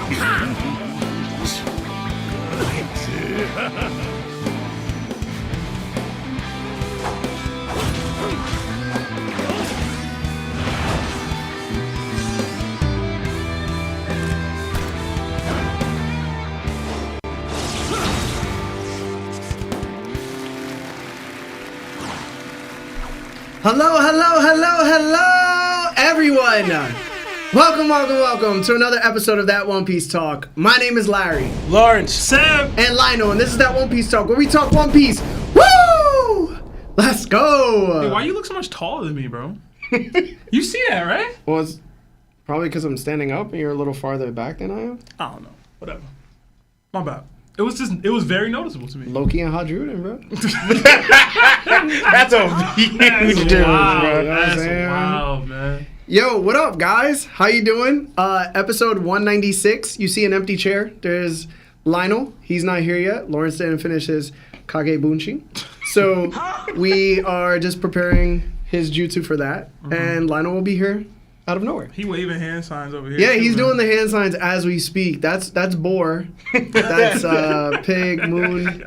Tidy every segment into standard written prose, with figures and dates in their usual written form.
Hello, everyone. Welcome to another episode of That One Piece Talk. My name is Larry, Lawrence, Sam, and Lionel, and this is That One Piece Talk, where we talk One Piece. Woo! Let's go. Hey, why you look so much taller than me, bro? You see that, right? Well, it's probably because I'm standing up and you're a little farther back than I am. I don't know. Whatever. My bad. It was very noticeable to me. Loki and Hadruden, bro. That's a huge difference, bro. That's wild, man. Yo, what up, guys? How you doing? Episode 196. You see an empty chair. There's Lionel. He's not here yet. Lawrence didn't finish his Kage Bunshi. So we are just preparing his jutsu for that. Mm-hmm. And Lionel will be here out of nowhere. He waving hand signs over here. Yeah, he's doing the hand signs as we speak. That's boar. That's pig, moon,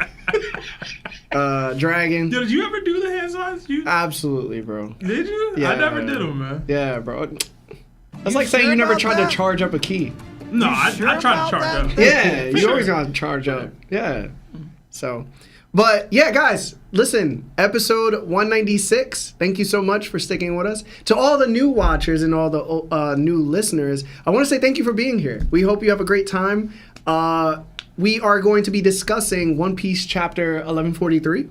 dragon. Yo, did you ever do the hand signs? Absolutely, bro. Did you? Yeah, I never did them, man. Yeah, bro. That's like saying you never tried to charge up a key. No, I tried to charge up. Yeah, you always gotta charge up. Yeah. So, but yeah, guys, listen, episode 196. Thank you so much for sticking with us. To all the new watchers and all the new listeners, I want to say thank you for being here. We hope you have a great time. We are going to be discussing One Piece chapter 1143.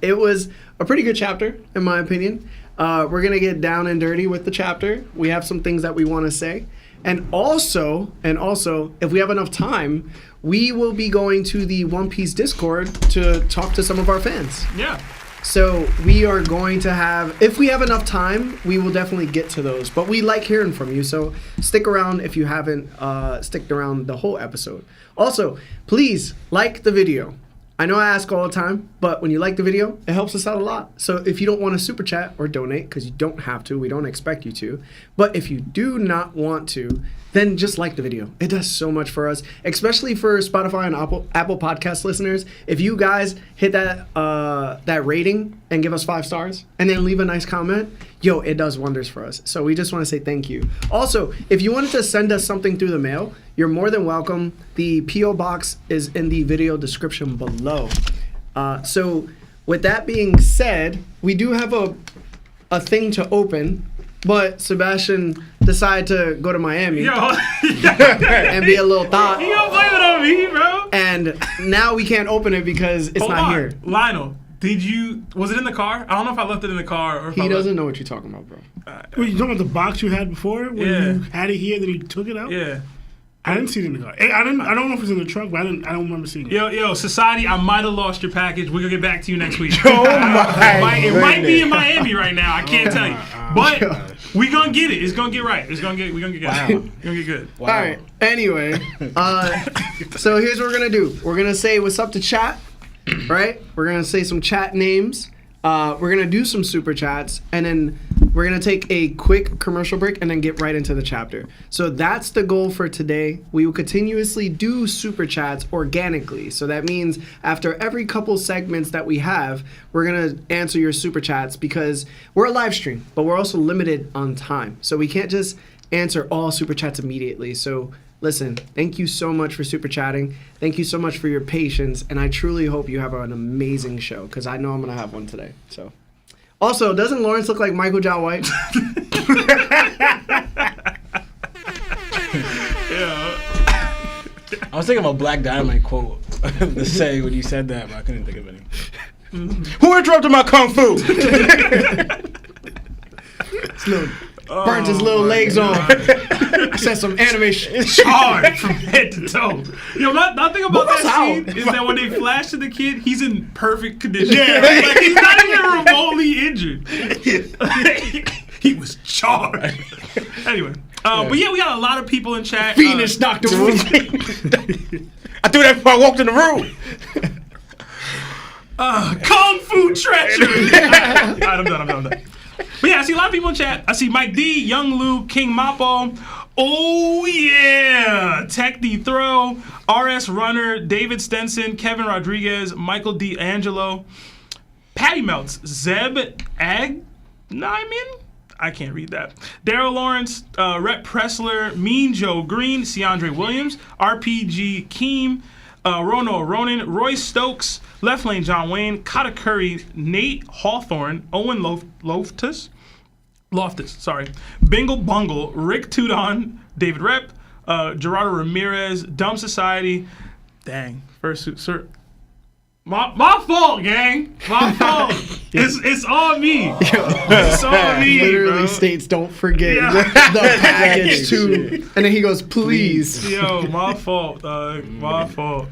It was a pretty good chapter, in my opinion. We're going to get down and dirty with the chapter. We have some things that we want to say. And also, if we have enough time, we will be going to the One Piece Discord to talk to some of our fans. Yeah. So we are going to have, if we have enough time, we will definitely get to those. But we like hearing from you, so stick around if you haven't sticked around the whole episode. Also, please like the video. I know I ask all the time, but when you like the video, it helps us out a lot. So if you don't want to super chat or donate, because you don't have to, we don't expect you to. But if you do not want to, then just like the video. It does so much for us, especially for Spotify and Apple Podcast listeners. If you guys hit that rating and give us 5 stars and then leave a nice comment, yo, it does wonders for us. So we just want to say thank you. Also, if you wanted to send us something through the mail, you're more than welcome. The P.O. box is in the video description below. So with that being said, we do have a thing to open, but Sebastian decided to go to Miami and be a little thought. You don't blame it on me, bro. And now we can't open it because it's not here. Lionel, was it in the car? I don't know if I left it in the car or if he doesn't know what you're talking about, bro. Wait, you talking about the box you had before when you had it here, then he took it out? Yeah. I didn't see it in the car. I don't know if it's in the truck, but I don't remember seeing it. Yo, Society, I might have lost your package. We're gonna get back to you next week. Oh my it might be in Miami right now. I can't tell you, but we gonna get it. It's gonna get right. We're gonna get good. Wow. We're gonna get good. Wow. All right. Anyway, so here's what we're gonna do. We're gonna say what's up to chat, right? We're gonna say some chat names. We're gonna do some super chats, and then we're gonna take a quick commercial break and then get right into the chapter. So that's the goal for today. We will continuously do super chats organically. So that means after every couple segments that we have, we're gonna answer your super chats because we're a live stream, but we're also limited on time. So we can't just answer all super chats immediately. So listen, thank you so much for super chatting. Thank you so much for your patience, and I truly hope you have an amazing show because I know I'm gonna have one today. So, also, doesn't Lawrence look like Michael John White? Yeah. I was thinking of a Black Dynamite quote to say when you said that, but I couldn't think of any. Who interrupted my kung fu? Burnt his little legs on. I said some animation. Charred from head to toe. Yo, my thing about that scene is that when they flash to the kid, he's in perfect condition. Yeah. Like, he's not even remotely injured. He was charred. Anyway, but yeah, we got a lot of people in chat. Venus, Dr. Wu. I threw that before I walked in the room. Kung Fu treachery. I'm done. But yeah, I see a lot of people in chat. I see Mike D, Young Lou, King Mappo, Oh, yeah. Tech D Throw, RS Runner, David Stenson, Kevin Rodriguez, Michael D'Angelo, Patty Melts, Zeb Ag. I can't read that. Daryl Lawrence, Rhett Pressler, Mean Joe Green, Ciandre Williams, RPG Keem, Rono Ronan, Roy Stokes, Left Lane John Wayne, Kata Curry, Nate Hawthorne, Owen Loftus, Bingle Bungle, Rick Tudon, David Rep, Gerardo Ramirez, Dumb Society. Dang, sir. My fault, gang. My fault. It's on me. It's on me. Literally bro. states, don't forget the package too. And then he goes, please. Yo, my fault, dog. My fault.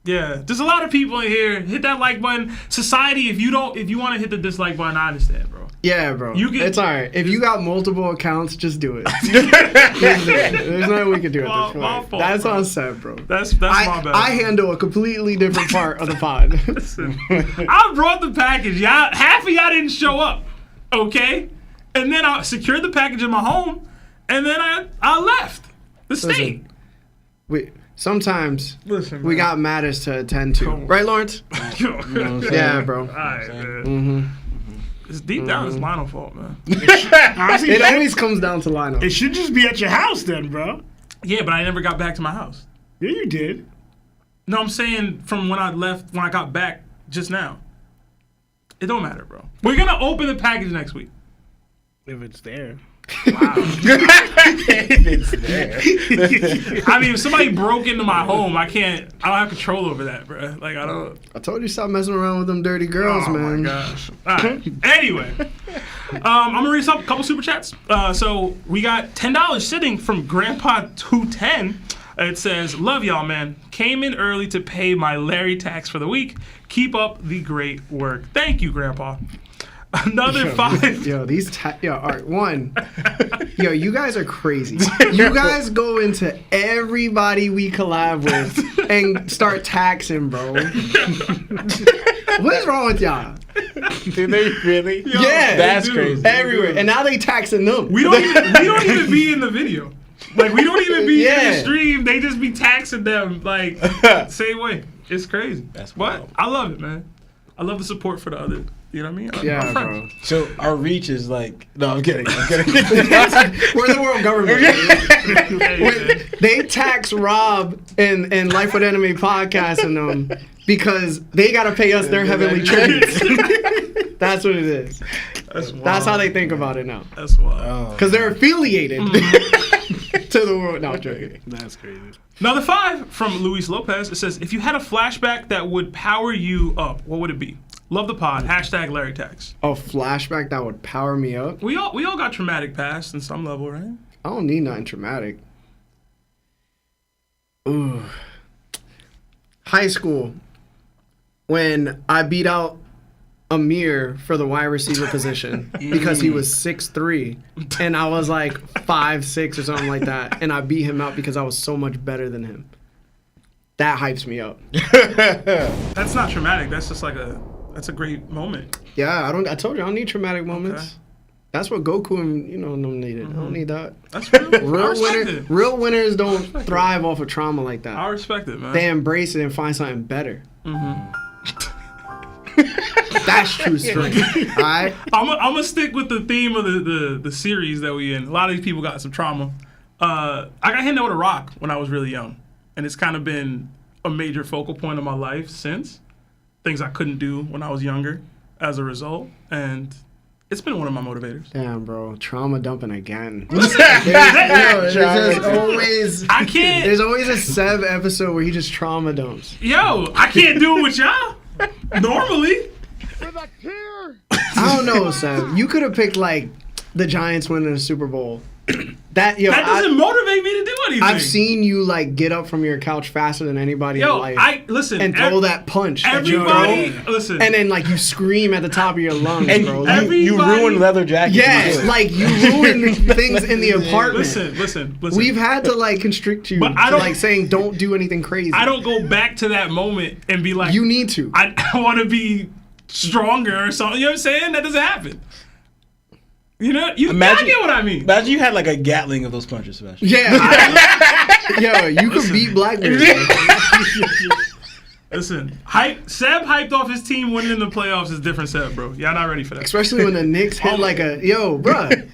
Yeah, there's a lot of people in here. Hit that like button. Society, if you want to hit the dislike button, I understand, bro. Yeah, bro. It's all right. If you got multiple accounts, just do it. There's nothing we can do at this point. Fault, That's bro. on set, bro. That's my bad. I handle a completely different part of the pod. Listen, I brought the package. Half of y'all didn't show up, okay? And then I secured the package in my home, and then I left the state. Sometimes Listen, we man. got matters to attend to. Right, Lawrence? Yeah, bro. All right, man. It's deep down, it's Lionel's fault, man. Honestly, It always comes down to Lionel. it should just be at your house then, bro. Yeah, but I never got back to my house. Yeah, you did. No, I'm saying from when I got back just now. It don't matter, bro. We're gonna open the package next week. If it's there. It's there. I mean, if somebody broke into my home, I don't have control over that, bro. Like, I don't. I told you stop messing around with them dirty girls, Oh man. my gosh. All right. Anyway, I'm gonna read a couple super chats. So we got $10 sitting from Grandpa 210. It says, "Love y'all, man. Came in early to pay my Larry tax for the week. Keep up the great work. Thank you, Grandpa." Another 5. Yo, all right, one. Yo, you guys are crazy. You guys go into everybody we collab with and start taxing, bro. What is wrong with y'all? Do they really? Yo, Yeah, That's they do. crazy. Everywhere. And now they taxing them. We don't even be in the video. Like, we don't even be in Yeah. the stream. They just be taxing them like same way. It's crazy. That's but wild. I love it, man. I love the support for the other. You know what I mean? Yeah, I'm bro. friends. So our reach is like. No, I'm kidding. We're the world government. They tax Rob and Life with Anime podcast and them because they gotta pay us their heavenly tributes. That's what it is. That's how they think about it now. That's wild. Because they're affiliated to the world. No, I'm joking. That's crazy. Another 5 from Luis Lopez. It says, "If you had a flashback that would power you up, what would it be? Love the pod. # Larry Tax." A flashback that would power me up. We all got traumatic past in some level, right? I don't need nothing traumatic. Ooh. High school. When I beat out Amir for the wide receiver position because he was 6'3", and I was like 5'6" or something like that, and I beat him out because I was so much better than him. That hypes me up. That's not traumatic. That's just like that's a great moment. Yeah, I told you I don't need traumatic moments. Okay. That's what Goku and them needed. I don't need that. That's real. I respect it. Real winners don't thrive off of trauma like that. I respect it, man. They embrace it and find something better. That's true strength. All right. I'm gonna stick with the theme of the series that we in. A lot of these people got some trauma. I got hit with a rock when I was really young, and it's kind of been a major focal point of my life since. Things I couldn't do when I was younger as a result, and it's been one of my motivators. Damn, bro, trauma dumping again. There's always I can't. There's always a Seb episode where he just trauma dumps. Yo, I can't do it with y'all. Normally. I don't know, Seb. You could have picked like the Giants winning the Super Bowl. That doesn't motivate me to do anything. I've seen you like get up from your couch faster than anybody in life. Listen and throw that punch. Everybody, that you listen. And then like you scream at the top of your lungs, And bro. you ruin leather jackets. Yes, like you ruin things in the apartment. Listen. We've had to like constrict you, But I don't- like saying don't do anything crazy. I don't go back to that moment and be like, You need to. I want to be stronger or something. You know what I'm saying? That doesn't happen. You know, you Imagine- get what I mean. Imagine you had like a Gatling of those punches, Sebastian. Yeah. Yo, you could beat Blackbeard. Listen, Seb hyped off his team winning in the playoffs is different Seb, bro. Y'all not ready for that. Especially when the Knicks hit like a bruh.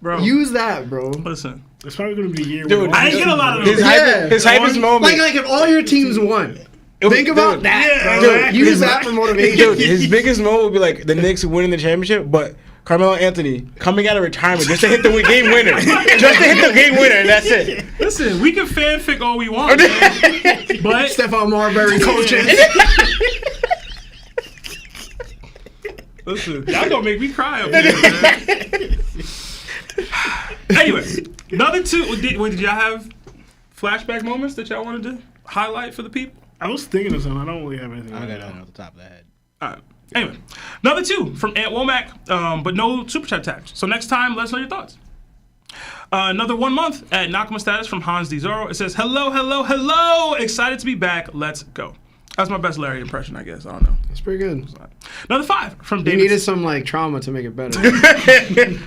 Bro. Use that, bro. Listen. It's probably gonna be a year. Dude, I ain't get a lot of those. His hypest moment. Like if all your teams won. Think about that. Yeah, bro. exactly. Use that for motivation. Dude, his biggest moment would be like the Knicks winning the championship, but Carmelo Anthony coming out of retirement just to hit the game winner. Just to hit the game winner, and that's it. Listen, we can fanfic all we want, man. But Stephon Marbury coaches. listen, y'all gonna make me cry up here, man. Anyway, another two. Did y'all have flashback moments that y'all wanted to highlight for the people? I was thinking of something. I don't really have anything. I right got now. nothing off the top of the head. All right. Anyway, another two from Ant Womack, but no super chat tags. So next time, let us know your thoughts. Another 1 month at Nakama Status from Hans D. Zoro. It says, hello, hello, hello. Excited to be back. Let's go. That's my best Larry impression, I guess. I don't know. It's pretty good. Another 5 from You David. needed some like trauma to make it better.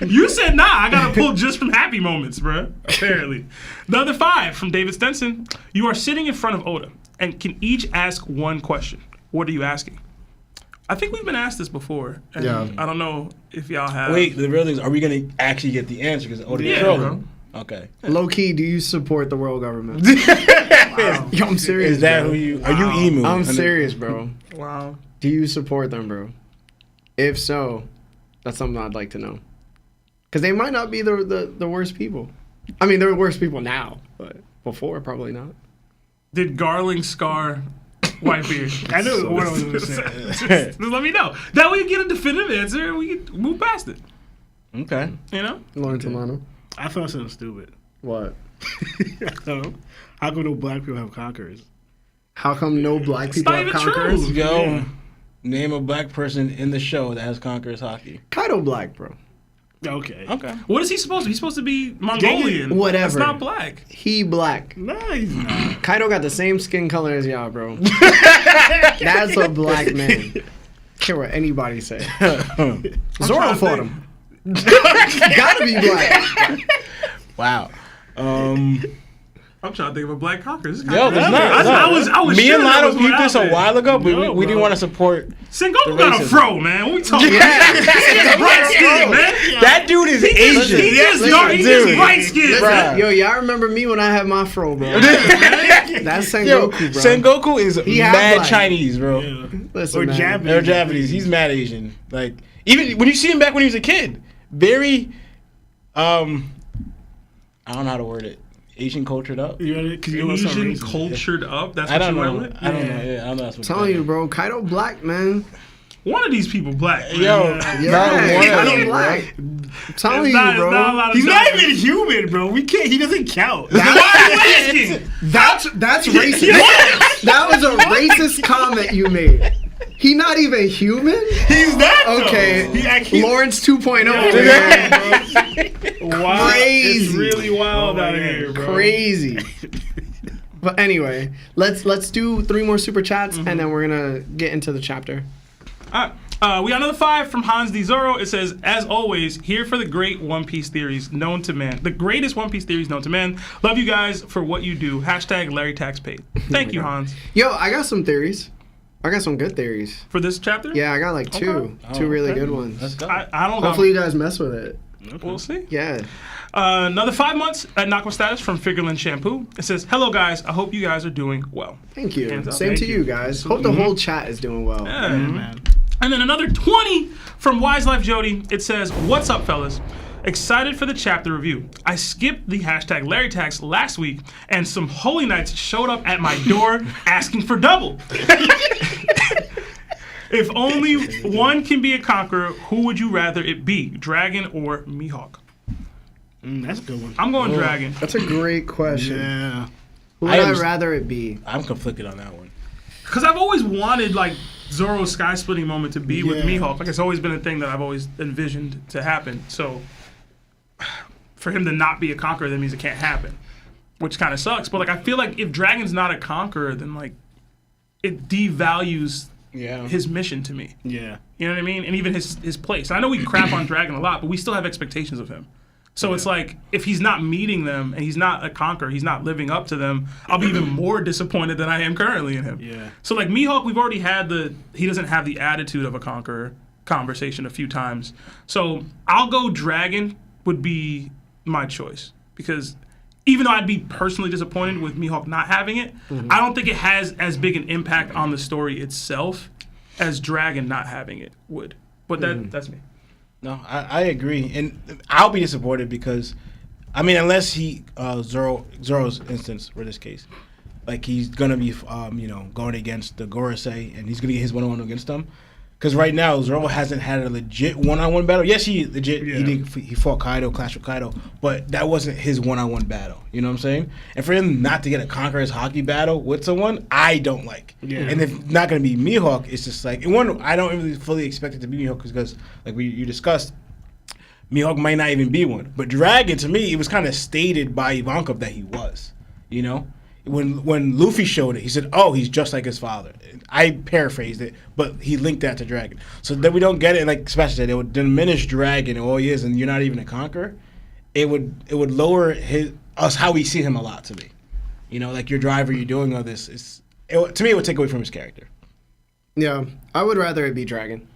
You said nah. I gotta pull just from happy moments, bruh. Apparently. Another 5 from David Stenson. You are sitting in front of Oda and can each ask one question. What are you asking? I think we've been asked this before. And Yeah. I don't know if y'all have. Wait, the real thing is, are we gonna actually get the answer? Because Oda Yeah, trolling. Okay. Low key, do you support the world government? Wow. Yo, I'm serious. Is that bro. who you? Are you emu? I'm serious, bro. Wow. Do you support them, bro? If so, that's something I'd like to know. Because they might not be the worst people. I mean, they're the worst people now, but before, probably not. Did Garling scar Whitebeard? I knew what I was going to say. Just let me know. That way you get a definitive answer and we can move past it. Okay. You know? Lawrence Alano. I thought something stupid. What? I don't know. How come no black people have conquerors? How come no black people not have even true. conquerors? Yo, Yeah. name a black person in the show that has conquerors hockey. Kaido black, bro. Okay. Okay. What is he supposed to be? He's supposed to be Mongolian. Whatever. That's not black. He black. No, he's not. Kaido got the same skin color as y'all, bro. That's a black man. Care what anybody say. Zoro trying to fought think. him. Gotta be black. Wow. I'm trying to think of a black conqueror. This is Yo, kinda there's crazy. not. I was Me sure and that Lionel was one peeped out this a there. while ago, but No, we didn't bro. want to support. Sengoku The got a racism. fro, man. What we talking Yeah. about? He's bright skin, man. That dude is Asian. He just Listen, dark. He just dude. bright skin, Listen, man. yo, y'all remember me when I had my fro, bro. That's Yo, Sengoku, bro. Sengoku is He half mad black. Chinese, bro. Yeah. Listen, Or man. Japanese. They're Japanese. He's mad Asian. Like even when you see him back when he was a kid, very I don't know how to word it. Asian cultured up. You know, because you know what's Asian racist. cultured up. That's I what don't you know. went with. I don't know. Yeah, I don't know. That's what Telling you, bro. Kaido black, man. One of these people black. man. Yo, Yeah, not one of Kaido them, black. I'm telling It's you, not- it's bro. not a lot of He's not time. even human, bro. We can't. He doesn't count. Why are you asking? That's racist. That was a racist comment you made. He not even human? He's not. though. Okay. He actually. Lawrence 2.0. man. Wow. Crazy. It's really wild Oh, out man. here, bro. Crazy. But anyway, let's do 3 more super chats and then we're gonna get into the chapter. All right. We got another 5 from Hans D. Zoro. It says, as always, here for the great One Piece theories known to man. The greatest One Piece theories known to man. Love you guys for what you do. Hashtag Larry Tax Paid. Thank you, Hans. Yo, I got some theories. I got some good theories. For this chapter? Yeah, I got like 2. Okay. Two really okay. good ones. Let's go. I don't know. Hopefully you guys mess with it. We'll see. Yeah. Another 5 months at Nakama Status from Figureland Shampoo. It says, hello, guys. I hope you guys are doing well. Thank you. Hands up. Same Thank to you guys. Hope the whole chat is doing well. Yeah. Man. And then another 20 from Wise Life Jody. It says, what's up, fellas? Excited for the chapter review. I skipped the hashtag Larry Tax last week, and some Holy Knights showed up at my door asking for double. If only one can be a conqueror, who would you rather it be, Dragon or Mihawk? That's a good one. I'm going Dragon. That's a great question. Yeah. Who would I I am- rather it be? I'm conflicted on that one. Because I've always wanted, like, Zoro's sky splitting moment to be with Yeah. Mihawk. Like, it's always been a thing that I've always envisioned to happen. So, for him to not be a conqueror, that means it can't happen. Which kind of sucks. But, like, I feel like if Dragon's not a conqueror, then, like, it devalues his mission to me. Yeah. You know what I mean? And even his place. I know we crap on Dragon a lot, but we still have expectations of him. So it's like, if he's not meeting them and he's not a conqueror, he's not living up to them, I'll be even more disappointed than I am currently in him. Yeah. So like Mihawk, we've already had he doesn't have the attitude of a conqueror conversation a few times. So I'll go Dragon would be my choice, because even though I'd be personally disappointed with Mihawk not having it, I don't think it has as big an impact on the story itself as Dragon not having it would. But that's me. No, I agree, and I'll be disappointed because, I mean, unless Zoro's instance for this case, like he's gonna be, going against the Gorosei, and he's gonna get his one-on-one against them. Because right now Zoro hasn't had a legit one-on-one battle. Yes, he fought Kaido, clashed with Kaido, but that wasn't his one-on-one battle. You know what I'm saying? And for him not to get a Conqueror's Haki battle with someone, I don't like. Yeah. And if not going to be Mihawk, it's just like, I don't really fully expect it to be Mihawk because, like you discussed, Mihawk might not even be one. But Dragon, to me, it was kind of stated by Ivankov that he was. You know? When Luffy showed it, he said, "Oh, he's just like his father." I paraphrased it, but he linked that to Dragon. So that we don't get it, and like Sebastian said, it would diminish Dragon and all he is, and you're not even a conqueror. It would lower us how we see him a lot to me. You know, like your driver, you're doing all this. To me, it would take away from his character. Yeah, I would rather it be Dragon.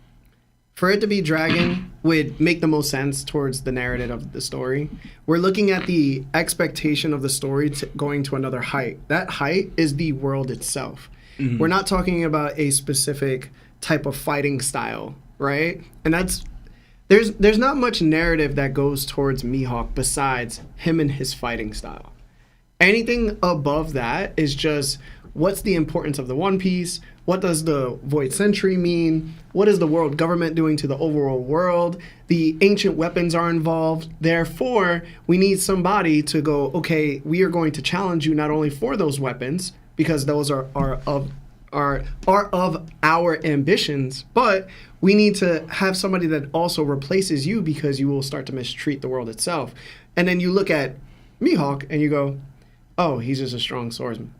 For it to be Dragon would make the most sense towards the narrative of the story. We're looking at the expectation of the story going to another height. That height is the world itself. Mm-hmm. We're not talking about a specific type of fighting style, right? And there's not much narrative that goes towards Mihawk besides him and his fighting style. Anything above that is just, what's the importance of the One Piece? What does the Void Century mean? What is the world government doing to the overall world? The ancient weapons are involved. Therefore, we need somebody to go, okay, we are going to challenge you not only for those weapons, because those are of our ambitions, but we need to have somebody that also replaces you because you will start to mistreat the world itself. And then you look at Mihawk and you go, oh, he's just a strong swordsman.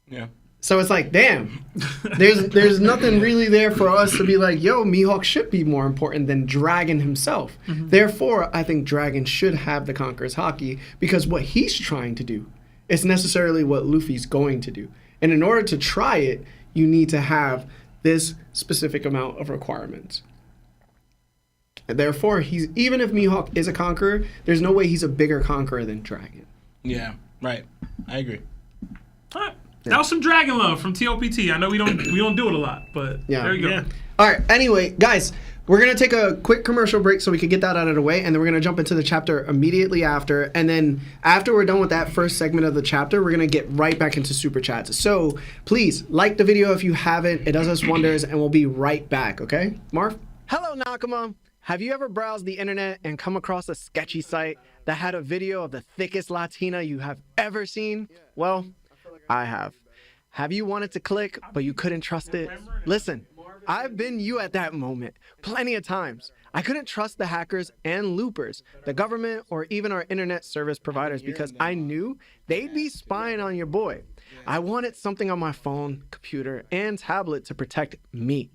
Yeah. So it's like, damn, there's nothing really there for us to be like, yo, Mihawk should be more important than Dragon himself. Mm-hmm. Therefore, I think Dragon should have the Conqueror's Haki, because what he's trying to do is necessarily what Luffy's going to do. And in order to try it, you need to have this specific amount of requirements. And therefore, even if Mihawk is a conqueror, there's no way he's a bigger conqueror than Dragon. Yeah, right. I agree. All right. That was some Dragon love from TOPT. I know we don't do it a lot, but there you go. Yeah. All right. Anyway, guys, we're going to take a quick commercial break so we can get that out of the way, and then we're going to jump into the chapter immediately after. And then after we're done with that first segment of the chapter, we're going to get right back into Super Chats. So please, like the video if you haven't. It does us wonders, and we'll be right back, okay? Marv? Hello, Nakama. Have you ever browsed the internet and come across a sketchy site that had a video of the thickest Latina you have ever seen? Well, I have. Have you wanted to click, but you couldn't trust it? Listen, I've been you at that moment plenty of times. I couldn't trust the hackers and loopers, the government, or even our internet service providers because I knew they'd be spying on your boy. I wanted something on my phone, computer, and tablet to protect me.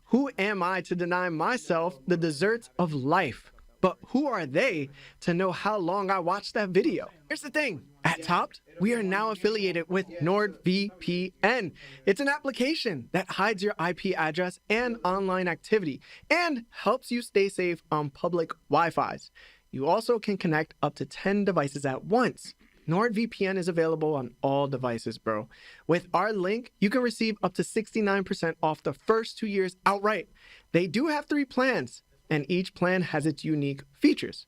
Who am I to deny myself the desserts of life? But who are they to know how long I watched that video? Here's the thing. At Topped, we are now affiliated with NordVPN. It's an application that hides your IP address and online activity and helps you stay safe on public Wi-Fis. You also can connect up to 10 devices at once. NordVPN is available on all devices, bro. With our link, you can receive up to 69% off the first 2 years outright. They do have 3 plans, and each plan has its unique features.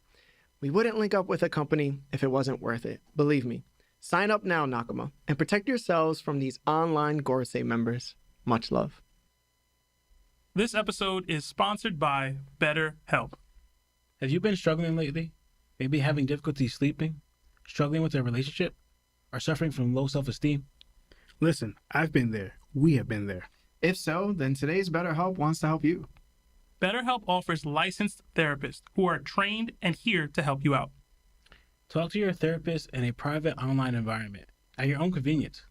We wouldn't link up with a company if it wasn't worth it. Believe me. Sign up now, Nakama, and protect yourselves from these online Gorosei members. Much love. This episode is sponsored by BetterHelp. Have you been struggling lately? Maybe having difficulty sleeping, struggling with a relationship, or suffering from low self-esteem? Listen, I've been there. We have been there. If so, then today's BetterHelp wants to help you. BetterHelp offers licensed therapists who are trained and here to help you out. Talk to your therapist in a private online environment at your own convenience.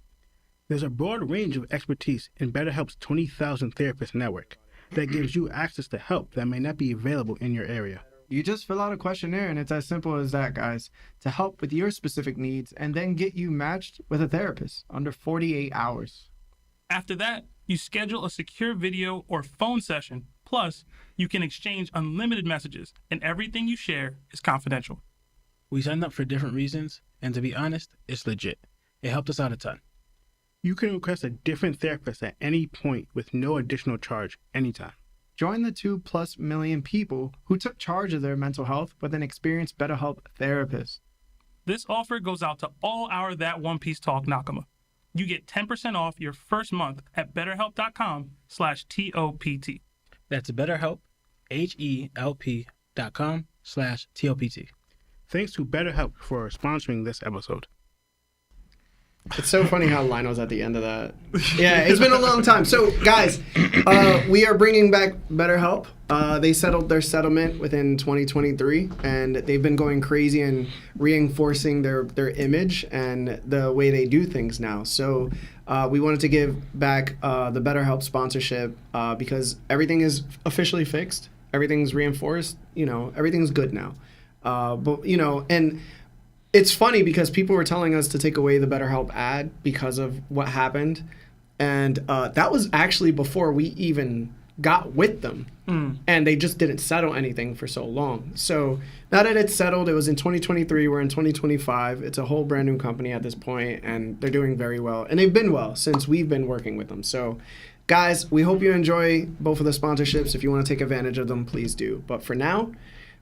There's a broad range of expertise in BetterHelp's 20,000 therapist network that gives you access to help that may not be available in your area. You just fill out a questionnaire, and it's as simple as that, guys, to help with your specific needs and then get you matched with a therapist under 48 hours. After that, you schedule a secure video or phone session. Plus, you can exchange unlimited messages, and everything you share is confidential. We signed up for different reasons, and to be honest, it's legit. It helped us out a ton. You can request a different therapist at any point with no additional charge anytime. Join the 2+ million people who took charge of their mental health with an experienced BetterHelp therapist. This offer goes out to all our That One Piece Talk Nakama. You get 10% off your first month at betterhelp.com/TOPT. That's BetterHelp, HELP.com/TOPT. Thanks to BetterHelp for sponsoring this episode. It's so funny how Lionel's at the end of that. Yeah, it's been a long time. So, guys, we are bringing back BetterHelp. They settled their settlement within 2023, and they've been going crazy and reinforcing their image and the way they do things now. So, we wanted to give back the BetterHelp sponsorship because everything is officially fixed. Everything's reinforced. You know, everything's good now. But, you know, and it's funny because people were telling us to take away the BetterHelp ad because of what happened. And that was actually before we even got with them. And they just didn't settle anything for so long. So now that it's settled, it was in 2023, we're in 2025. It's a whole brand new company at this point, and they're doing very well. And they've been well since we've been working with them. So guys, we hope you enjoy both of the sponsorships. If you want to take advantage of them, please do. But for now,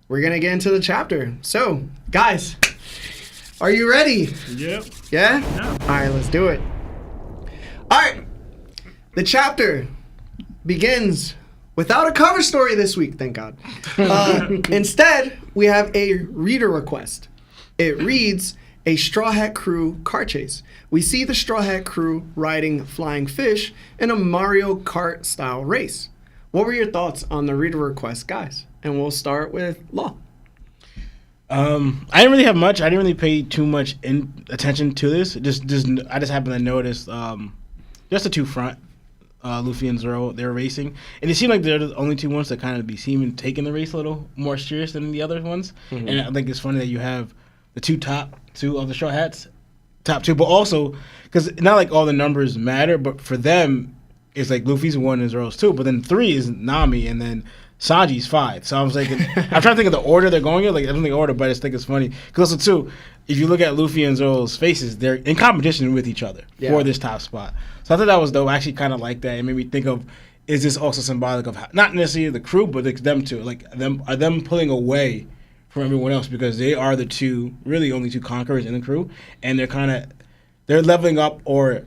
we're going to get into the chapter. So, guys, are you ready? Yep. Yeah? All right, let's do it. All right. The chapter begins without a cover story this week, thank God. Instead, we have a reader request. It reads, a Straw Hat Crew car chase. We see the Straw Hat Crew riding flying fish in a Mario Kart style race. What were your thoughts on the reader request, guys? And we'll start with Law. I didn't really have much. I didn't really pay too much attention to this. I just happened to notice just the two front, Luffy and Zoro, they're racing, and it seemed like they're the only two ones that kind of be seeming taking the race a little more serious than the other ones. And I think it's funny that you have the top two of the Straw Hats, top two, but also because not like all the numbers matter, but for them it's like Luffy's 1 and Zoro's 2, but then 3 is Nami, and then Sanji's 5. So I was like, I'm trying to think of the order they're going in. Like, I don't think order, but I just think it's funny. Because also, too, if you look at Luffy and Zoro's faces, they're in competition with each other for this top spot. So I thought that was dope. I actually kind of like that. It made me think of, is this also symbolic of, not necessarily the crew, but like them too? Like, are them pulling away from everyone else because they are the two, really only two conquerors in the crew, and they're leveling up or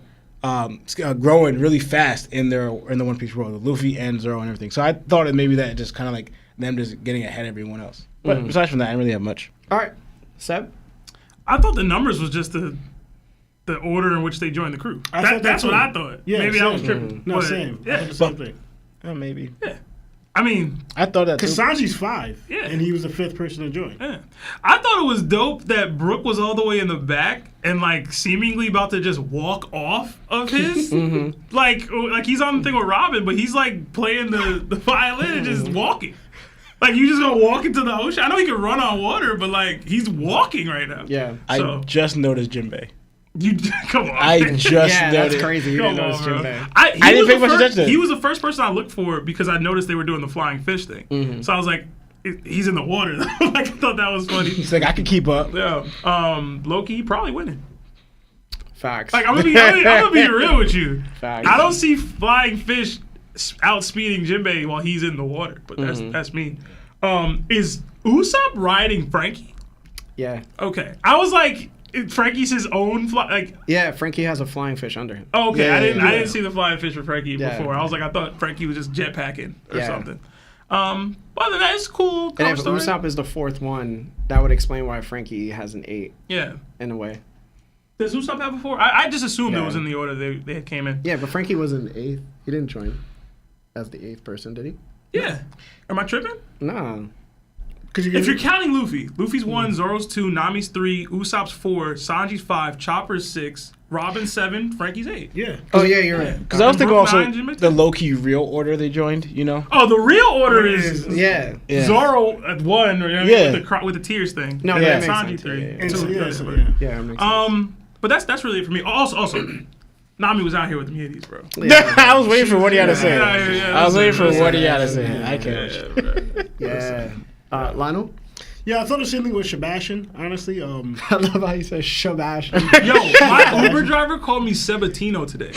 growing really fast in the One Piece world, Luffy and Zoro and everything. So I thought that maybe that just kind of like them just getting ahead of everyone else. But besides from that, I didn't really have much. All right, Seb? I thought the numbers was just the order in which they joined the crew. That's what I thought. Yeah, maybe same. I was tripping. No, but, same. Yeah. I thought the same thing. Maybe. Yeah. I mean, I thought that too. Because Sanji's 5, Yeah. and he was the 5th person to join. yeah. I thought it was dope that Brooke was all the way in the back and like seemingly about to just walk off of his. Like he's on the thing with Robin, but he's like playing the violin and just walking. Like, you just gonna walk into the ocean? I know he can run on water, but like he's walking right now. Yeah. I just noticed Jinbei. You come on. I man. just Yeah, noticed. that's crazy. You Come didn't on, notice bro. Jinbei. I didn't pay much attention. He was the first person I looked for because I noticed they were doing the flying fish thing. So I was like, he's in the water. Like, I thought that was funny. He's like, I can keep up. Yeah. Loki probably winning. Facts. Like, I'm gonna be real with you. Facts. I don't see flying fish outspeeding Jinbei while he's in the water, but that's me. Is Usopp riding Frankie? Yeah. Okay. I was like, Frankie's his own Yeah, Frankie has a flying fish under him. Oh, okay. Yeah, I didn't yeah. see the flying fish for Frankie Yeah. before. I was like, I thought Frankie was just jetpacking or Yeah. something. But other than that, it's cool. And cover if story. Usopp is the 4th one, that would explain why Frankie has an 8 Yeah. in a way. Does Usopp have a 4? I just assumed Yeah. it was in the order they had came in. Yeah, but Frankie was in 8th. He didn't join as the 8th person, did he? Yeah. Am I tripping? No. If you're counting Luffy's 1, Zoro's 2, Nami's 3, Usopp's 4, Sanji's 5, Chopper's 6, Robin's 7, Frankie's 8. Yeah. Oh yeah, you're right. Because I was thinking Brooke also 9, Jimmy the 10. low-key real order they joined, you know? Oh, the real order is Yeah. Yeah. Zoro at 1, Yeah. with the tiers thing. No, and that then makes Sanji sense. 3. Yeah, yeah, And so, Two. yeah, Yeah, so, but- yeah. Yeah, that makes sense. But that's really it for me. Also, Nami was out here with the Yetis, bro. I was waiting for what he had to say. Yeah, I was waiting for that's what it. he had to say. I can't. Bro. Yeah. Lionel? Yeah, I thought the same thing with Sebastian, honestly. I love how you said Sebastian. Yo, my Uber driver called me Sebatino today.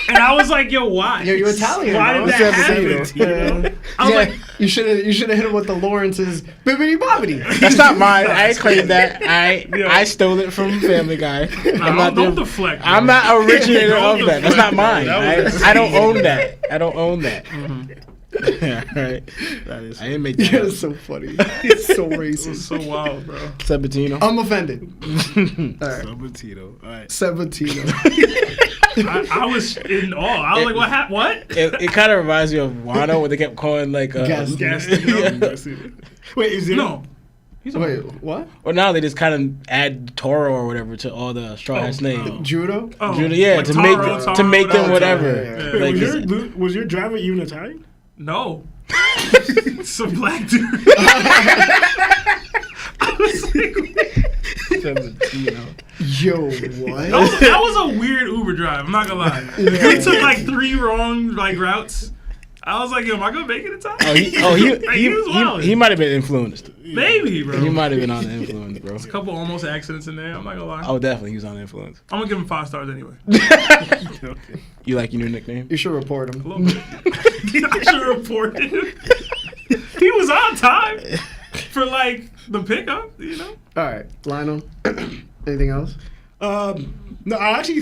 And I was like, yo, why? Yo, you're Italian. Why bro. did that happen? Yeah. I was like, You should have hit him with the Lawrence's bibbity bobbity. That's not mine. I ain't claimed that. I stole it from Family Guy. don't deflect. I'm not originator Don't of that. That's not deflect, mine. bro. That was- I don't own that. I don't own that. Yeah, right. That is. I didn't make that. Yeah, up. it's so funny. It's so It racist. was so wild, bro. Sabatino. I'm offended. All right. Sabatino. All right. Sebatino. I was in awe. I was like, what happened? What? It kind of reminds me of Wano when they kept calling like Gas- Wait, is it? No. He's a Wait, what? Or now they just kind of add Toro or whatever to all the Straw Hats names. Judo? Oh, Judah, yeah, like to Taro, make to make them Taro, whatever. yeah, Wait, Like, was your driver even Italian? No. It's a black dude. I was like, Yo, what? that was a weird Uber drive. I'm not gonna lie. He took like 3 wrong routes. I was like, yo, am I gonna make it in time? he might have been influenced. Maybe, bro. He might have been on the influence, bro. A couple almost accidents in there. I'm not gonna lie. Oh, definitely, he was on the influence. I'm gonna give him 5 stars anyway. You like your new nickname? You should report him. A little bit. I should report him. He was on time for like the pickup, you know. All right, Lionel. Anything else? No, I actually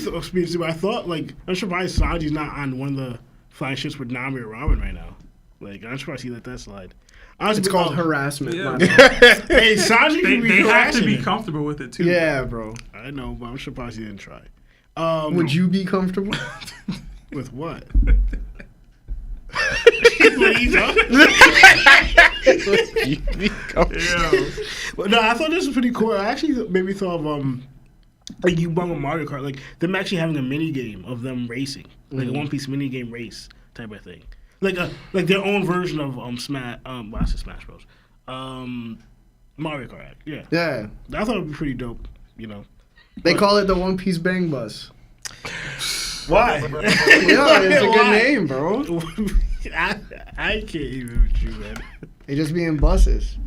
I thought like I'm surprised Sanji's not on one of the flying ships with Nami or Robin right now. Like I'm surprised he let that slide. Honestly, It's called harassment. Yeah. Lionel. Hey, Sanji They can be have to harassing be him. comfortable with it too. Yeah, bro. I know, but I'm surprised he didn't try. Would you be comfortable? With what? Yeah. But no, I thought this was pretty cool. I actually maybe thought of like you brought up Mario Kart, like them actually having a mini game of them racing, like a One Piece mini game race type of thing, like their own version of Smash. Well, I said Smash Bros. Mario Kart. Yeah, Yeah. I thought it'd be pretty dope. You know, They call it the One Piece Bang Bus. why? Yeah, it's a good name, bro. I can't even with you, man. They just be in buses.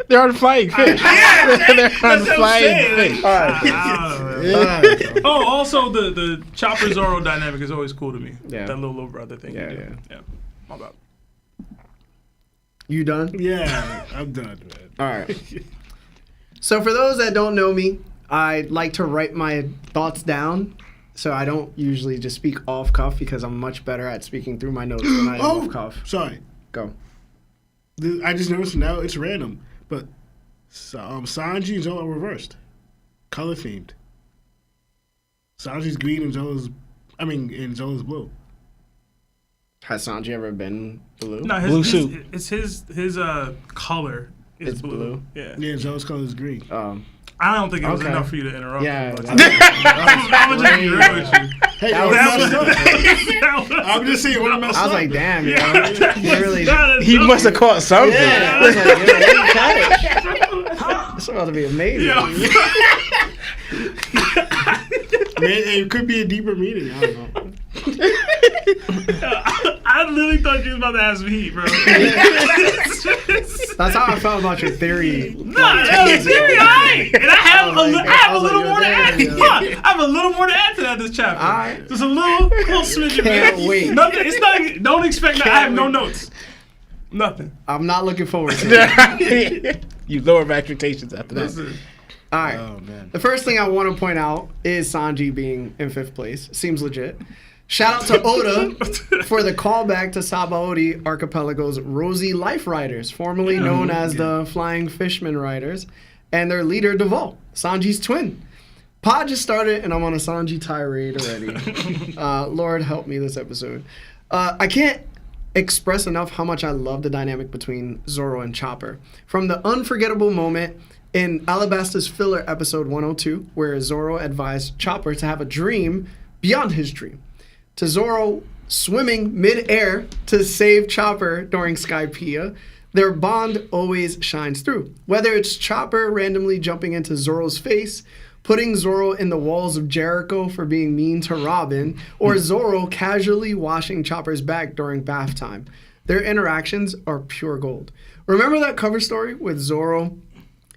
They're on flying fish. They're on flying fish. All right. All right, bro. Oh, also the Chopper Zoro dynamic is always cool to me. Yeah. That little brother thing. Yeah, you do. yeah. My bad. You done? Yeah, I'm done, man. All right. So for those that don't know me, I like to write my thoughts down. So I don't usually just speak off cuff because I'm much better at speaking through my notes than I am off cuff. Sorry. Go. I just noticed now it's random, but Sanji and Zoro are reversed, color themed. Sanji's green and Zoro's blue. Has Sanji ever been blue? No, Blue suit. It's his color is It's blue. blue. Yeah. Yeah, Zoro's color is green. I don't think it was Okay. enough for you to interrupt. Yeah. me, but- that I'm gonna just be real with you. Hey, That what was- messed up? I'm just saying what I messed I was up. like, damn, yo. You really. He must have caught something. Yeah. I was like, yo, what you caught it? This is about to be amazing. Man, it could be a deeper meaning. I don't know. I literally thought you was about to ask me, bro. That's how I felt about your theory. No, that was very alright. And I have I a was little like, more to you're add. there, Yeah, I have a little more to add to that this chapter. Alright. Just a little smidgen. Can't man. wait. Nothing. It's not. Don't expect that. I have no notes. Nothing. I'm not looking forward to it. You lower my expectations after that. Listen. All right. Oh man. The first thing I want to point out is Sanji being in 5th place. Seems legit. Shout out to Oda for the callback to Sabaody Archipelago's Rosy Life Riders, formerly known as the Flying Fishman Riders, and their leader, Deval, Sanji's twin. Pod just started, and I'm on a Sanji tirade already. Lord help me this episode. I can't express enough how much I love the dynamic between Zoro and Chopper. From the unforgettable moment In Alabasta's filler episode 102, where Zoro advised Chopper to have a dream beyond his dream, to Zoro swimming mid-air to save Chopper during Skypiea, their bond always shines through. Whether it's Chopper randomly jumping into Zoro's face, putting Zoro in the walls of Jericho for being mean to Robin, or Zoro casually washing Chopper's back during bath time, their interactions are pure gold. Remember that cover story with Zoro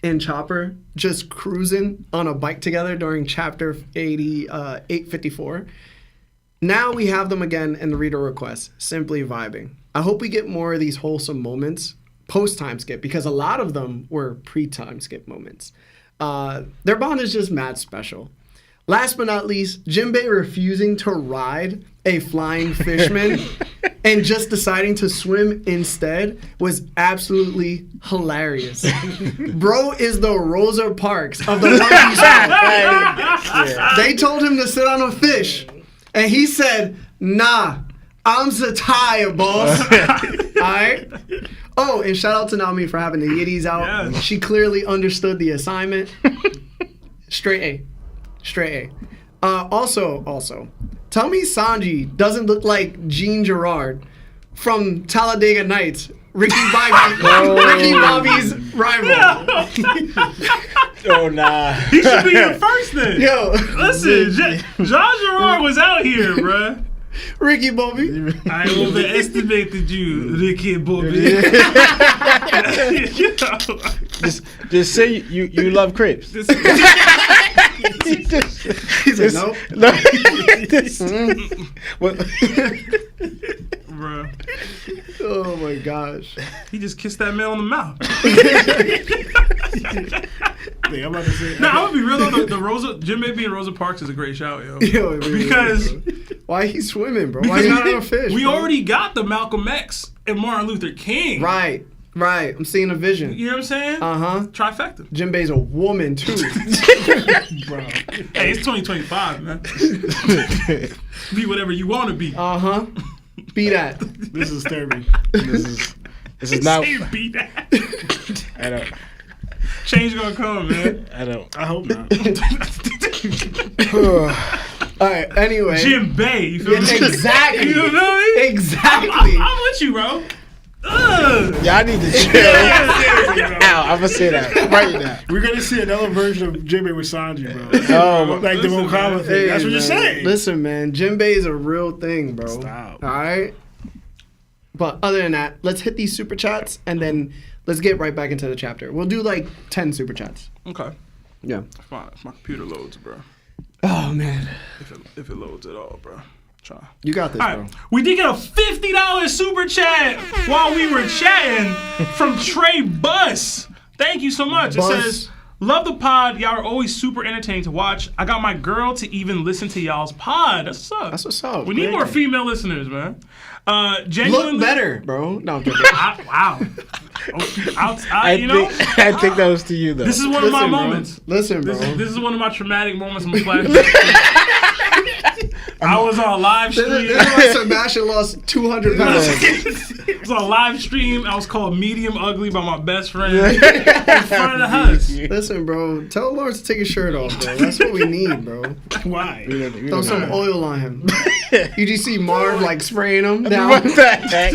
and Chopper just cruising on a bike together during chapter 854? Now we have them again in the reader request, simply vibing. I hope we get more of these wholesome moments post-time skip, because a lot of them were pre-time skip moments. Their bond is just mad special. Last but not least, Jinbei refusing to ride a flying fishman and just deciding to swim instead was absolutely hilarious. Bro is the Rosa Parks of the One Piece world. They told him to sit on a fish, and he said, "Nah, I'm Zatai, boss." All right? Oh, and shout out to Naomi for having the Yiddies out. Yes. She clearly understood the assignment. Straight A. Straight A. Also, tell me Sanji doesn't look like Jean Girard from Talladega Nights, Ricky Bobby's rival. Oh, nah. He should be here first then. Yo, Listen, Jean Girard was out here, bruh. Ricky Bobby. I overestimated you, Ricky Bobby. Just say you love crepes. He said no. What? Bruh. Oh my gosh. He just kissed that man on the mouth. I'm about to say. Now, I'm gonna be real though. The Rosa, Jinbei being Rosa Parks is a great shout, yo. Yo, it really Because is, bro. Why he swimming, bro? Why he not on a fish? we bro? already got the Malcolm X and Martin Luther King. Right. I'm seeing a vision. You know what I'm saying? Uh-huh. Trifecta. Jinbei's a woman too. Bro. Hey, it's 2025, man. Be whatever you want to be. Uh-huh. Be that. This is disturbing. This is not. Say be that. I don't. Change gonna come, man. I don't. I hope not. All right, anyway. Jinbei, you feel me? Exactly. You feel me? Exactly. I'm with you, bro. Ugh. Y'all need to chill. Yeah. Ow, I'm gonna say that right now. We're gonna see another version of Jinbei with Sanji, bro. Oh, Like the Listen, Mokama man. thing. That's what man. you're saying. Listen, man. Jinbei is a real thing, bro. Stop. All right? But other than that, let's hit these super chats and then let's get right back into the chapter. We'll do like 10 super chats. Okay. Yeah. Fine. If my computer loads, bro. Oh, man. If it loads at all, bro. Try. You got this, All bro. right. We did get a $50 super chat while we were chatting from Trey Bus. Thank you so much. Bus. It says, "Love the pod. Y'all are always super entertaining to watch. I got my girl to even listen to y'all's pod. That's what's up. That's what's up. We need more female listeners, man. Genuinely, Look better, bro. No, I'm joking. Wow. You know, I think that was to you though. this is one of my Listen, bro. moments. Listen, bro. This is one of my traumatic moments. I'm flashback. I was on a live This stream. is why Sebastian lost 200 pounds. It was on a live stream. I was called medium ugly by my best friend in front of the house. Listen, bro. Tell Lawrence to take his shirt off, bro. That's what we need, bro. Why? Throw some oil on him. You just see Marv like spraying him down. What the heck?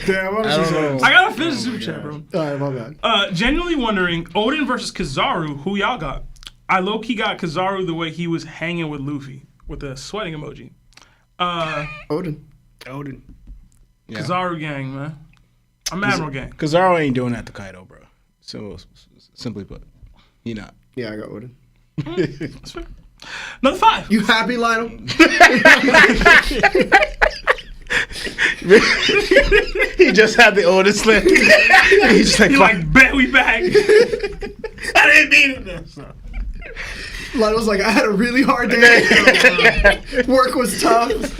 Damn, I don't know. I gotta finish the super chat, bro. All right, my bad. Genuinely wondering, Odin versus Kizaru, who y'all got? I low-key got Kizaru the way he was hanging with Luffy with the sweating emoji. Odin. Yeah. Kizaru gang, man. I'm Admiral gang. Kizaru ain't doing that to Kaido, bro. So simply put, he not. Yeah, I got Odin. That's fair. Another 5. You happy, Lionel? He just had the oldest list. He's just He like, bet we back. I didn't mean it. No. Lionel's like, I had a really hard day. Work was tough.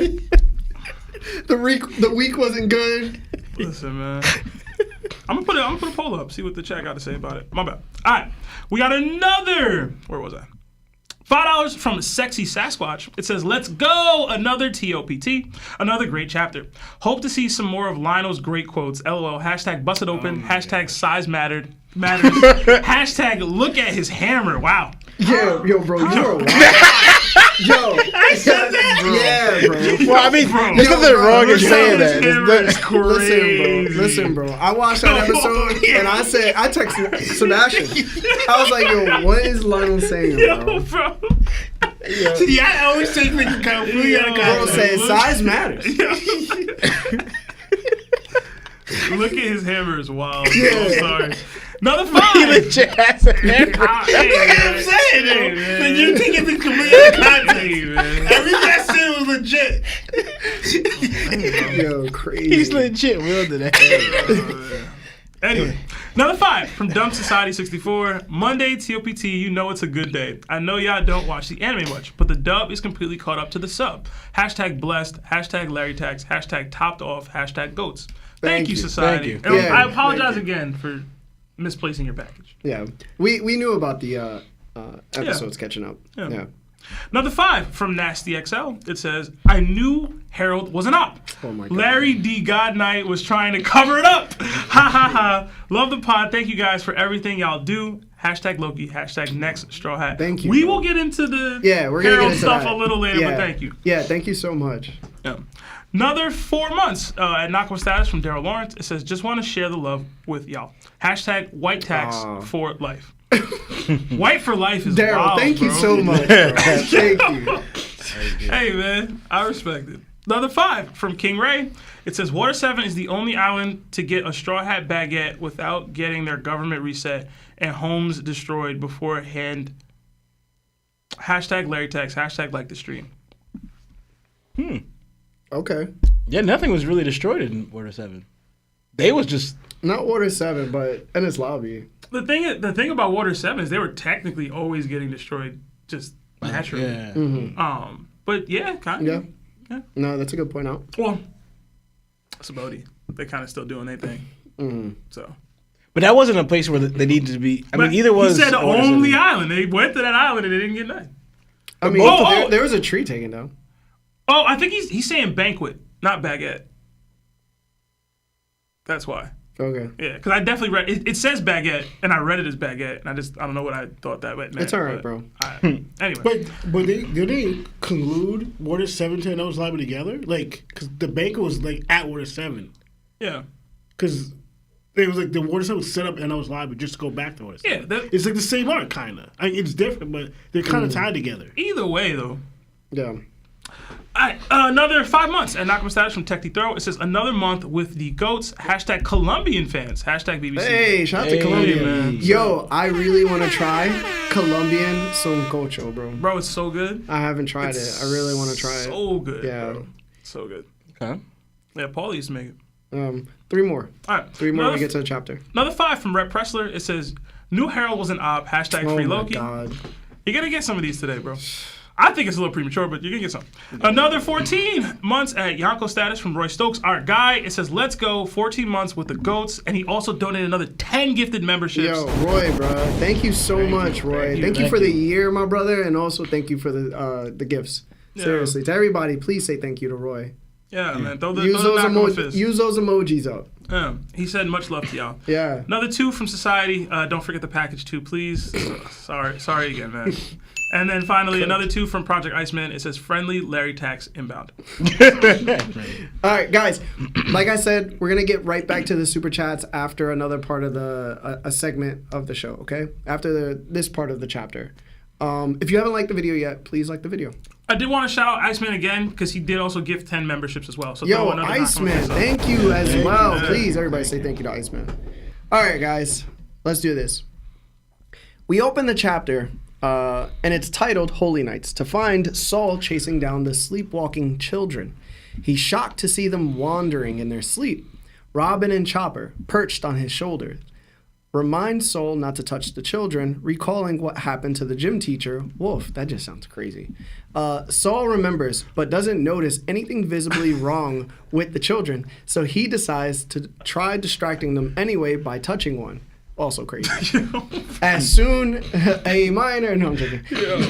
The week wasn't good. Listen, man. I'm gonna put a poll up, see what the chat got to say about it. My bad. All right, we got another. Where was I? $5 from Sexy Sasquatch. It says, let's go! Another TOPT. Another great chapter. Hope to see some more of Lionel's great quotes. LOL. Hashtag busted open. Hashtag size matters. Hashtag look at his hammer. Wow. Yo, bro, you're a wild. Yo, I said that. Yeah, bro. Well, I mean, there's nothing wrong in saying that. Listen, bro. I watched that episode and I texted Sebastian. I was like, yo, what is Lionel saying, bro? Bro. Yeah, I always take things completely out of Bro context. said size matters. Look at his hammer is wild. Yeah. I'm sorry. Another 5. He legit has a hammer. That's what I'm saying, though. When you take it completely out of context. Hey, man. Everything I said was legit. Yo, crazy. He's legit wielding that. Anyway, another 5 from Dumb Society 64. Monday TOPT, you know it's a good day. I know y'all don't watch the anime much, but the dub is completely caught up to the sub. Hashtag blessed. Hashtag Larry Tax. Hashtag topped off. Hashtag goats. Thank you, society. Thank And Yeah, I apologize thank you. again for misplacing your package. Yeah, we knew about the episodes catching up. Yeah. Yeah. Another 5 from Nasty XL. It says, I knew Harold was an op. Oh my God. Larry D. God Knight was trying to cover it up. Ha ha ha. Love the pod. Thank you guys for everything y'all do. Hashtag Loki. Hashtag next straw hat. Thank you, We bro. will get into the Yeah, we're gonna Harold get into stuff that. a little later, Yeah. but thank you. Yeah, thank you so much. Yeah. Another 4 months at Knockable Status from Daryl Lawrence. It says, just want to share the love with y'all. Hashtag white tax for life. White for life is Daryl, wild, thank you bro. so much, bro. Thank you. Hey, man, I respect it. Another 5 from King Ray. It says, Water 7 is the only island to get a Straw Hat baguette without getting their government reset and homes destroyed beforehand. Hashtag Larry Tax. Hashtag like the stream. Okay. Yeah, nothing was really destroyed in Water 7. They was just... Not Water 7, but in its lobby. The thing about Water 7 is they were technically always getting destroyed just naturally. Yeah. But yeah, kind Yeah. of. Yeah. No, that's a good point out. Well, Saboti, they kind of still doing their thing. So. But that wasn't a place where they needed to be... I mean, But either was... He said Water only 7. island. They went to that island and they didn't get nothing. I mean, Oh, there was a tree taken down. Oh, I think he's saying banquet, not baguette. That's why. Okay. Yeah, because I definitely read it says baguette, and I read it as baguette, and I don't know what I thought that meant. It's all right, but, bro. Anyway. But did they conclude Water 7 and Nose Library together? Like, because the banquet was like at Water 7. Yeah. Because it was like the Water 7 was set up in Nose Library just to go back to Water 7. Yeah. It's like the same art, kind of. I mean, it's different, but they're kind of tied together. Either way, though. Yeah. All right, another 5 months at Knockable Status from Tech Throw. It says another month with the GOATs. Hashtag Colombian fans. Hashtag BBC. Hey, shout out to Hey, Colombia. man. Yo, I really want to try Colombian sancocho, bro. Bro, it's so good. I haven't tried it. I really want to try it. So good. Yeah. Bro. So good. Okay. Yeah, Paul used to make it. 3 more. All right. 3 more another, to get to the chapter. Another 5 from Rep Pressler. It says, New Herald was an op. Hashtag Oh free my Loki. God. You're going to get some of these today, bro. I think it's a little premature, but you're going to get some. Another 14 months at Yonko Status from Roy Stokes, our guy. It says, let's go. 14 months with the GOATs. And he also donated another 10 gifted memberships. Yo, Roy, bro. Thank you so much, Roy. Thank you for the year, my brother, and also thank you for the gifts. Yeah. Seriously, to everybody, please say thank you to Roy. Yeah, man. Use those emojis up. Yeah. He said, much love to y'all. Yeah. Another 2 from Society. Don't forget the package too, please. Sorry again, man. And then finally, another 2 from Project Iceman. It says, friendly Larry Tax inbound. All right, guys. Like I said, we're gonna get right back to the super chats after another part of a segment of the show. Okay, after this part of the chapter. If you haven't liked the video yet, please like the video. I did want to shout out Iceman again because he did also gift 10 memberships as well. So Yo, throw another knock on Iceman, myself. thank you as Thank well. you. Please, everybody say thank you to Iceman. All right, guys, let's do this. We open the chapter, and it's titled Holy Nights, to find Saul chasing down the sleepwalking children. He's shocked to see them wandering in their sleep. Robin and Chopper, perched on his shoulder, remind Saul not to touch the children, recalling what happened to the gym teacher, Wolf. That just sounds crazy. Saul remembers, but doesn't notice anything visibly wrong with the children, so he decides to try distracting them anyway by touching one. Also crazy. As soon a minor, no, I'm joking.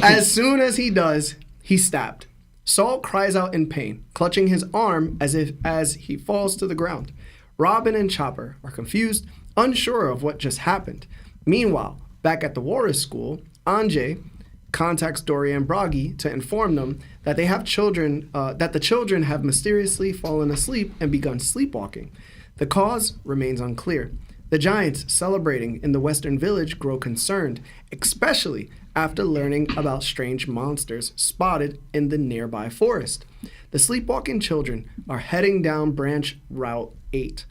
As soon as he does, he's stabbed. Saul cries out in pain, clutching his arm as he falls to the ground. Robin and Chopper are confused, unsure of what just happened. Meanwhile, back at the Walrus School, Anjay contacts Dory and Bragi to inform them that they have children, that the children have mysteriously fallen asleep and begun sleepwalking. The cause remains unclear. The Giants celebrating in the Western Village grow concerned, especially after learning about strange monsters spotted in the nearby forest. The sleepwalking children are heading down Branch Route 8.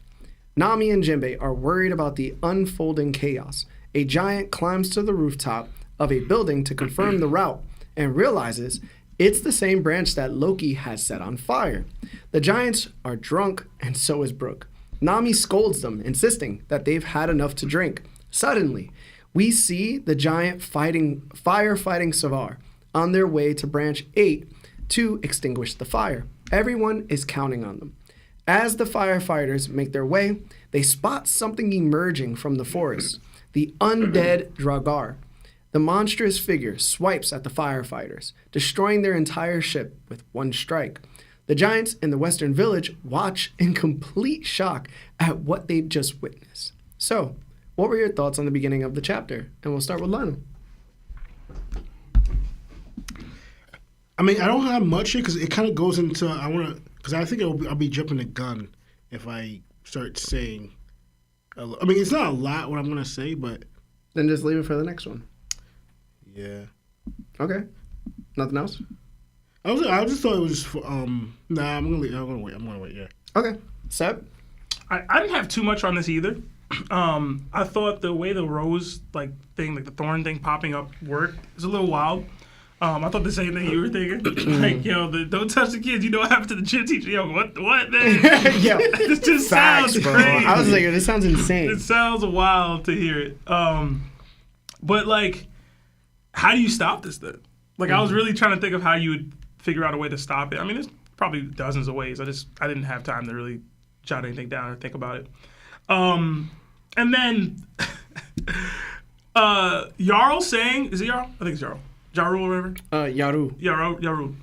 Nami and Jinbei are worried about the unfolding chaos. A giant climbs to the rooftop of a building to confirm the route and realizes it's the same branch that Loki has set on fire. The Giants are drunk, and so is Brooke. Nami scolds them, insisting that they've had enough to drink. Suddenly, we see the giant firefighting Savar on their way to Branch 8 to extinguish the fire. Everyone is counting on them. As the firefighters make their way, they spot something emerging from the forest. The undead Dragar. The monstrous figure swipes at the firefighters, destroying their entire ship with one strike. The Giants in the Western Village watch in complete shock at what they've just witnessed. So, what were your thoughts on the beginning of the chapter? And we'll start with Lionel. I mean, I don't have much here because it kind of goes into because I think I'll be jumping the gun if I start saying. I mean, it's not a lot what I'm gonna say, but Then just leave it for the next one. yeah. Okay. Nothing else? I just thought it was just nah. I'm gonna wait. Yeah. Okay. Seb? I didn't have too much on this either. I thought the way the rose thing, the thorn thing popping up worked. It's a little wild. I thought the same thing you were thinking. Don't touch the kids. You know what happened to the gym teacher? Yo, what, man? Yeah. This just Facts, sounds bro. crazy. I was like, this sounds insane. It sounds wild to hear it. But how do you stop this then? I was really trying to think of how you would figure out a way to stop it. I mean, there's probably dozens of ways. I didn't have time to really jot anything down or think about it. And then Jarl saying, is it Jarl? I think it's Jarl. Jarl or whatever. Yaru. Yaru.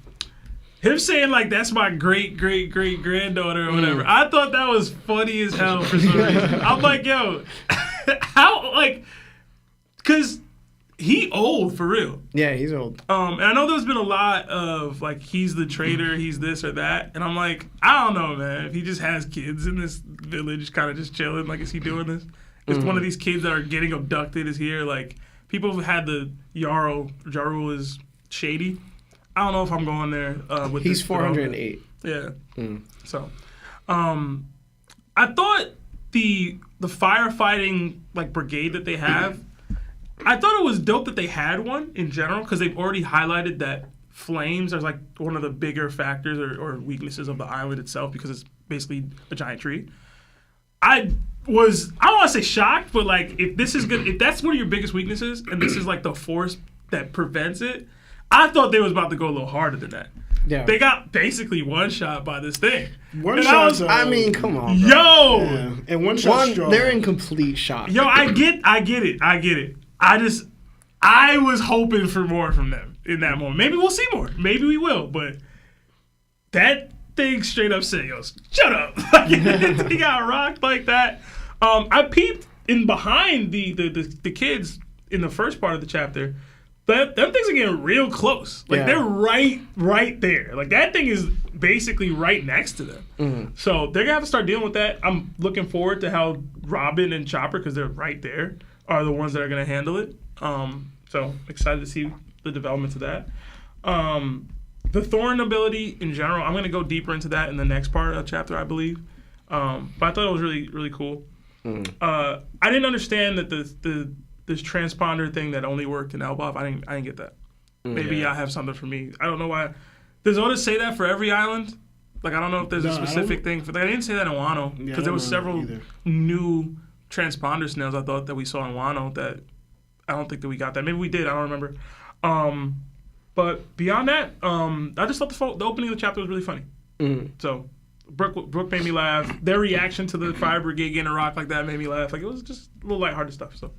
Him saying that's my great granddaughter or whatever. I thought that was funny as hell for some reason. I'm like, yo, how because he old for real. Yeah, he's old. And I know there's been a lot of he's the traitor, he's this or that, and I'm like, I don't know, man. If he just has kids in this village, kind of just chilling, is he doing this? If one of these kids that are getting abducted is here, people have had the Jarul is shady. I don't know if I'm going there with He's this 408. Yeah. So, I thought the firefighting brigade that they have, I thought it was dope that they had one in general because they've already highlighted that flames are one of the bigger factors or weaknesses of the island itself because it's basically a giant tree. I don't want to say shocked, but if this is good, if that's one of your biggest weaknesses and this is the force that prevents it, I thought they was about to go a little harder than that. Yeah. They got basically one shot by this thing. One shot. I mean, come on, bro. Yo! Yeah. And one shot. They're in complete shock. Yo, I get it. I was hoping for more from them in that moment. Maybe we'll see more. Maybe we will. But that thing straight up said, yo, shut up. He got rocked like that. I peeped in behind the kids in the first part of the chapter. Them things are getting real close. They're right there. That thing is basically right next to them. Mm-hmm. So they're going to have to start dealing with that. I'm looking forward to how Robin and Chopper, because they're right there, are the ones that are going to handle it. So excited to see the developments of that. The Thorn ability in general, I'm going to go deeper into that in the next part of the chapter, I believe. But I thought it was really, really cool. Mm. I didn't understand that this transponder thing that only worked in Elbaf. I didn't get that. Maybe I have something for me. I don't know why. Does Otis say that for every island? I don't know if there's a specific thing for that. I didn't say that in Wano because there was several new transponder snails I thought that we saw in Wano that I don't think that we got that. Maybe we did. I don't remember. But beyond that, I just thought the opening of the chapter was really funny. Mm. So Brooke made me laugh. Their reaction to the Fire Brigade getting a rock like that made me laugh. Like, it was just a little lighthearted stuff. So,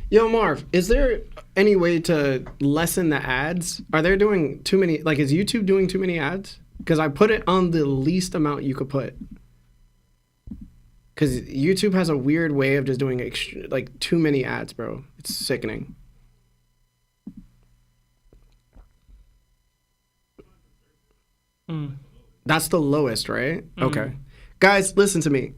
Yo, Marv, is there any way to lessen the ads? Are they doing too many? Like, is YouTube doing too many ads? Because I put it on the least amount you could put. Because YouTube has a weird way of just doing like too many ads, bro. It's sickening. That's the lowest, right? Okay. Guys, listen to me.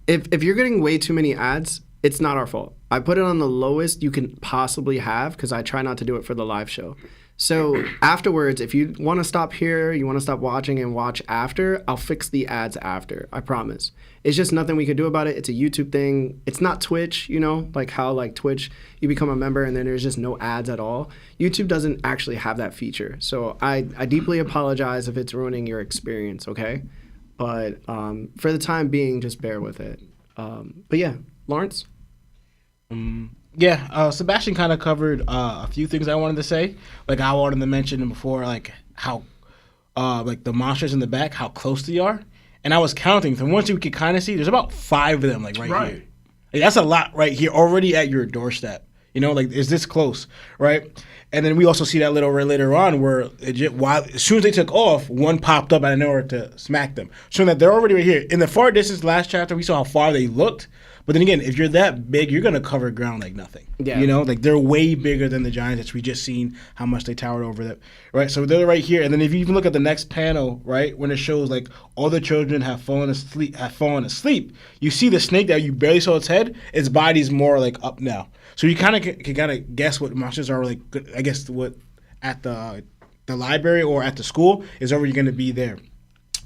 If you're getting way too many ads, it's not our fault. I put it on the lowest you can possibly have because I try not to do it for the live show. So afterwards, if you want to stop here, you want to stop watching and watch after, I'll fix the ads after. I promise. It's just nothing we could do about it. It's a YouTube thing. It's not Twitch, you know, like how like Twitch, you become a member and then there's just no ads at all. YouTube doesn't actually have that feature. So I deeply apologize if it's ruining your experience, okay? But for the time being, just bear with it. But yeah, Lawrence? Sebastian kind of covered a few things I wanted to say. Like I wanted to mention before, like how like the monsters in the back, how close they are. And I was counting from once you could kind of see, there's about 5 of them, like right here. Like, that's a lot right here, already at your doorstep. You know, like is this close, right? And then we also see that little right later on where as soon as they took off, one popped up out of nowhere to smack them, showing that they're already right here. In the far distance, last chapter, we saw how far they looked. But then again, if you're that big, you're going to cover ground like nothing. Yeah. You know, like they're way bigger than the Giants. We just seen how much they towered over them, right? So they're right here. And then if you even look at the next panel, right, when it shows like all the children have fallen asleep, you see the snake that you barely saw its head, its body's more like up now. So you kind of can kind of guess what monsters are like, I guess what at the library or at the school is already going to be there,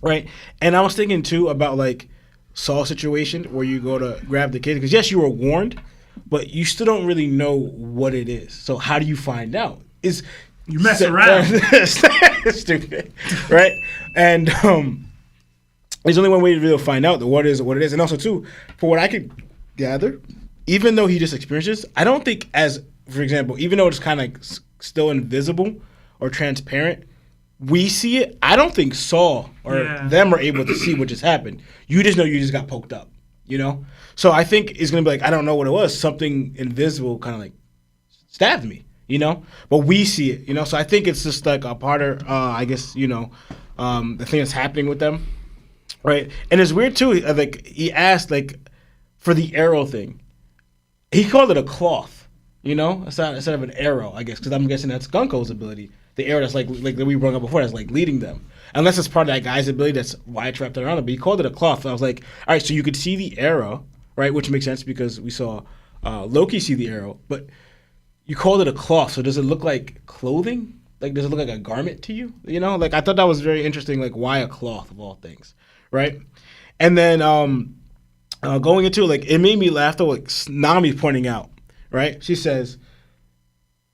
right? And I was thinking too about like Saul situation where you go to grab the kid because yes, you were warned, but you still don't really know what it is. So how do you find out? You mess around. Stupid, right? And there's only one way to really find out what it is. And also too, for what I could gather, even though he just experiences, I don't think for example, even though it's kind of still invisible or transparent, we see it. I don't think Saul or them are able to see what just happened. You just know you just got poked up, you know? So I think it's going to be like, I don't know what it was. Something invisible kind of like stabbed me, you know? But we see it, you know? So I think it's just like a part of, I guess, you know, the thing that's happening with them, right? And it's weird too. Like he asked like for the arrow thing. He called it a cloth, you know? Instead of an arrow, I guess, because I'm guessing that's Gunko's ability. The arrow that's like that we brought up before, that's like leading them. Unless it's part of that guy's ability, that's why it's wrapped around him. But he called it a cloth. So I was like, all right, so you could see the arrow, right? Which makes sense because we saw Loki see the arrow. But you called it a cloth. So does it look like clothing? Like, does it look like a garment to you? You know, like I thought that was very interesting. Like, why a cloth of all things, right? And then going into like it made me laugh though. Like Nami pointing out, right? She says.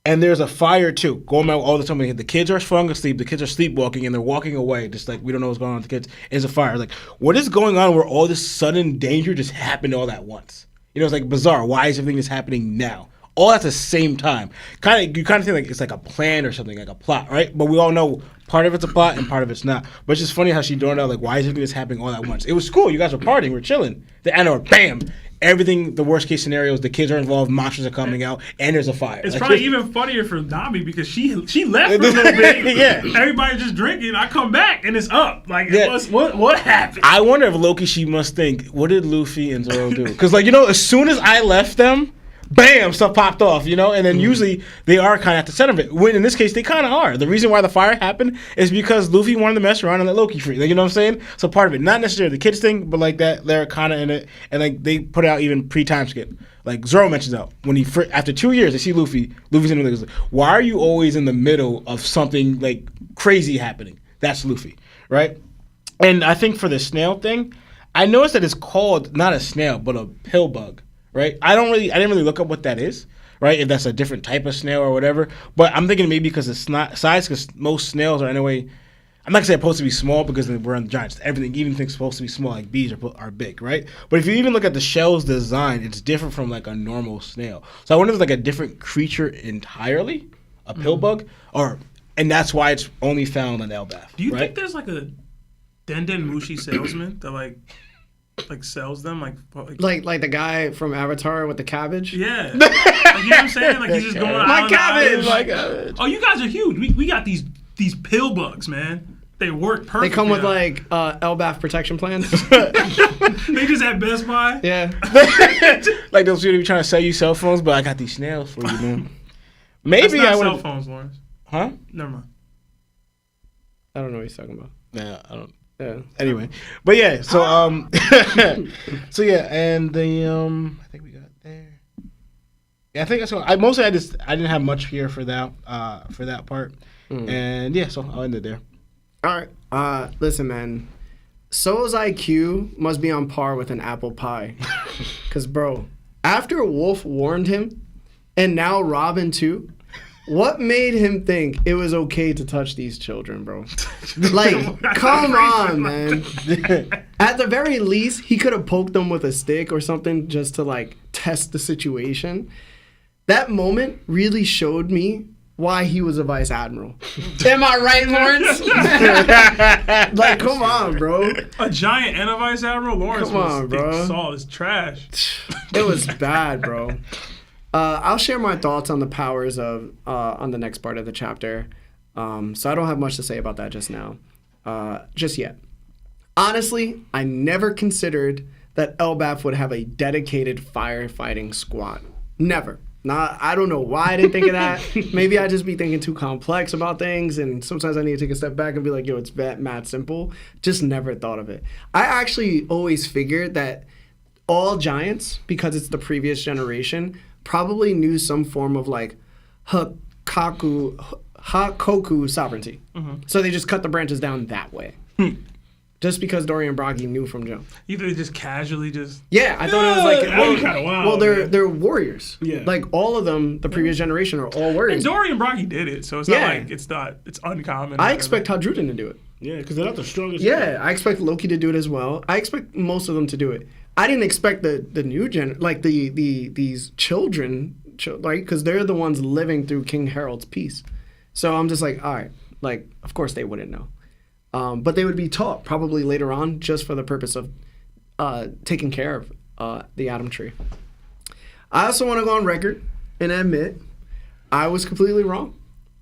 And there's a fire too. Going out all the time. The kids are falling asleep. The kids are sleepwalking, and they're walking away. Just like we don't know what's going on with the kids. There's a fire. Like what is going on? Where all this sudden danger just happened all at once? You know, it's like bizarre. Why is everything just happening now? All at the same time. You kind of think like it's like a plan or something, like a plot, right? But we all know part of it's a plot and part of it's not. But it's just funny how she doing out like why is everything just happening all at once? It was cool. You guys were partying. We're chilling. The end or bam. Everything, the worst case scenarios, the kids are involved, monsters are coming out, and there's a fire. It's like, probably even funnier for Nami because she left for a little bit. Yeah. Everybody just drinking. I come back and it's up. Like, what happened? I wonder if Loki, she must think, what did Luffy and Zoro do? Because, like, you know, as soon as I left them, bam, stuff popped off, you know? And then usually they are kind of at the center of it. When in this case, they kind of are. The reason why the fire happened is because Luffy wanted to mess around and let Loki free. Like, you know what I'm saying? So part of it, not necessarily the kids thing, but like that, they're kind of in it. And like they put out even pre-time skip. Like Zoro mentions out when after 2 years, they see Luffy's in the like, why are you always in the middle of something like crazy happening? That's Luffy, right? And I think for the snail thing, I noticed that it's called not a snail, but a pill bug. Right, I didn't really look up what that is, right? If that's a different type of snail or whatever. But I'm thinking maybe because it's not size, because most snails are anyway. I'm not gonna say supposed to be small because we're on the Giants. Everything, even things supposed to be small, like bees are big, right? But if you even look at the shell's design, it's different from like a normal snail. So I wonder if it's like a different creature entirely, a pill bug, and that's why it's only found on Elbaf. Do you right? think there's like a Den Mushi salesman that like sells them like Like the guy from Avatar with the cabbage. yeah. Like, you know what I'm saying? Like he's just going My island to cabbage! island. My cabbage! Oh, you guys are huge. We got these pill bugs, man. They work perfectly. They come with now. like Elbaf protection plans. They just at Best Buy. Yeah. Like those people be trying to sell you cell phones, but I got these snails for you, man. That's Maybe not I cell would. phones, Lawrence. Huh? Never mind. I don't know what he's talking about. Nah, I don't. Yeah. Anyway, but yeah, so so yeah, and the I think we got there. Yeah, I think that's what I didn't have much here for that part, and yeah, so I'll end it there. All right. Listen, man. Soul's IQ must be on par with an apple pie. Cause bro, after Wolf warned him, and now Robin too, what made him think it was okay to touch these children, bro? Like, come on, man. At the very least, he could have poked them with a stick or something just to like test the situation. That moment really showed me why he was a vice admiral. Am I right, Lawrence? Like, come on, bro. A giant and a vice admiral. Lawrence Come on, bro. Saul is trash. It was bad, bro. I'll share my thoughts on the powers of on the next part of the chapter. So I don't have much to say about that just now, just yet. Honestly, I never considered that Elbaf would have a dedicated firefighting squad. Never. I don't know why I didn't think of that. Maybe I just be thinking too complex about things, and sometimes I need to take a step back and be like, yo, it's mad simple. Just never thought of it. I actually always figured that all giants, because it's the previous generation, probably knew some form of like Hakoku sovereignty. So they just cut the branches down that way. Just because Dorian Bragi knew from jump. Either just casually just. Yeah, I thought it was like, that'd be kinda wild, well, man. they're warriors. Yeah. Like all of them, the previous generation are all warriors. And Dorian Bragi did it, so it's Yeah. not like it's uncommon. I expect Hadruden to do it. Yeah, because they're not the strongest. Yeah, I expect Loki to do it as well. I expect most of them to do it. I didn't expect the new gen, like these children, right? Because they're the ones living through King Harold's peace. So I'm just like, all right, like of course they wouldn't know, but they would be taught probably later on just for the purpose of taking care of the Atom Tree. I also want to go on record and admit I was completely wrong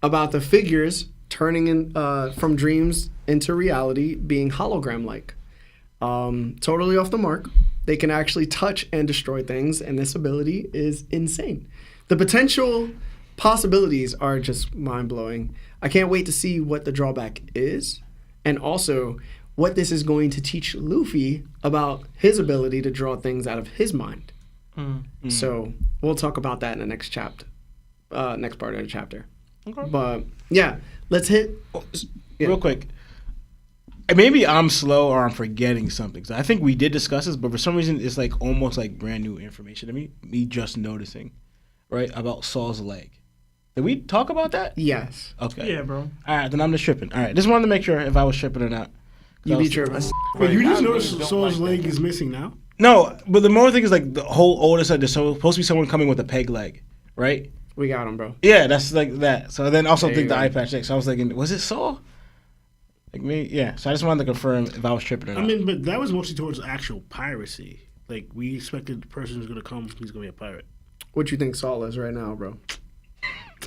about the figures turning in from dreams into reality being hologram-like. Totally off the mark. They can actually touch and destroy things, and this ability is insane. The potential possibilities are just mind-blowing. I can't wait to see what the drawback is, and also what this is going to teach Luffy about his ability to draw things out of his mind. So we'll talk about that in the next chapter, next part of the chapter. Okay. But yeah, let's hit. Yeah. Real quick. Maybe I'm slow or I'm forgetting something. So I think we did discuss this, but for some reason it's like almost like brand new information to me. Me just noticing, right, about Saul's leg. Did we talk about that? Yes. Okay. Yeah, bro. All right, then I'm just tripping. All right, just wanted to make sure if I was tripping or not. You be tripping. Wait, you just noticed Saul's leg is missing now? No, but the more thing is like the whole oldest, like there's supposed to be someone coming with a peg leg, right? We got him, bro. Yeah, that's like that. So then also There think you the go. eye patch next. So I was thinking, was it Saul? Like me, yeah. So I just wanted to confirm if I was tripping or not. I mean, but that was mostly towards actual piracy. Like, we expected the person who's going to come, he's going to be a pirate. What you think Saul is right now, bro?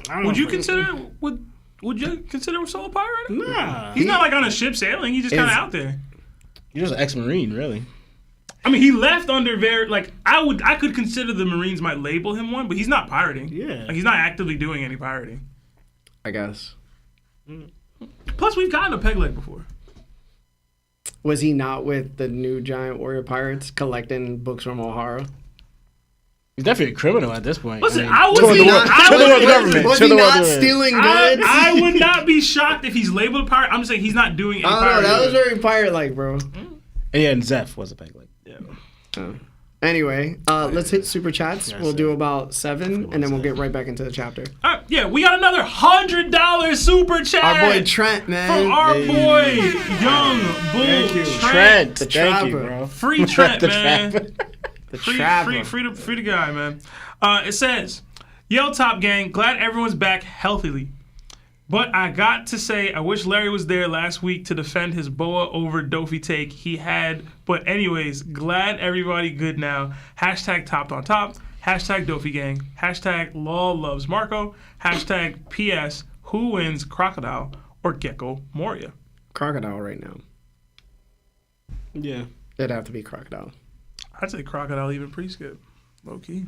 I don't know Would you if- consider would you consider Saul a pirate? Nah. He's not like on a ship sailing. He's just kind of Is- out there. You're just an ex-marine, really. I mean, he left under very like I could consider the Marines might label him one, but he's not pirating. Yeah. Like he's not actively doing any pirating. I guess. Plus, we've gotten a peg leg before. Was he not with the new giant warrior pirates collecting books from O'Hara? He's definitely a criminal at this point. Listen, mean, I would to the be world- not- I to the would- world government. Was to he the world not government. stealing goods? I would not be shocked if he's labeled a pirate. I'm just saying he's not doing any I don't know. pirating. That was very pirate-like, bro. And yeah, and Zeph was a peg leg. Yeah. Anyway, let's hit super chats. We'll do about 7, and then we'll get right back into the chapter. All right, yeah, we got another $100 super chat. Our boy Trent, man. From our boy Young Bull Trent, The thank you, Trapper. bro. Free Trent, The man. Trapper. The Free Trapper. the guy, man. It says, "Yo, Top Gang, glad everyone's back healthily. But I got to say, I wish Larry was there last week to defend his Boa over Dofi take he had. But anyways, glad everybody good now. Hashtag topped on top. Hashtag Dofi gang. Hashtag Law loves Marco. Hashtag PS who wins Crocodile or Gecko Moriah. Crocodile right now. Yeah. It'd have to be Crocodile. I'd say Crocodile even pre-skip. Low key.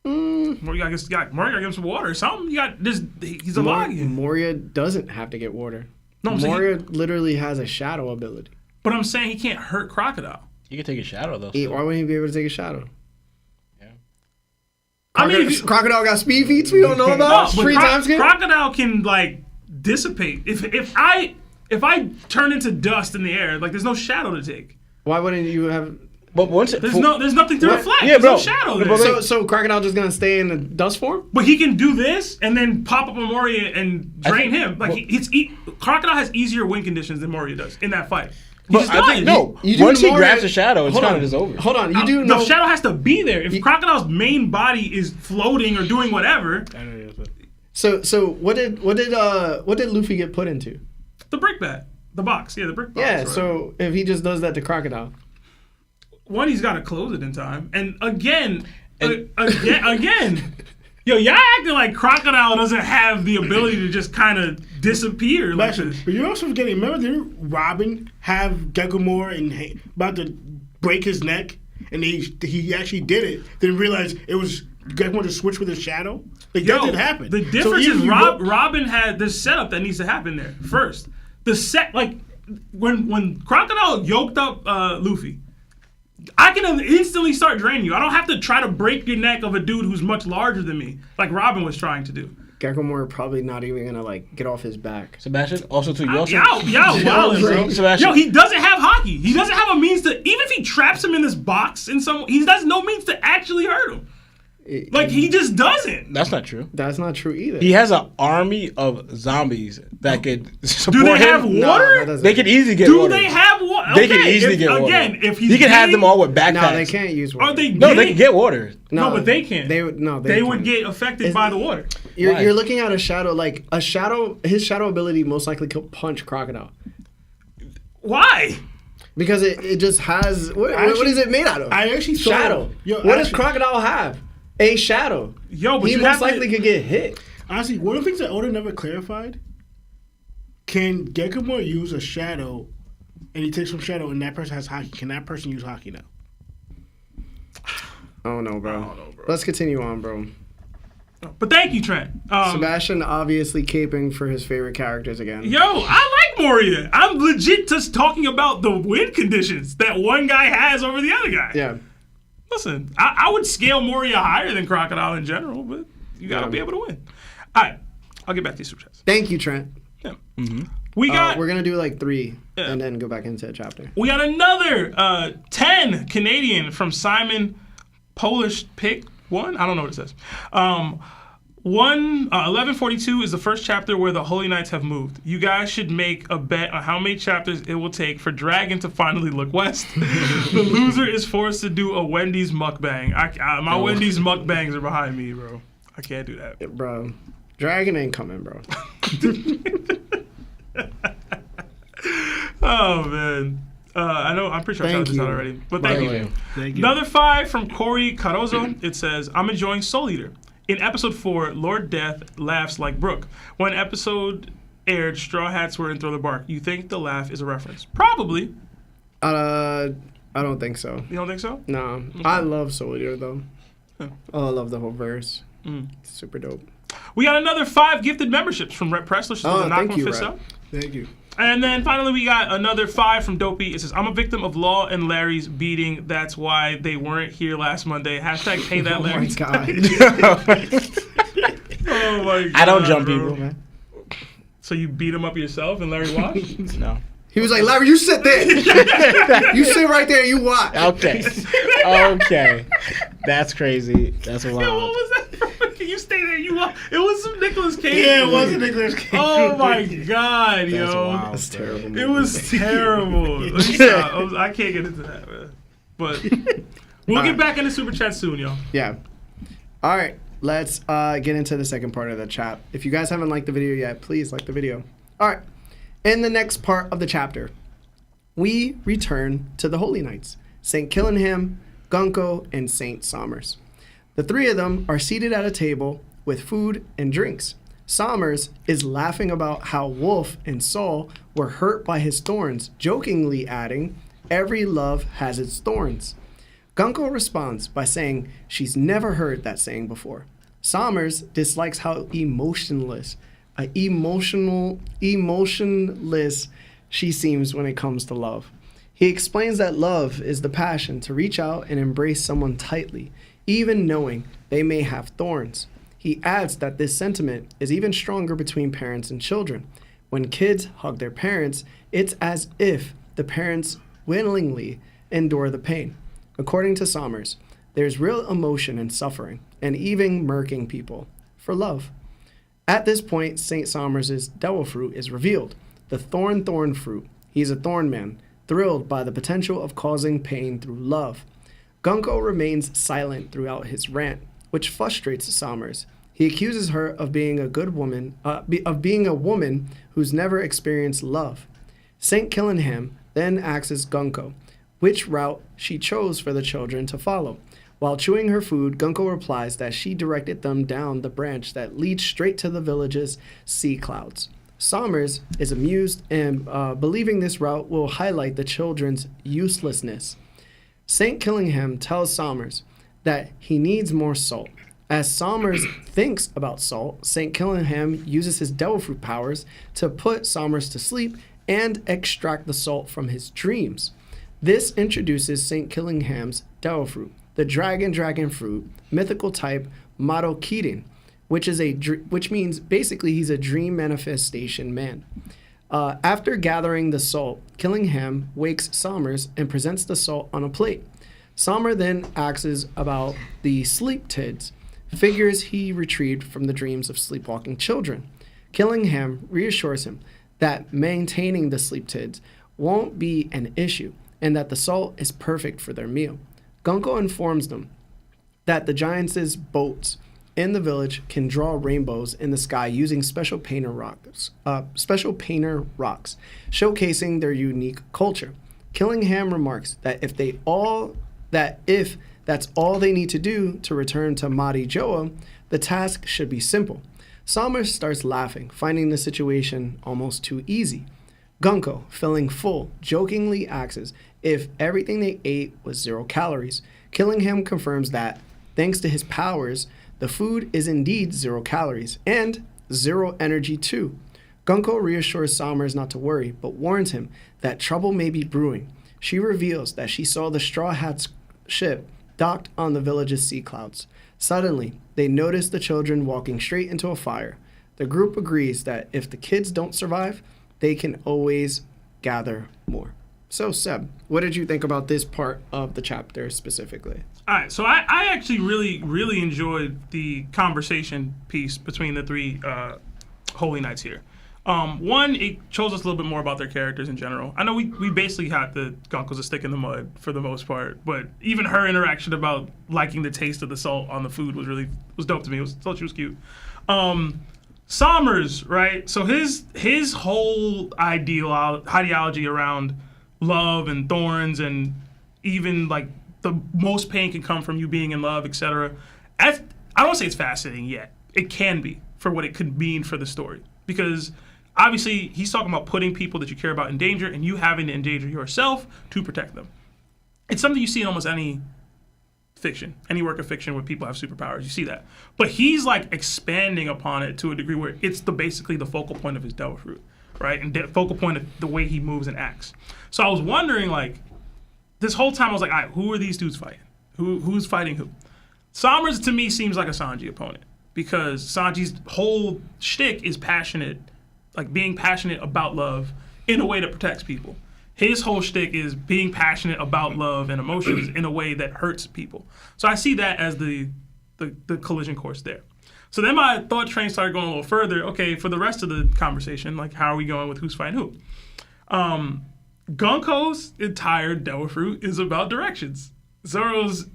Moriah gotta give him some water or something. You got this. He's a login. Moriah doesn't have to get water. No, I'm saying Moriah literally has a shadow ability. But I'm saying he can't hurt Crocodile. You can take a shadow though. Why wouldn't he be able to take a shadow? Yeah. I mean, if you, Crocodile got speed feats we don't know about. but Three times game. Crocodile can like dissipate. If I turn into dust in the air, like there's no shadow to take. Why wouldn't you have? But once There's nothing to reflect. Yeah, There's bro. no shadow there. So Crocodile just gonna stay in the dust form? But he can do this and then pop up on Moriah and drain him. Like Crocodile has easier win conditions than Moriah does in that fight. But I think once he grabs the shadow, it's kind of just over. Hold on, you do know the shadow has to be there. If Crocodile's main body is floating or doing whatever, So what did Luffy get put into? the brick bat, the box, the brick box. Yeah, right? so if he just does that to Crocodile. One, he's got to close it in time, and again, yo, y'all acting like Crocodile doesn't have the ability to just kind of disappear. Like Listen, but you're also forgetting. Remember, didn't Robin have Gecko and about to break his neck, and he actually did it? Then realized it was Gecko to switch with his shadow. Like that didn't happen. The difference is Robin had this setup that needs to happen there first. The set like when Crocodile yoked up Luffy. I can instantly start draining you. I don't have to try to break your neck of a dude who's much larger than me, like Robin was trying to do. Gecko probably not even gonna like get off his back. Sebastian, also too. You also, Yo, Sebastian. he doesn't have Haki. He doesn't have a means to. Even if he traps him in this box, he has no means to actually hurt him. Like he just doesn't. That's not true. That's not true either. He has an army of zombies that could support Do they him. have water? No, They could easily get Do water. they have water? They can easily get water. Again, if he's he can have getting- them all with backpacks. No, they can't use water. Are they? No, they getting- can get water. No, but they can't. They would no. They would can't. get affected by the water. You're looking at a shadow like a shadow. His shadow ability most likely could punch Crocodile Why? because it just has what is it made out of? I actually saw shadow. What does Crocodile have? A shadow. Yo, but he you most have likely could get hit. Honestly, one of the things that Oda never clarified: can Gecko use a shadow, and he takes some shadow, and that person has Haki? Can that person use Haki now? Oh no, bro. Let's continue on, bro. But thank you, Trent. Sebastian obviously caping for his favorite characters again. Yo, I like Moriah. I'm legit just talking about the win conditions that one guy has over the other guy. Yeah. Listen, I would scale Moriah higher than Crocodile in general, but you gotta be able to win. All right, I'll get back to these super chats. Thank you, Trent. Yeah. We got we're gonna do like 3 and then go back into a chapter. we got another 10 Canadian from Simon Polish Pick 1. I don't know what it says. 1142 is the first chapter where the Holy Knights have moved. You guys should make a bet on how many chapters it will take for Dragon to finally look west. The loser is forced to do a Wendy's mukbang. My Wendy's mukbangs are behind me, bro. I can't do that. Bro, Dragon ain't coming, bro. Oh, man. I'm pretty sure I shouted this out already. But thank you. Thank you. Another 5 from Corey Cardozo. It says, I'm enjoying Soul Eater. In episode 4, Lord Death laughs like Brooke. When episode aired, Straw Hats were in Thriller Bark. You think the laugh is a reference? Probably. I don't think so. You don't think so? No. Okay. I love Soul Eater though. Huh. Oh, I love the whole verse. It's super dope. We got another 5 gifted memberships from Rep Pressler. So thank you, fist Rep. up. Thank you. And then finally, we got another 5 from Dopey. It says, I'm a victim of Law and Larry's beating. That's why they weren't here last Monday. Hashtag pay that Larry. Oh my God. I don't jump bro. people, man. So you beat him up yourself and Larry watched? No. He was like, Larry, you sit there. You sit right there. You watch. Okay. Okay. That's crazy. That's wild. Yo, what was that? You stay there. You watch. It was some Nicolas Cage. Yeah, it was a Nicolas Cage. Oh my God, yo. That's wild. That's terrible. It was terrible. Let me stop. I can't get into that, man. But we'll get back into Super Chat soon, y'all. Yeah. All right. let's get into the second part of the chat. If you guys haven't liked the video yet, please like the video. All right. In the next part of the chapter, we return to the Holy Knights, St. Killingham, Gunko, and St. Somers. The three of them are seated at a table with food and drinks. Somers is laughing about how Wolf and Saul were hurt by his thorns, jokingly adding, "Every love has its thorns." Gunko responds by saying she's never heard that saying before. Somers dislikes how emotionless she seems when it comes to love. He explains that love is the passion to reach out and embrace someone tightly, even knowing they may have thorns. He adds that this sentiment is even stronger between parents and children. When kids hug their parents, it's as if the parents willingly endure the pain. According to Somers, there's real emotion in suffering and even murking people for love. At this point, St. Somers' devil fruit is revealed, the thorn fruit. He's a thorn man, thrilled by the potential of causing pain through love. Gunko remains silent throughout his rant, which frustrates Somers. He accuses her of being a woman who's never experienced love. St. Killingham then asks Gunko which route she chose for the children to follow. While chewing her food, Gunko replies that she directed them down the branch that leads straight to the village's sea clouds. Somers is amused and believing this route will highlight the children's uselessness. St. Killingham tells Somers that he needs more salt. As Somers thinks about salt, St. Killingham uses his devil fruit powers to put Somers to sleep and extract the salt from his dreams. This introduces St. Killingham's devil fruit, the dragon fruit, mythical type Madokirin, which means basically he's a dream manifestation man. After gathering the salt, Killingham wakes Somers and presents the salt on a plate. Somers then asks about the sleep tids, figures he retrieved from the dreams of sleepwalking children. Killingham reassures him that maintaining the sleep tids won't be an issue and that the salt is perfect for their meal. Gunko informs them that the giants' boats in the village can draw rainbows in the sky using special painter rocks, showcasing their unique culture. Killingham remarks that if that's all they need to do to return to Madi Joa, the task should be simple. Somers starts laughing, finding the situation almost too easy. Gunko, feeling full, jokingly asks if everything they ate was 0 calories. Killingham confirms that, thanks to his powers, the food is indeed 0 calories, and 0 energy too. Gunko reassures Somers not to worry, but warns him that trouble may be brewing. She reveals that she saw the Straw Hat's ship docked on the village's sea clouds. Suddenly, they notice the children walking straight into a fire. The group agrees that if the kids don't survive, they can always gather more. So, Seb, what did you think about this part of the chapter specifically? All right, so I actually really enjoyed the conversation piece between the three Holy Knights here. One, it shows us a little bit more about their characters in general. I know we basically had the Gunko's a stick in the mud for the most part, but even her interaction about liking the taste of the salt on the food was dope to me. I thought she was cute. Somers, right? So his whole ideology around love and thorns and even like the most pain can come from you being in love, etc. I don't want to say it's fascinating yet. It can be for what it could mean for the story, because obviously he's talking about putting people that you care about in danger and you having to endanger yourself to protect them. It's something you see in almost any fiction, any work of fiction where people have superpowers. You see that, but he's like expanding upon it to a degree where it's basically the focal point of his devil fruit, right? And the focal point of the way he moves and acts. So I was wondering, like, this whole time I was like, all right, who are these dudes fighting? Who's fighting who? Somers to me seems like a Sanji opponent, because Sanji's whole shtick is passionate, like being passionate about love in a way that protects people. His whole shtick is being passionate about love and emotions in a way that hurts people. So I see that as the collision course there. So then my thought train started going a little further. Okay, for the rest of the conversation, like, how are we going with who's fighting who? Gunko's entire devil fruit is about directions. Zoro's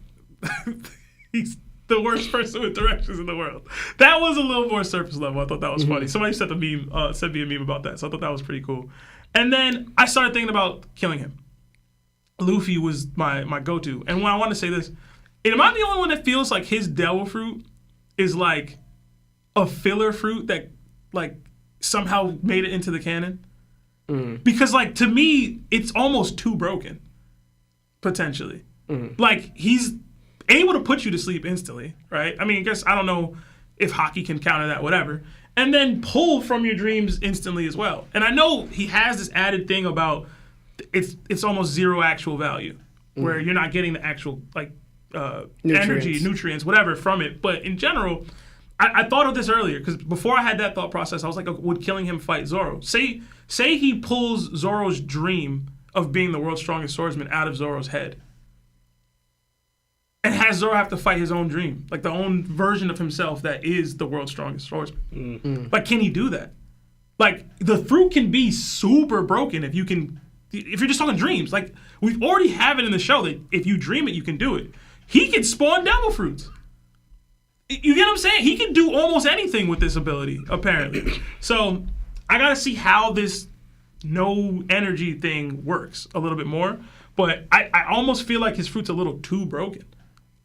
the worst person with directions in the world. That was a little more surface level. I thought that was funny. Somebody sent me a meme about that, so I thought that was pretty cool. And then I started thinking about killing him. Luffy was my go-to. And when I want to say this, am I the only one that feels like his devil fruit is like a filler fruit that like somehow made it into the canon? Because like to me, it's almost too broken, potentially. Like he's able to put you to sleep instantly, right? I mean, I guess I don't know if Haki can counter that, whatever. And then pull from your dreams instantly as well. And I know he has this added thing about it's almost zero actual value, where you're not getting the actual like energy, nutrients, whatever from it. But in general, I thought of this earlier because before I had that thought process, I was like, would killing him fight Zoro? Say he pulls Zoro's dream of being the world's strongest swordsman out of Zoro's head. And has Zoro have to fight his own dream, like the own version of himself that is the world's strongest swordsman. Like, can he do that? Like, the fruit can be super broken if you're just talking dreams. Like, we already have it in the show that if you dream it, you can do it. He can spawn devil fruits. You get what I'm saying? He can do almost anything with this ability, apparently. So, I gotta see how this no energy thing works a little bit more. But I almost feel like his fruit's a little too broken.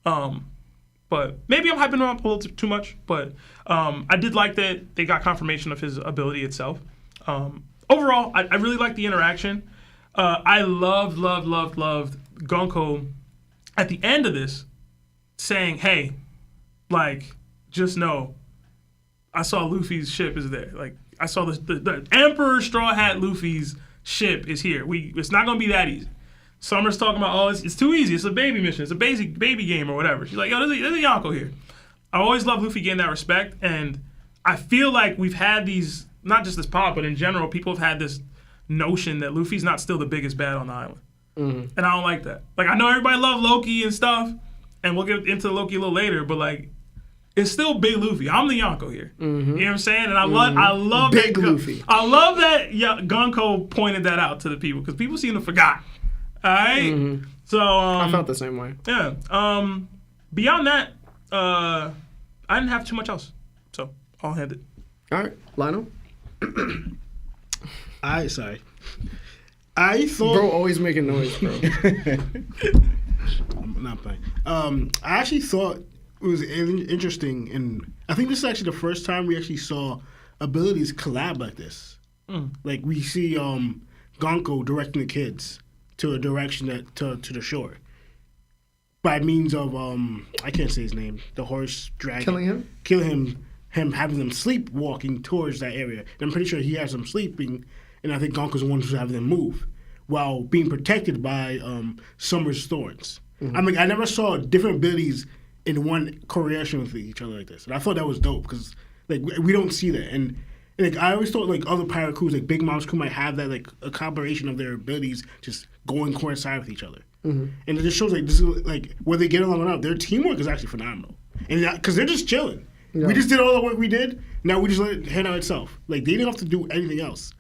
But maybe I'm hyping him up a little too much. But I did like that they got confirmation of his ability itself. Overall, I really like the interaction. I loved Gonko at the end of this saying, hey, like, just know, I saw Luffy's ship is there. Like, I saw the Emperor Straw Hat Luffy's ship is here. It's not going to be that easy. Summer's talking about, it's too easy. It's a baby mission. It's a basic baby game or whatever. She's like, yo, there's a Yonko here. I always love Luffy getting that respect, and I feel like we've had these, not just this pod, but in general, people have had this notion that Luffy's not still the biggest bad on the island. And I don't like that. Like, I know everybody love Loki and stuff, and we'll get into Loki a little later, but like, it's still Big Luffy. I'm the Yonko here. You know what I'm saying? And I love Big that Luffy. I love that Gonko pointed that out to the people because people seem to forgot. All right. So I felt the same way. Yeah. Beyond that, I didn't have too much else. So I'll hand it. All right, Lionel. I thought Bro, always making noise, bro. I'm not playing. I actually thought it was interesting, and I think this is actually the first time we actually saw abilities collab like this. Like we see Gonko directing the kids to a direction to the shore by means of I can't say his name, the horse dragon. Killing him having them sleepwalking towards that area. And I'm pretty sure he has them sleeping, and I think Gonko's the one who's having them move while being protected by Summer's thorns. I mean, I never saw different abilities in one correlation with each other like this, and I thought that was dope because like we don't see that. And like I always thought like other pirate crews, like Big Mom's crew, might have that like a collaboration of their abilities just going coincide with each other. And it just shows like this is like where they get along enough. Their teamwork is actually phenomenal, and because they're just chilling. Yeah. We just did all the work we did. Now we just let it head out itself. Like they didn't have to do anything else.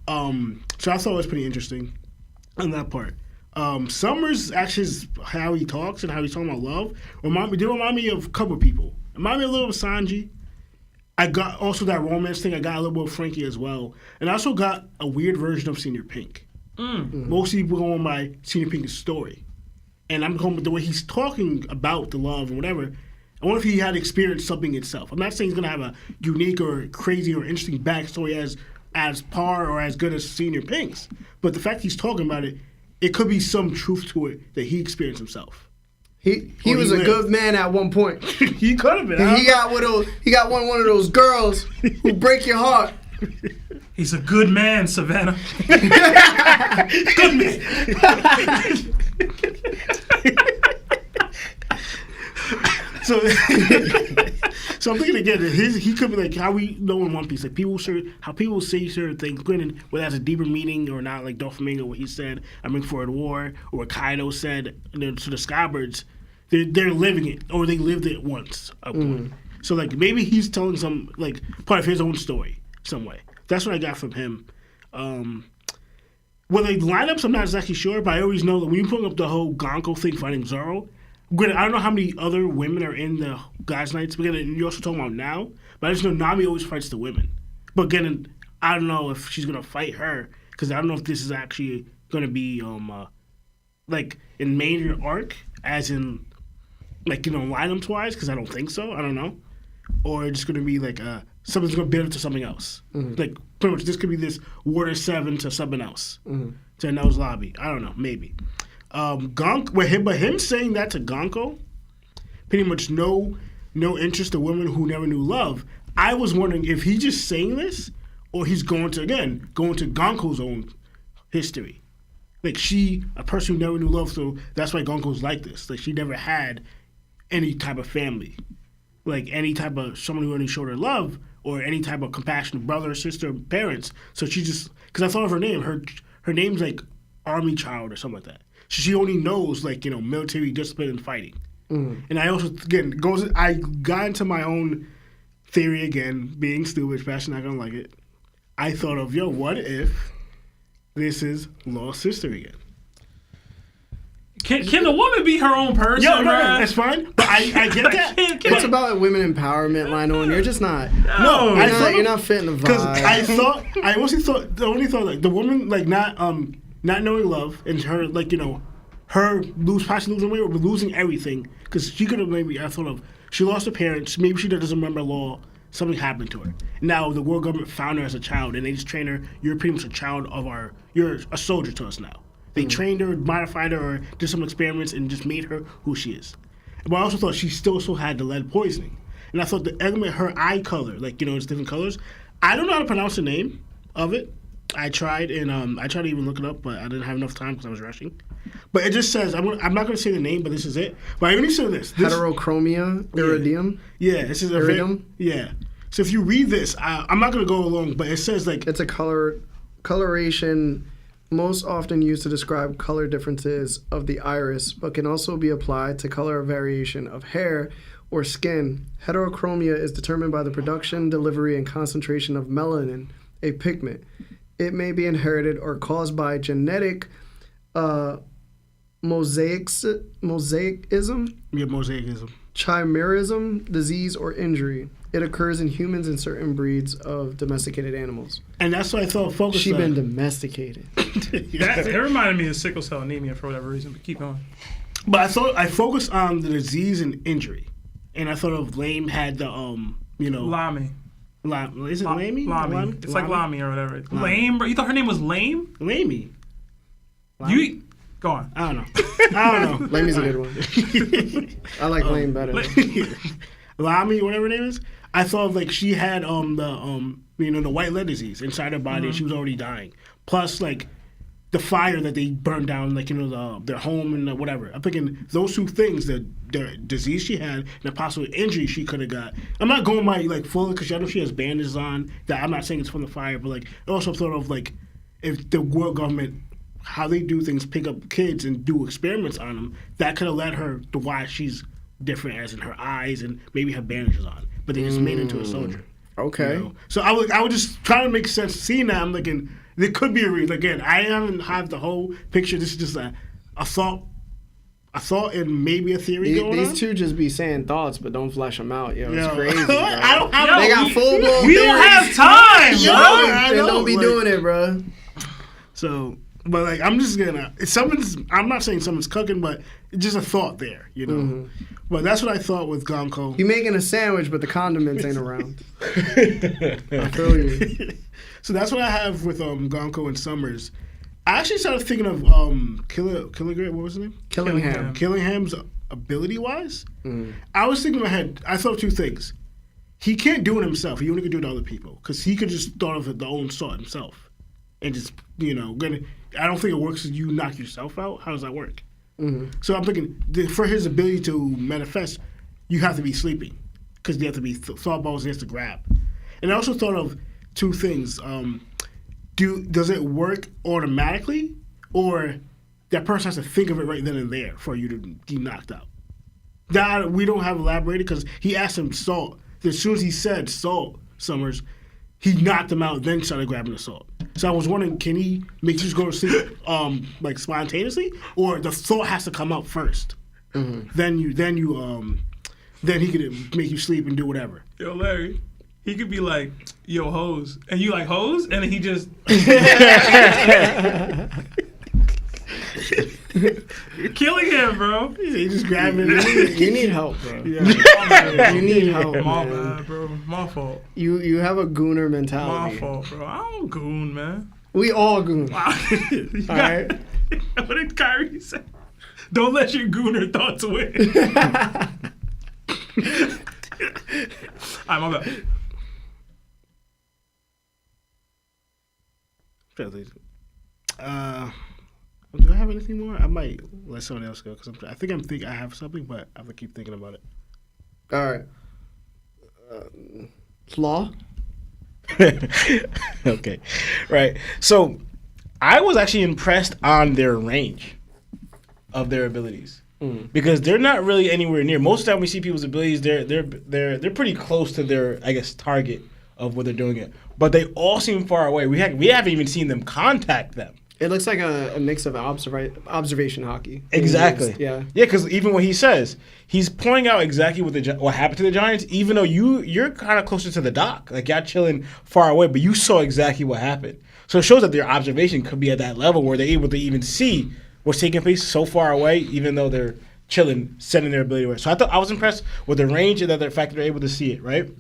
So I thought it was pretty interesting on that part. Summers actually how he talks and how he's talking about love remind me of a couple of people. Remind me a little of Sanji. I got also that romance thing. I got a little bit of Frankie as well, and I also got a weird version of Senior Pink. Mostly going by Senior Pink's story, and I'm going with the way he's talking about the love and whatever. I wonder if he had experienced something himself. I'm not saying he's gonna have a unique or crazy or interesting backstory as par or as good as Senior Pink's, but the fact he's talking about it, it could be some truth to it that he experienced himself. He was a good man at one point. He could have been. He got one of those girls who break your heart. He's a good man, Savannah. Good man. So I'm thinking again, he could be like how we know in One Piece, like how people say certain things, granted whether that's a deeper meaning or not, like Doflamingo, what he said, I bring forward war, or what Kaido said to the Skybirds, they're living it, or they lived it once. So like maybe he's telling some like part of his own story some way. That's what I got from him. Well, like lineups, I'm not exactly sure, but I always know that when you put up the whole Gonko thing fighting Zoro, Granted, I don't know how many other women are in the guys' nights. But again, you're also talking about now. But I just know Nami always fights the women. But again, I don't know if she's gonna fight her because I don't know if this is actually gonna be like in major arc, as in like lineups wise. Because I don't think so. I don't know, or it's just gonna be like something's gonna build to something else. Like pretty much, this could be this Water 7 to something else to Nell's lobby. I don't know, maybe. But him saying that to Gonko, pretty much no interest in women who never knew love. I was wondering if he's just saying this, or he's going to Gonko's own history. Like a person who never knew love, so that's why Gonko's like this. Like she never had any type of family, like any type of someone who only showed her love, or any type of compassionate brother, sister, parents. So she just, because I thought of her name, her name's like Army Child or something like that. She only knows military discipline and fighting. And I also I got into my own theory again, being stupid. Sebastian not gonna like it. I thought of what if this is Lost Sister again? Can the woman be her own person? No, that's fine. But I get that. It's about women empowerment, Lionel, and you're just not. No, you're not fitting the vibe. Because I honestly thought the woman not knowing love and her her possibly losing weight or losing everything, because she could have she lost her parents, maybe she doesn't remember law, something happened to her. Now the world government found her as a child and they just trained her, you're pretty much a child of you're a soldier to us now. They trained her, modified her, or did some experiments and just made her who she is. But I also thought she still had the lead poisoning. And I thought the element, her eye color, it's different colors. I don't know how to pronounce the name of it. I tried to even look it up, but I didn't have enough time because I was rushing. But it just says, I'm not going to say the name, but this is it. But I only say this. Heterochromia iridium. Yeah, this is iridium. Yeah. So if you read this, I'm not going to go along, but it says it's a coloration most often used to describe color differences of the iris, but can also be applied to color variation of hair or skin. Heterochromia is determined by the production, delivery, and concentration of melanin, a pigment. It may be inherited or caused by genetic mosaicism, chimerism, disease, or injury. It occurs in humans and certain breeds of domesticated animals. And that's what I thought focused on. She's been domesticated. It reminded me of sickle cell anemia for whatever reason, but keep going. But I focused on the disease and injury. And I thought of Lame had the, Lami. Is it Lamey? Lami. It's like Lami or whatever. Lame, bro. You thought her name was Lame? Lamey. Go on. I don't know. Lamey's a good one. I like Lame better. Lami, whatever her name is. I thought she had the white lead disease inside her body, and she was already dying. Plus the fire that they burned down, their home and whatever. I'm thinking those two things, the disease she had and the possible injury she could have got. I'm not going by fully because I know she has bandages on. That I'm not saying it's from the fire, but I also thought of if the world government, how they do things, pick up kids and do experiments on them, that could have led her to why she's different, as in her eyes and maybe have bandages on. But they just made her into a soldier. Okay. So I was just trying to make sense. Seeing that, I'm looking. There could be a reason. Again, I haven't had the whole picture. This is just a thought and maybe a theory going on. These two just be saying thoughts, but don't flesh them out. It's crazy, bro. I don't have. They got full blown. We don't have time, bro. Don't be doing it, bro. So, but I'm just gonna. I'm not saying someone's cooking, but it's just a thought there, Mm-hmm. But that's what I thought with Gonko. You making a sandwich, but the condiments ain't around. I feel you. So that's what I have with Gonko and Summers. I actually started thinking of Killingham. What was his name? Killingham. Killingham's ability-wise. I was thinking in my head. I thought two things. He can't do it himself. He only can do it to other people because he could just thought of the own sword himself and just I don't think it works if you knock yourself out. How does that work? So I'm thinking for his ability to manifest, you have to be sleeping because they have to be thought balls he has to grab. And I also thought of two things. Does it work automatically, or that person has to think of it right then and there for you to be knocked out? That we don't have elaborated because he asked him Salt. As soon as he said Salt Summers, he knocked him out, then started grabbing the salt. So I was wondering, can he make you just go to sleep spontaneously, or the thought has to come out first? then he could make you sleep and do whatever. Yo, Larry, he could be like, yo, hoes. And you like hoes? And then he just... You're killing him, bro. He just grabbing You need help, bro. Yeah. You need help, My man. bad, bro. My fault. You have a gooner My mentality. fault, bro. I don't goon, man. We all goon. You All right. What did Kyrie say? Don't let your gooner thoughts win. All right, my bad. Do I have anything more? I might let someone else go because I think I have something, but I have to keep thinking about it. All right. Law? Okay. Right. So I was actually impressed on their range of their abilities. Because they're not really anywhere near. Most of the time we see people's abilities, they're pretty close to their, I guess, target of what they're doing it. But they all seem far away. We haven't even seen them contact them. It looks like a mix of observation hockey. Exactly. Yeah. Yeah, because even what he says, he's pointing out exactly what happened to the Giants, even though you're kind of closer to the dock. Like, y'all chilling far away, but you saw exactly what happened. So it shows that their observation could be at that level where they're able to even see what's taking place so far away, even though they're chilling, sending their ability away. So I was impressed with the range and the fact that they're able to see it, right?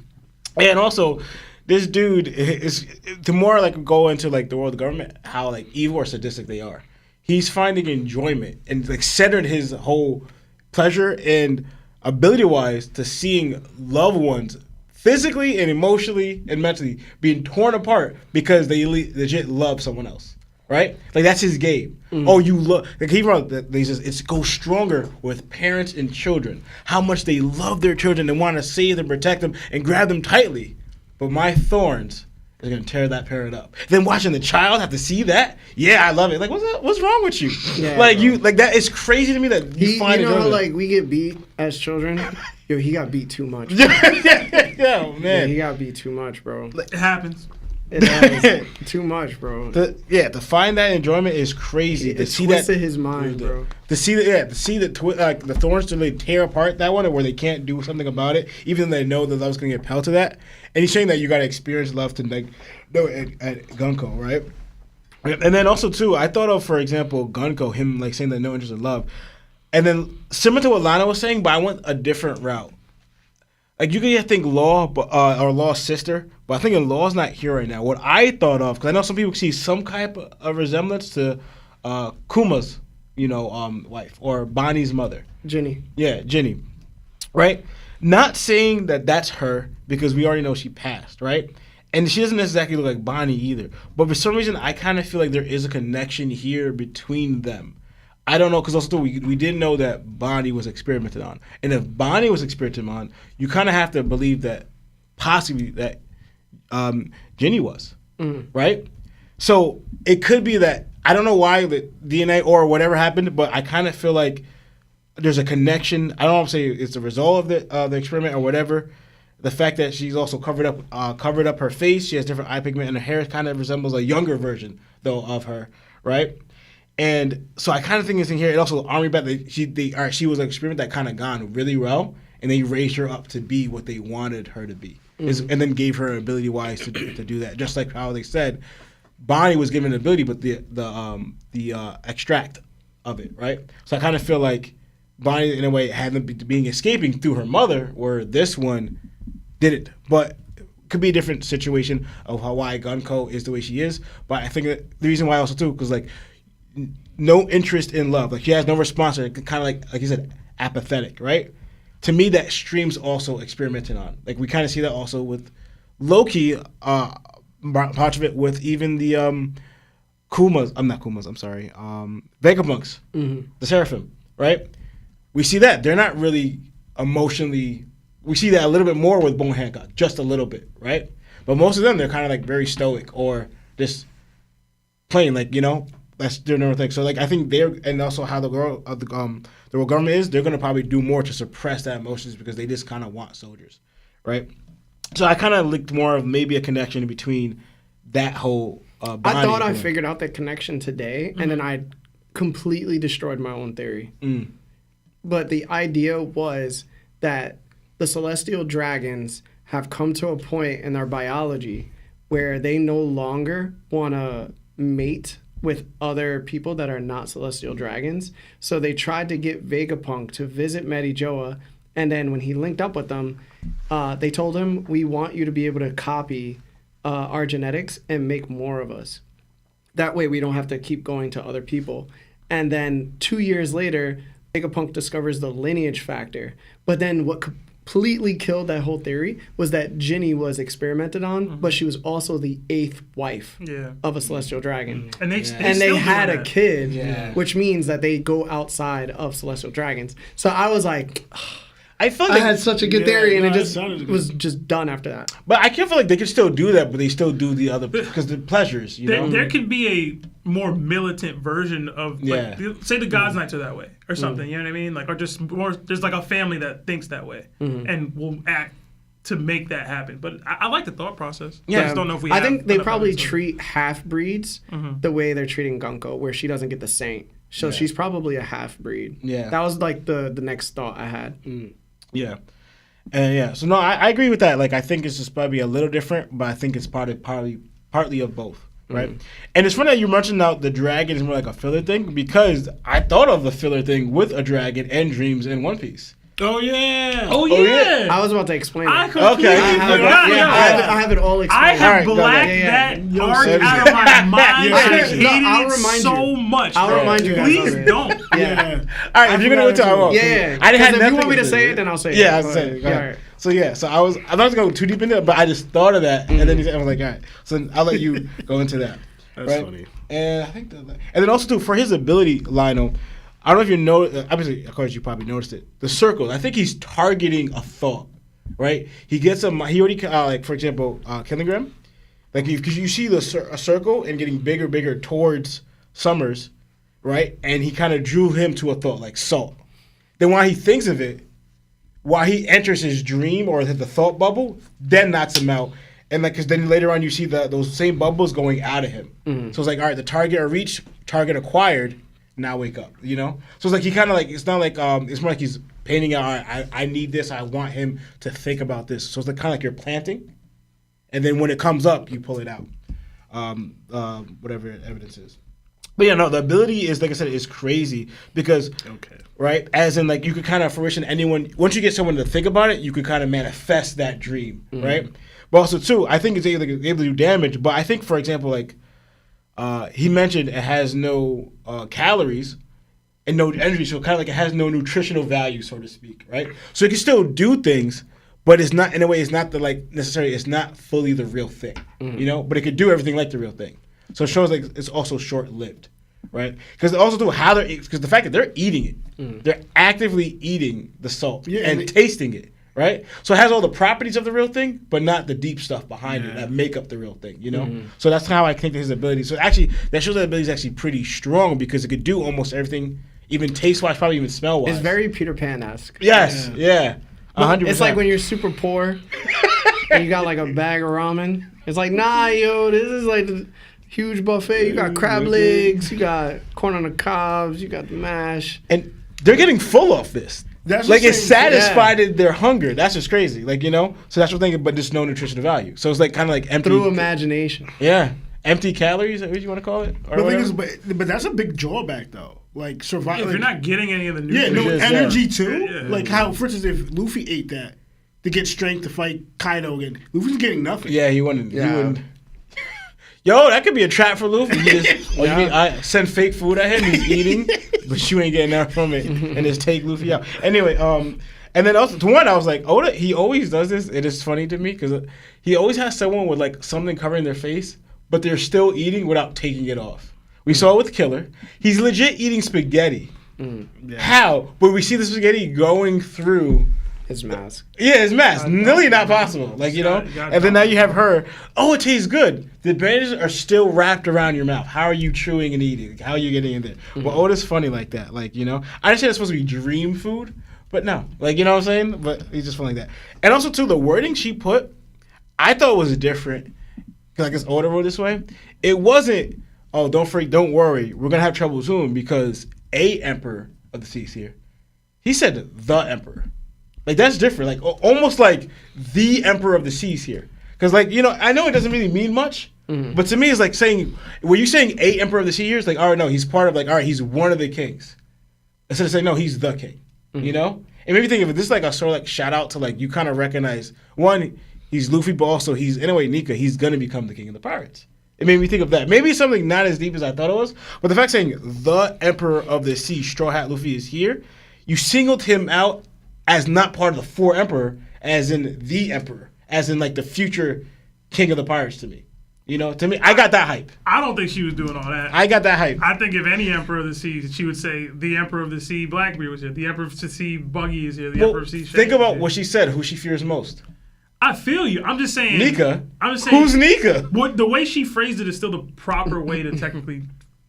And also, this dude is the more like go into like the world of government, how like evil or sadistic they are. He's finding enjoyment and like centered his whole pleasure and ability wise to seeing loved ones physically and emotionally and mentally being torn apart because they legit love someone else. Right? Like, that's his game. Oh, you love... Like, he wrote that he says, it goes stronger with parents and children. How much they love their children and want to save them, protect them, and grab them tightly. But my thorns is going to tear that parent up. Then watching the child have to see that, yeah, I love it. Like, what's wrong with you? Yeah, like, bro. you... Like, that is crazy to me that you find you know how, enjoyment. like, we get beat as children? Yo, he got beat too much. yeah, Yeah, man. he got beat too much, bro. It happens. It has too much, bro. To find that enjoyment is crazy. To It see that twisted his mind, bro. To see the thorns to really tear apart that one, where they can't do something about it, even though they know that love's gonna get held to that. And he's saying that you gotta experience love to like know at Gunko, right? And then also too, I thought of, for example, Gunko, him like saying that no interest in love, and then similar to what Lana was saying, but I went a different route. Like, you can think Law, or Law's sister, but I think Law's not here right now. What I thought of, because I know some people see some type of resemblance to Kuma's, wife, or Bonnie's mother. Ginny. Yeah, Ginny. Right? Not saying that that's her, because we already know she passed, right? And she doesn't exactly look like Bonnie either. But for some reason, I kind of feel like there is a connection here between them. I don't know, because also we didn't know that Bonnie was experimented on. And if Bonnie was experimented on, you kind of have to believe that possibly that Ginny was, right? So it could be that, I don't know why the DNA or whatever happened, but I kind of feel like there's a connection. I don't want to say it's the result of the experiment or whatever. The fact that she's also covered up her face, she has different eye pigment, and her hair kind of resembles a younger version, though, of her, right? And so I kind of think it's in here. And also, Army Bet, she was an experiment that kind of gone really well, and they raised her up to be what they wanted her to be, and then gave her ability-wise to do that. Just like how they said, Bonnie was given an ability, but the extract of it, right? So I kind of feel like Bonnie, in a way, had been escaping through her mother, where this one didn't. But could be a different situation of why Gunko is the way she is. But I think that the reason why also too, because like, no interest in love. Like, she has no response. Kind of like you said, apathetic, right? To me, that stream's also experimenting on. Like, we kind of see that also with Loki, much of it with even the Kumas. I'm not Kumas, I'm sorry. Vegapunks, the Seraphim, right? We see that. They're not really emotionally... We see that a little bit more with Bone Hancock, just a little bit, right? But most of them, they're kind of like very stoic or just plain, like, that's their normal thing. So, like, I think and also how the world government is, they're going to probably do more to suppress that emotions because they just kind of want soldiers, right? So I kind of linked more of maybe a connection between that whole I thought I figured out that connection today, and then I completely destroyed my own theory. but the idea was that the celestial dragons have come to a point in their biology where they no longer want to mate with other people that are not celestial dragons. So they tried to get Vegapunk to visit Medijoa, and then when he linked up with them, they told him, we want you to be able to copy our genetics and make more of us. That way we don't have to keep going to other people. And then 2 years later, Vegapunk discovers the lineage factor. But then what completely killed that whole theory was that Ginny was experimented on, but she was also the 8th wife of a celestial dragon. And they had a that. kid, which means that they go outside of celestial dragons. So I was like, I feel I like had such a good theory, and no, it that just sounded was just done after that. but I feel like they could still do that, but they still do the other because the pleasures, you know. There could be a more militant version of, like, say the God's Knights are that way or something. You know what I mean? Like, or just more. There's like a family that thinks that way and will act to make that happen. But I like the thought process. I just don't know if we. I think they enough probably evidence. treat half breeds the way they're treating Gunko, where she doesn't get the saint. So she's probably a half breed. Yeah. That was like the next thought I had. Yeah. And so no, I agree with that. Like, I think it's just probably a little different, but I think it's partly of both, right? And it's funny that you mentioned out the dragon is more like a filler thing, because I thought of the filler thing with a dragon and dreams in One Piece. Oh yeah. Oh yeah. I was about to explain I it. completely Okay. forgot. I have it all explained. I have All right, go blacked ahead. that arc out of my mind. Yeah, I seriously. hated I'll it remind so you. much. I'll bro. remind you guys Please of it. don't. Yeah. All right, if you're gonna wait till I won't. Yeah. I didn't Because have if nothing you want me to with say it, then I'll say it. Yeah, I'll Go say ahead. it. Go ahead. All right. So yeah, so I was not going to go too deep into it, but I just thought of that, and then I was like, all right. So I'll let you go into that. That's right? funny. And I think and then also too, for his ability, Lionel, I don't know if you know. Obviously, of course, you probably noticed it. The circles. I think he's targeting a thought. Right? He gets a. He already like, for example, Kilogram. Like, because you see a circle and getting bigger towards Summers, right? And he kind of drew him to a thought like salt. Then while he thinks of it, while he enters his dream or the thought bubble, then knocks him out. And like, because then later on you see those same bubbles going out of him. So it's like, all right, the target or reach, target acquired. Now wake up, you know. So it's like he kind of like, it's not like it's more like he's painting out. All right, I need this. I want him to think about this. So it's like kind of like you're planting, and then when it comes up, you pull it out. Whatever evidence is. But yeah, no, the ability is, like I said, is crazy because right, as in like you could kind of fruition anyone once you get someone to think about it, you could kind of manifest that dream, right? But also too, I think it's able to do damage. But I think, for example, like. He mentioned it has no calories and no energy, so kind of like it has no nutritional value, so to speak, right? So it can still do things, but it's not, in a way, it's not necessarily, it's not fully the real thing, you know? But it could do everything like the real thing. So it shows like it's also short-lived, right? Because also do how because the fact that they're eating it, they're actively eating the salt and tasting it. Right? So it has all the properties of the real thing, but not the deep stuff behind it that make up the real thing, you know? So that's how I think that his ability. So actually, that shows that ability is actually pretty strong because it could do almost everything, even taste-wise, probably even smell-wise. It's very Peter Pan-esque. Yes, yeah. 100%. It's like when you're super poor and you got like a bag of ramen. It's like, nah, yo, this is like the huge buffet. You got crab legs, you got corn on the cobs, you got the mash. And they're getting full off this. That's like the it same- satisfied their hunger. That's just crazy. Like, you know? So that's what I'm thinking, but there's no nutritional value. So it's like kind of like empty. Through imagination. Yeah. Empty calories, what do you want to call it? Or The thing whatever? is, but that's a big drawback though. Like survival. If you're not getting any of the Yeah, nutrients, no energy too. Yeah. Like how, for instance, if Luffy ate that to get strength to fight Kaido again, Luffy's getting nothing. Yeah, he wouldn't. Yeah. He wouldn't. Yo, that could be a trap for Luffy. You just, you mean I send fake food at him, he's eating, but you ain't getting that from it, and just take Luffy out. Anyway, and then also, to one, I was like, Oda, he always does this. It is funny to me, because he always has someone with, like, something covering their face, but they're still eating without taking it off. We saw it with Killer. He's legit eating spaghetti. Yeah. How? But we see the spaghetti going through... His mask. Yeah, it's mass. Nearly not possible. Like, you know? And then now you have her. Oh, it tastes good. The bandages are still wrapped around your mouth. How are you chewing and eating? Like, how are you getting in there? Well, Oda's funny like that. Like, you know? I understand it's supposed to be dream food, but no. Like, you know what I'm saying? But he's just funny like that. And also, too, the wording she put, I thought was different. Because I guess Oda wrote this way. It wasn't, don't worry, we're going to have trouble soon because a Emperor of the Seas here He said the Emperor. Like, that's different. Like, almost like the Emperor of the Seas here. Because, like, I know it doesn't really mean much, but to me, it's like saying, were you saying a Emperor of the Sea here? It's like, all right, no, he's part of, like, all right, he's one of the kings. Instead of saying, no, he's the king, you know? And maybe think of it, this is like a sort of like shout out to, like, you kind of recognize, one, he's Luffy, but also he's, in a way, Nika, he's going to become the king of the pirates. It made me think of that. Maybe it's something not as deep as I thought it was, but the fact saying the Emperor of the Sea, Straw Hat Luffy, is here, you singled him out as not part of the four Emperor, as in the Emperor, as in, like, the future king of the pirates to me. To me, I got that hype. I don't think she was doing all that. I got that hype. I think if any Emperor of the Sea, she would say the Emperor of the Sea, Blackbeard was here. The Emperor of the Sea, Buggy is here. The Emperor of the Sea, Shane think about is what she said, who she fears most. I feel you. I'm just saying. Nika. I'm just saying. Who's Nika? The way she phrased it is still the proper way to technically,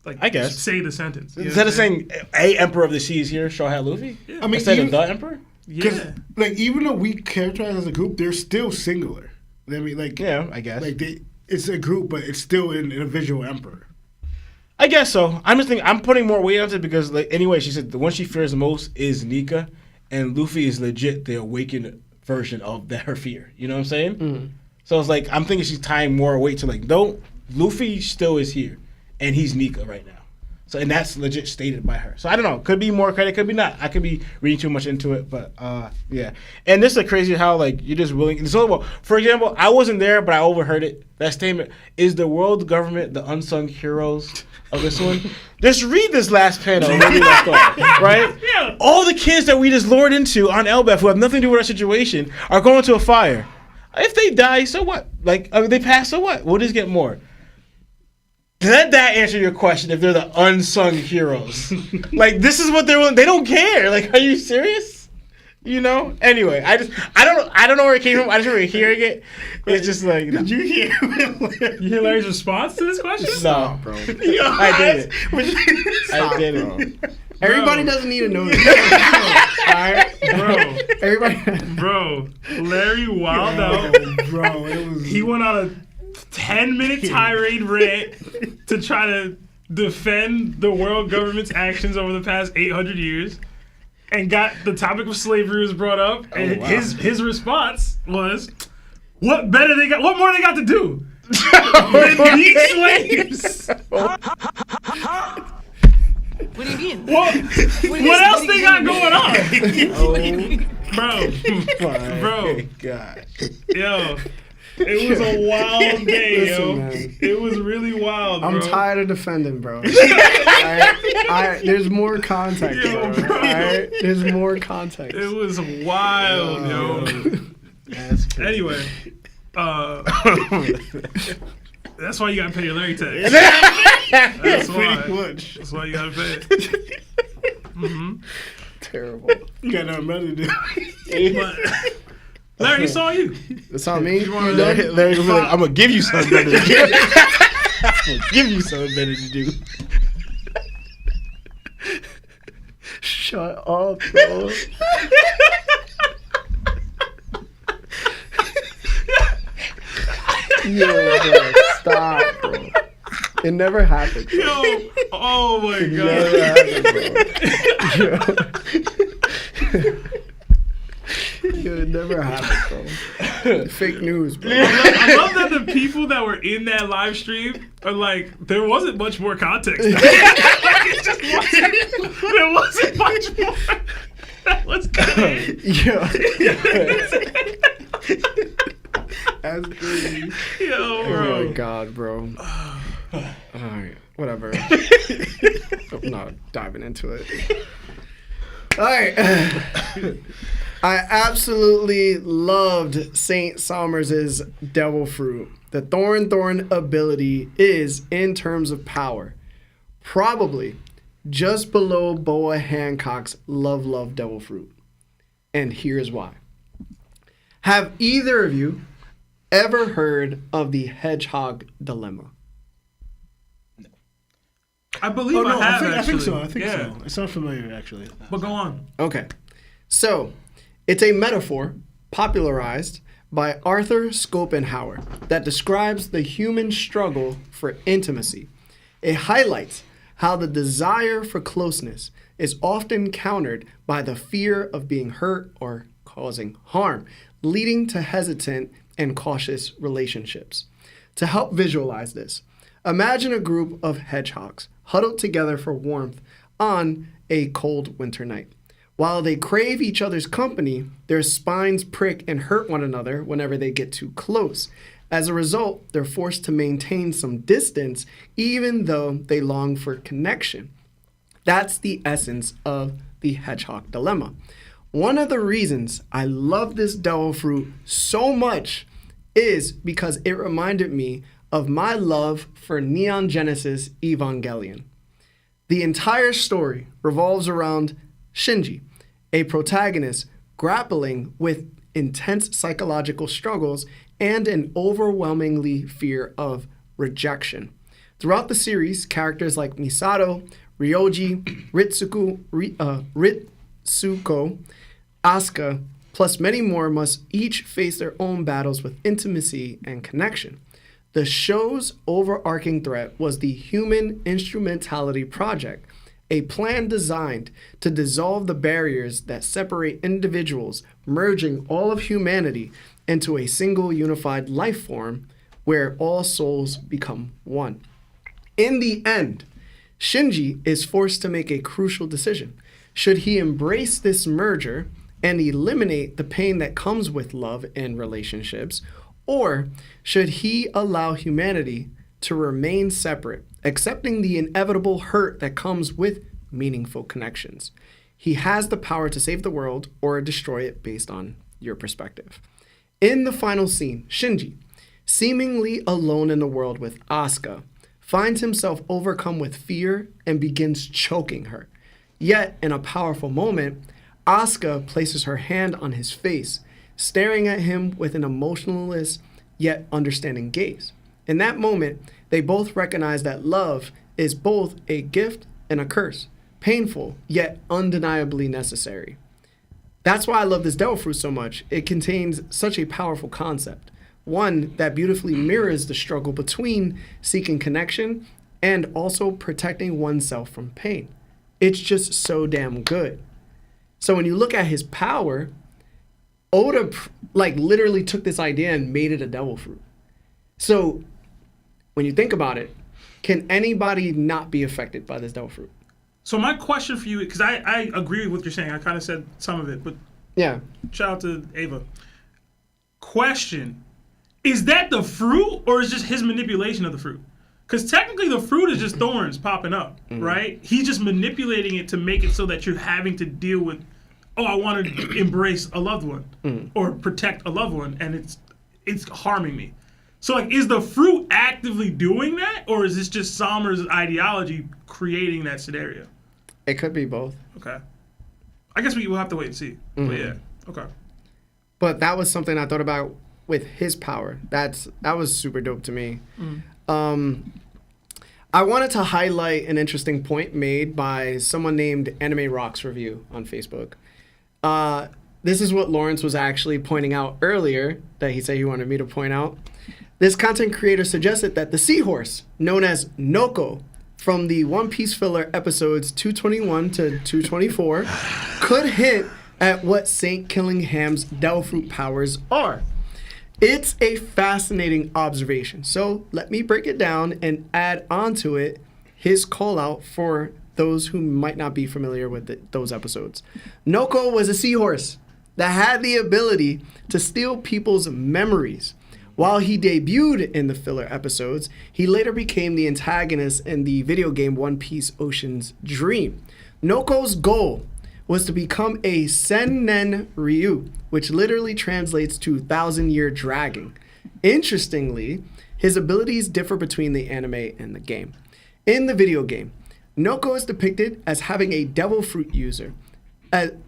like, I guess, say the sentence. Instead of saying a Emperor of the Sea is here, Straw Hat Luffy. Yeah. I mean, instead of the Emperor. Yeah. Like, even though we characterize as a group, they're still singular. I mean, like, yeah, I guess. Like, it's a group, but it's still in a visual Emperor. I guess so. I'm just thinking, I'm putting more weight on it because, like, anyway, she said the one she fears most is Nika, and Luffy is legit the awakened version of her fear. You know what I'm saying? Mm-hmm. So it's like, I'm thinking she's tying more weight to, like, no, Luffy still is here, and he's Nika right now. So, and that's legit stated by her. So I don't know. Could be more credit, could be not. I could be reading too much into it, but yeah. And this is crazy how, like, you're just willing. It's all about, for example, I wasn't there, but I overheard it. That statement, is the world government the unsung heroes of this one? Just read this last panel where we left off, right? Yeah. All the kids that we just lured into on Elbaf who have nothing to do with our situation are going to a fire. If they die, so what? Like, they pass, so what? We'll just get more. Let that answer your question if they're the unsung heroes. Like, this is what they don't care. Like, are you serious? Anyway, I don't know where it came from. I just remember hearing it. It's just like, Did you hear You hear Larry's response to this question? no, bro. I did it. I did it. Everybody doesn't need to know this. Alright, bro. Everybody. Bro, Larry wild out. Bro, it was... He went on a 10-minute tirade rant to try to defend the world government's actions over the past 800 years, and got the topic of slavery was brought up, and wow. his response was, "What better they got? What more they got to do than be slaves? What do you mean? What else they got going on, bro? My God. Yo." It was a wild day, Listen, yo. man. It was really wild, bro. I'm tired of defending, bro. Alright? There's more context, Yo, bro. Alright? There's more context. It was wild, yo. That's crazy. Anyway, that's why you gotta pay your Larry tax. That's why. Pretty much. That's why you gotta pay it. Mm-hmm. Terrible. You got nothing better to do. But, Larry, it's on you. It's on me. Larry gonna be like, I'm gonna give you something better to do. I'm gonna give you something better to do. Shut up, bro. Yo, bro, stop, bro. It never happened. Bro. Yo, oh my It never god. happened, bro. Yo, it never happened, bro. Fake news, bro. I love that the people that were in that live stream are like, there wasn't much more context. Like, it just wasn't, there wasn't much more. That was good. Yo. That's crazy. Yo, bro. Oh my god, bro. Alright, whatever. I'm not diving into it. Alright. I absolutely loved Saint Somers' Devil Fruit. The Thorn ability is, in terms of power, probably just below Boa Hancock's Love Devil Fruit. And here's why. Have either of you ever heard of the Hedgehog Dilemma? I believe I have, I think so. actually. So. It sounds familiar, actually. But go on. Okay. So, it's a metaphor popularized by Arthur Schopenhauer that describes the human struggle for intimacy. It highlights how the desire for closeness is often countered by the fear of being hurt or causing harm, leading to hesitant and cautious relationships. To help visualize this, imagine a group of hedgehogs huddled together for warmth on a cold winter night. While they crave each other's company, their spines prick and hurt one another whenever they get too close. As a result, they're forced to maintain some distance even though they long for connection. That's the essence of the hedgehog dilemma. One of the reasons I love this devil fruit so much is because it reminded me of my love for Neon Genesis Evangelion. The entire story revolves around Shinji, a protagonist grappling with intense psychological struggles and an overwhelmingly fear of rejection. Throughout the series, characters like Misato, Ryoji, Ritsuko, Asuka, plus many more must each face their own battles with intimacy and connection. The show's overarching threat was the Human Instrumentality Project, a plan designed to dissolve the barriers that separate individuals, merging all of humanity into a single unified life form where all souls become one. In the end, Shinji is forced to make a crucial decision. Should he embrace this merger and eliminate the pain that comes with love and relationships, or should he allow humanity to remain separate, accepting the inevitable hurt that comes with meaningful connections? He has the power to save the world or destroy it based on your perspective. In the final scene, Shinji, seemingly alone in the world with Asuka, finds himself overcome with fear and begins choking her. Yet, in a powerful moment, Asuka places her hand on his face, staring at him with an emotionless yet understanding gaze. In that moment, they both recognize that love is both a gift and a curse, painful yet undeniably necessary. That's why I love this devil fruit so much. It contains such a powerful concept, one that beautifully mirrors the struggle between seeking connection and also protecting oneself from pain. It's just so damn good. So when you look at his power, Oda literally took this idea and made it a devil fruit. So when you think about it, can anybody not be affected by this devil fruit? So my question for you, because I agree with what you're saying. I kind of said some of it, but yeah. Shout out to Ava. Question, is that the fruit or is just his manipulation of the fruit? Because technically the fruit is just thorns popping up, right? He's just manipulating it to make it so that you're having to deal with, oh, I want to embrace a loved one or protect a loved one, and it's harming me. So, is the fruit actively doing that, or is this just Sommer's ideology creating that scenario? It could be both. Okay. I guess we will have to wait and see. But yeah, okay. But that was something I thought about with his power. That was super dope to me. I wanted to highlight an interesting point made by someone named Anime Rocks Review on Facebook. This is what Lawrence was actually pointing out earlier that he said he wanted me to point out. This content creator suggested that the seahorse, known as Noko, from the One Piece filler episodes 221 to 224, could hint at what Saint Killingham's devil fruit powers are. It's a fascinating observation, so let me break it down and add onto it his call out for those who might not be familiar with those episodes. Noko was a seahorse that had the ability to steal people's memories. While he debuted in the filler episodes, he later became the antagonist in the video game One Piece Ocean's Dream. Noko's goal was to become a Sennen Ryu, which literally translates to 1,000-year dragon. Interestingly, his abilities differ between the anime and the game. In the video game, Noko is depicted as having a devil fruit user.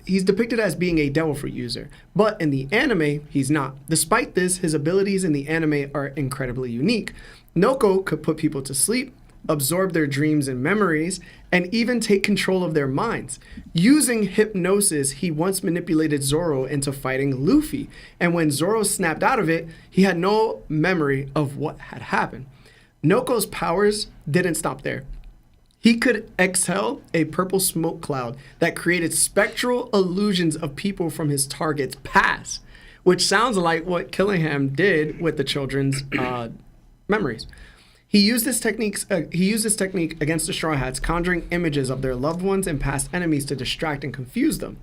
He's depicted as being a devil fruit user, but in the anime, he's not. Despite this, his abilities in the anime are incredibly unique. Noko could put people to sleep, absorb their dreams and memories, and even take control of their minds. Using hypnosis, he once manipulated Zoro into fighting Luffy, and when Zoro snapped out of it, he had no memory of what had happened. Noko's powers didn't stop there. He could exhale a purple smoke cloud that created spectral illusions of people from his target's past, which sounds like what Killingham did with the children's memories. He used this technique against the Straw Hats, conjuring images of their loved ones and past enemies to distract and confuse them.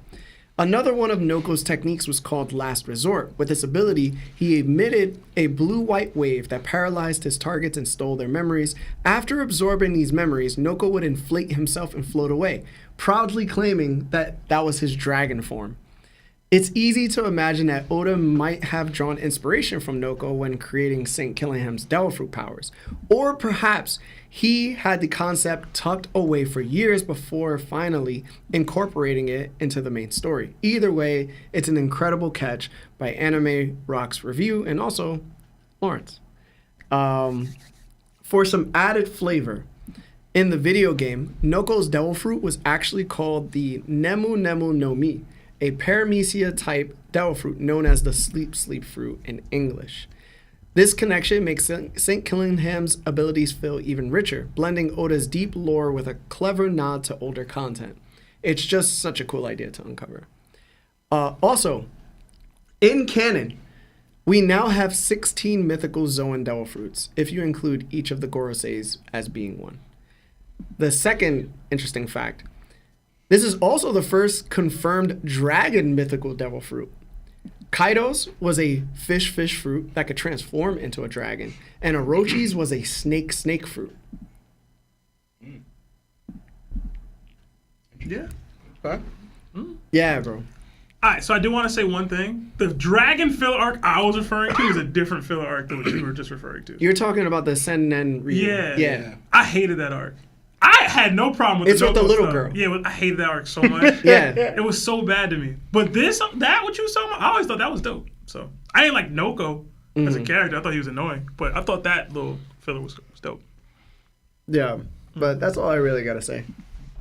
Another one of Noko's techniques was called Last Resort. With this ability, he emitted a blue-white wave that paralyzed his targets and stole their memories. After absorbing these memories, Noko would inflate himself and float away, proudly claiming that that was his dragon form. It's easy to imagine that Oda might have drawn inspiration from Noko when creating St. Killingham's Devil Fruit powers. Or perhaps he had the concept tucked away for years before finally incorporating it into the main story. Either way, it's an incredible catch by Anime Rock's review and also Lawrence. For some added flavor, in the video game, Noko's Devil Fruit was actually called the Nemu Nemu no Mi, a paramecia-type devil fruit known as the sleep fruit in English. This connection makes St. Killingham's abilities feel even richer, blending Oda's deep lore with a clever nod to older content. It's just such a cool idea to uncover. Also, in canon, we now have 16 mythical Zoan devil fruits, if you include each of the Goroseis as being one. The second interesting fact, this is also the first confirmed dragon mythical devil fruit. Kaido's was a fish fruit that could transform into a dragon, and Orochi's was a snake fruit. Yeah. Okay. Yeah, bro. All right, so I do want to say one thing. The dragon filler arc I was referring to is a different filler arc than what you were just referring to. You're talking about the Senen Ryu. Yeah. I hated that arc. I had no problem with It's with the little stuff. girl. Yeah, I hated that arc so much. Yeah. It was so bad to me. But what you was talking about, I always thought that was dope. So I didn't like Noko as a character. I thought he was annoying. But I thought that little filler was dope. Yeah, but that's all I really gotta say.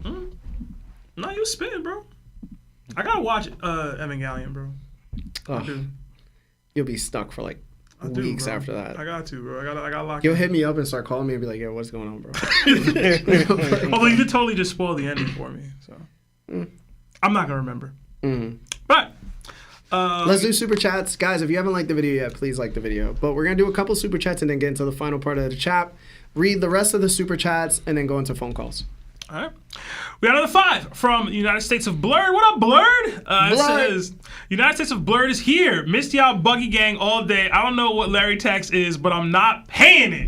No, you was spitting, bro. I gotta watch Evangelion, bro. I do. You'll be stuck for like weeks bro. after that. I got to, bro. I got locked. You'll hit me up and start calling me and be like, "Yo, what's going on, bro?" Although you could totally just spoil the ending for me, so I'm not gonna remember. But let's do super chats, guys. If you haven't liked the video yet, please like the video. But we're gonna do a couple super chats and then get into the final part of the chat. Read the rest of the super chats and then go into phone calls. All right. We got another 5 from United States of Blurred. What up, Blurred? It says, United States of Blurred is here. Missed y'all Buggy Gang all day. I don't know what Larry Tax is, but I'm not paying it.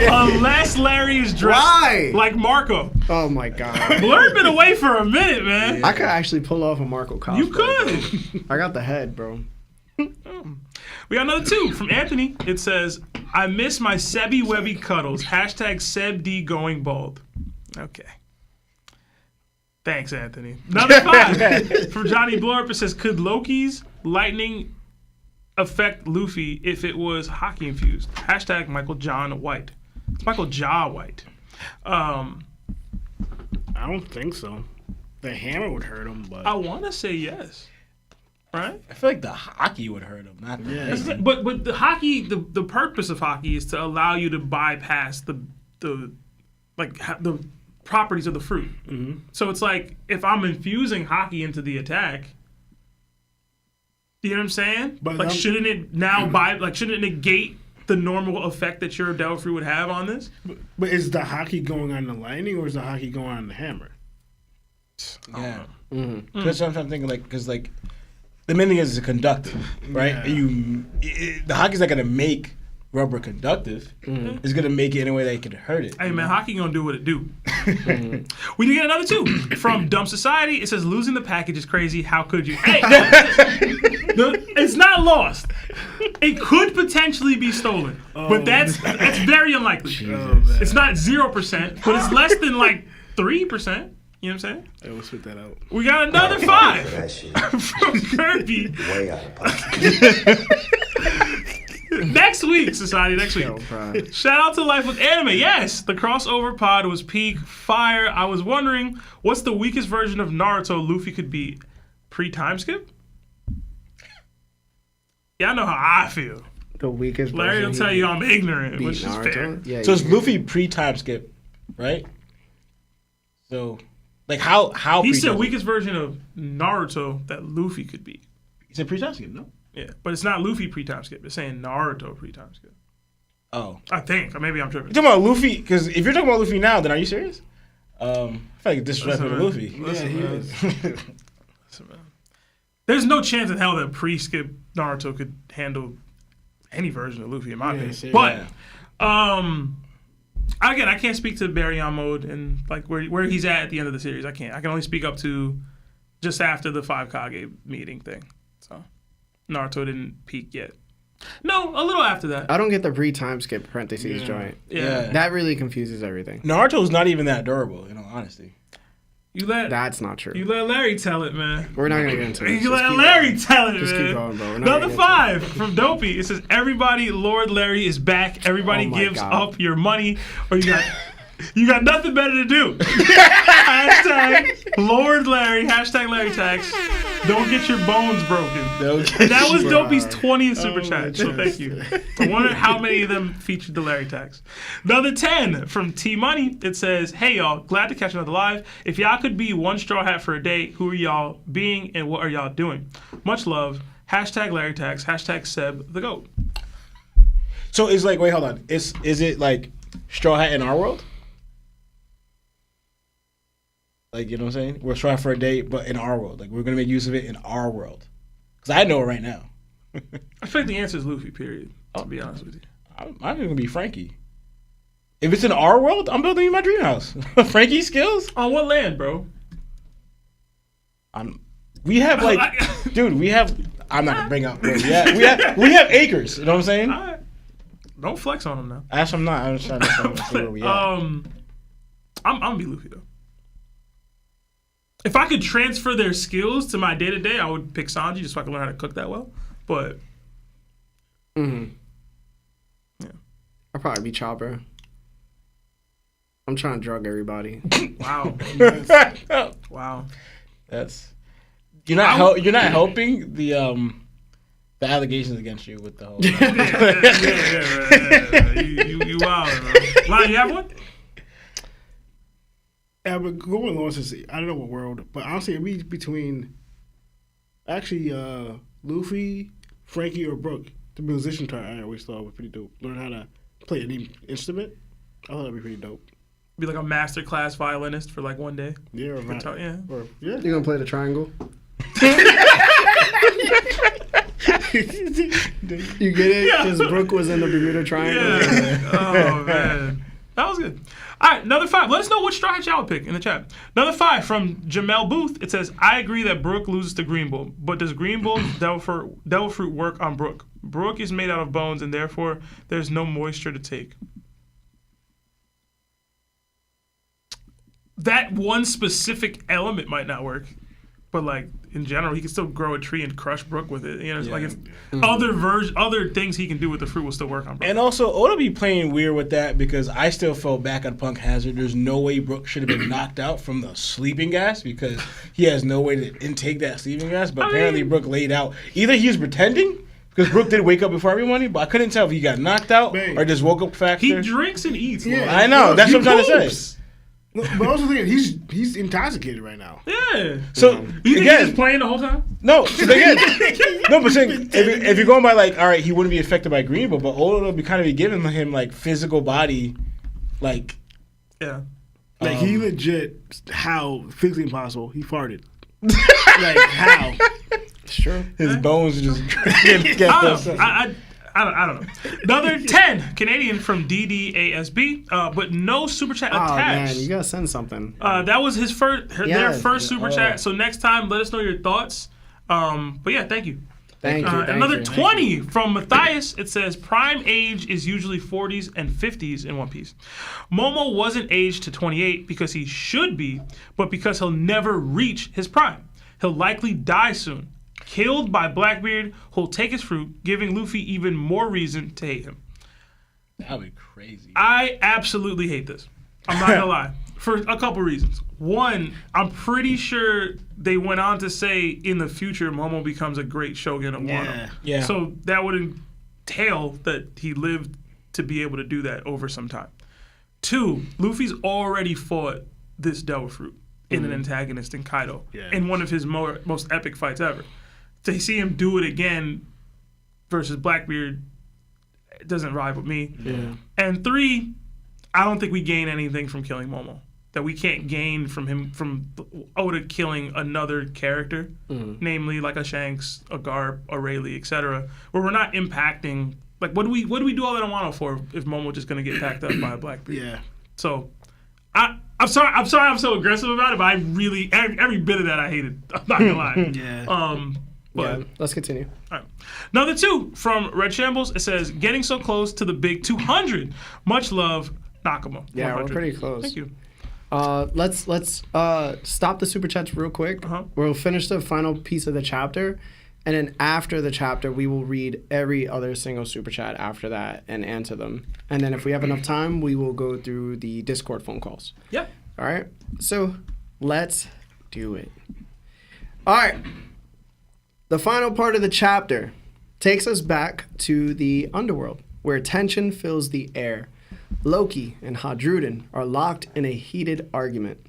Unless Larry is dressed like Marco. Oh, my God. Blurred been away for a minute, man. I could actually pull off a Marco cosplay. You could. I got the head, bro. We got another 2 from Anthony. It says, I miss my Sebby Webby cuddles. Hashtag SebD going bald. Okay. Thanks, Anthony. Another 5 from Johnny Blorp. It says, could Loki's lightning affect Luffy if it was Haki infused? Hashtag Michael John White. It's Michael Ja White. I don't think so. The hammer would hurt him, but I want to say yes. Right? I feel like the Haki would hurt him, not the lightning. But the Haki, the purpose of Haki is to allow you to bypass the properties of the fruit. So it's like if I'm infusing Haki into the attack, you know what I'm saying? But like, shouldn't it shouldn't it negate the normal effect that your devil fruit would have on this? But is the Haki going on the lightning or is the Haki going on the hammer? Yeah. That's what I'm trying to think. Because the main thing is a conductive, right? Yeah. The Haki's not gonna make rubber conductive. It's gonna make it in a way that it can hurt it. Hey man, Haki gonna do what it do. We did get another 2 from Dumb Society. It says losing the package is crazy. How could you? Hey, it's not lost. It could potentially be stolen, but that's very unlikely. It's not 0%, but it's less than like 3%. You know what I'm saying? Hey, we'll spit that out. We got another 5 from Kirby. Way out of pocket. Next week, Society, next week. Shout out to Life with Anime. Yes, the crossover pod was peak fire. I was wondering, what's the weakest version of Naruto Luffy could be? Pre-time skip? Y'all know how I feel. The weakest Larry will tell you I'm ignorant, which is fair. Yeah, So it's Luffy pre-time skip, right? So, like, how He said pre-time? weakest version of Naruto that Luffy could be. He said pre-time skip, no? Yeah, but it's not Luffy pre-time skip. It's saying Naruto pre-time skip. Oh. I think, or maybe I'm tripping. You're talking about Luffy? Because if you're talking about Luffy now, then are you serious? I feel like disrespectful to man. Luffy. Listen, he man. is. Listen, man. There's no chance in hell that pre-skip Naruto could handle any version of Luffy, in my opinion. same. But, again, I can't speak to Baryon mode and like where he's at the end of the series. I can't. I can only speak up to just after the 5 Kage meeting thing. So Naruto didn't peak yet. No, a little after that. I don't get the pre-time skip parentheses joint. Yeah. That really confuses everything. Naruto's not even that durable, in all honesty. You let That's not true. Larry tell it, man. We're not gonna get into it. You let Larry tell it, Just man. keep going, bro. We're not Another gonna get into 5 from Dopey. It says, everybody, Lord Larry is back. Everybody Oh my gives God. up your money or you got nothing better to do. Hashtag Lord Larry. Hashtag Larry Tax. Don't get your bones broken. That was Dopey's 20th super chat. So thank you. I wonder how many of them featured the Larry Tax. Another 10 from T Money. It says, hey y'all, glad to catch another live. If y'all could be one straw hat for a day, who are y'all being and what are y'all doing? Much love. Hashtag Larry Tax. Hashtag Seb the GOAT. So it's like, wait, hold on. Is it like Straw Hat in our world? Like, you know what I'm saying? We're Straw Hat for a day, but in our world. Like, we're going to make use of it in our world. Because I know it right now. I feel like the answer is Luffy, period. To be honest with you. I'm going to be Frankie. If it's in our world, I'm building you my dream house. Frankie skills? On what land, bro? We have, like, dude, we have, I'm not going to bring up where we at. We have acres. You know what I'm saying? All right. Don't flex on him now. Actually, I'm not. I'm just trying to see where we at. I'm gonna be Luffy though. If I could transfer their skills to my day to day, I would pick Sanji just so I can learn how to cook that well. But I'll probably be Chopper. I'm trying to drug everybody. wow, wow. That's you're not helping the allegations against you with the whole. You wild, bro. Lon, you have one? Yeah, but going on since I don't know what world, but honestly, it'd be between actually Luffy, Frankie, or Brook. The musician part I always thought was pretty dope. Learn how to play any instrument. I thought that'd be pretty dope. Be like a master class violinist for like one day. Yeah, or Guitar, yeah. yeah. You gonna play the triangle? You get it? Because Brooke was in the Bermuda Triangle. Yeah. Oh man, that was good. All right, another 5. Let us know which straw hat y'all would pick in the chat. Another 5 from Jamel Booth. It says, I agree that Brooke loses to Green Bull, but does Green Bull's devil fruit work on Brooke? Brooke is made out of bones, and therefore there's no moisture to take. That one specific element might not work, but like in general, he can still grow a tree and crush Brooke with it. You know, it's like it's other things he can do with the fruit will still work on Brooke. And also, Oda be playing weird with that because I still fell back on Punk Hazard. There's no way Brooke should have been knocked out from the sleeping gas because he has no way to intake that sleeping gas. But apparently, Brooke laid out. Either he was pretending because Brooke did wake up before everybody, but I couldn't tell if he got knocked out or just woke up faster. He drinks and eats. Yeah. I know. That's what I'm trying to say. But also thinking he's intoxicated right now. Yeah. So You think he's just playing the whole time? No, so again, no, but saying if you're going by like, all right, he wouldn't be affected by Green Bull, but Oda would be kind of be giving him like physical body, like Yeah. Like he legit, how physically impossible, he farted. Like how? It's true. his bones just I don't know. Another 10 Canadian from DDASB, but no super chat Oh man, attached. you gotta send something. That was his their Yeah. first super chat. So next time, let us know your thoughts. But yeah, thank you. Thank you. Another 20 from Matthias. It says prime age is usually 40s and 50s in One Piece. Momo wasn't aged to 28 because he should be, but because he'll never reach his prime. He'll likely die soon. Killed by Blackbeard, who'll take his fruit, giving Luffy even more reason to hate him. That'd be crazy. I absolutely hate this. I'm not gonna lie. For a couple reasons. One, I'm pretty sure they went on to say in the future Momo becomes a great shogun of Wano. Yeah. So that would entail that he lived to be able to do that over some time. 2, Luffy's already fought this devil fruit in an antagonist in Kaido Yeah. in one of his most epic fights ever. To see him do it again versus Blackbeard, it doesn't ride with me. Yeah. And 3, I don't think we gain anything from killing Momo. That we can't gain from Oda killing another character, namely like a Shanks, a Garp, a Rayleigh, etc. Where we're not impacting. Like, what do we do all that on Wano for if Momo's just gonna get packed up by a Blackbeard? Yeah. So, I'm sorry I'm so aggressive about it, but I really every bit of that I hated. I'm not gonna lie. Yeah. But Yeah, let's continue. all right. Number 2 from Red Shambles. It says, "Getting so close to the big 200. Much love, Nakama." Yeah, 100. we're pretty close. Thank you. Let's stop the super chats real quick. We'll finish the final piece of the chapter, and then after the chapter, we will read every other single super chat after that and answer them. And then if we have enough time, we will go through the Discord phone calls. Yep. All right. So let's do it. All right. The final part of the chapter takes us back to the underworld, where tension fills the air. Loki and Hadruden are locked in a heated argument.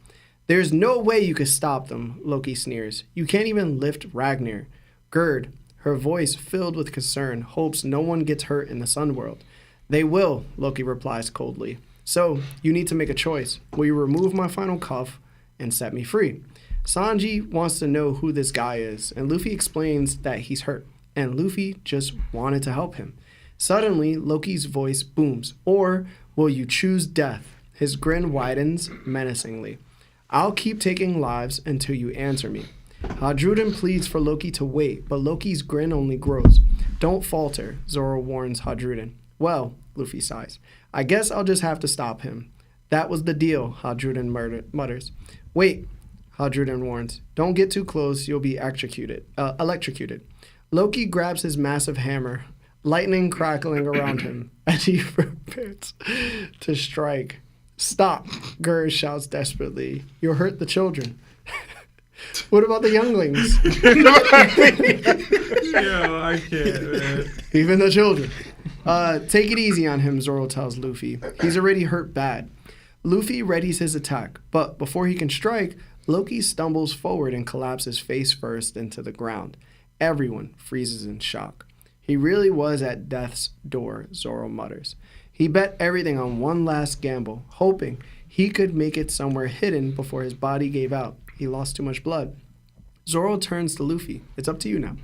There's no way you could stop them, Loki sneers. You can't even lift Ragnar. Gerd, her voice filled with concern, hopes no one gets hurt in the Sunworld. They will, Loki replies coldly. So, you need to make a choice. Will you remove my final cuff and set me free? Sanji wants to know who this guy is, and Luffy explains that he's hurt, and Luffy just wanted to help him. Suddenly, Loki's voice booms. Or will you choose death? His grin widens menacingly. I'll keep taking lives until you answer me. Hadruden pleads for Loki to wait, but Loki's grin only grows. Don't falter, Zoro warns Hadruden. Well, Luffy sighs. I guess I'll just have to stop him. That was the deal, Hadruden mutters. Wait, Hadruden warns. Don't get too close, you'll be electrocuted. Loki grabs his massive hammer, lightning crackling around him as he prepares to strike. Stop, Gerd shouts desperately. You'll hurt the children. What about the younglings? Yo, I can't, man. Even the children. Take it easy on him, Zoro tells Luffy. He's already hurt bad. Luffy readies his attack, but before he can strike, Loki stumbles forward and collapses face first into the ground. Everyone freezes in shock. He really was at death's door, Zoro mutters. He bet everything on one last gamble, hoping he could make it somewhere hidden before his body gave out. He lost too much blood. Zoro turns to Luffy. It's up to you now.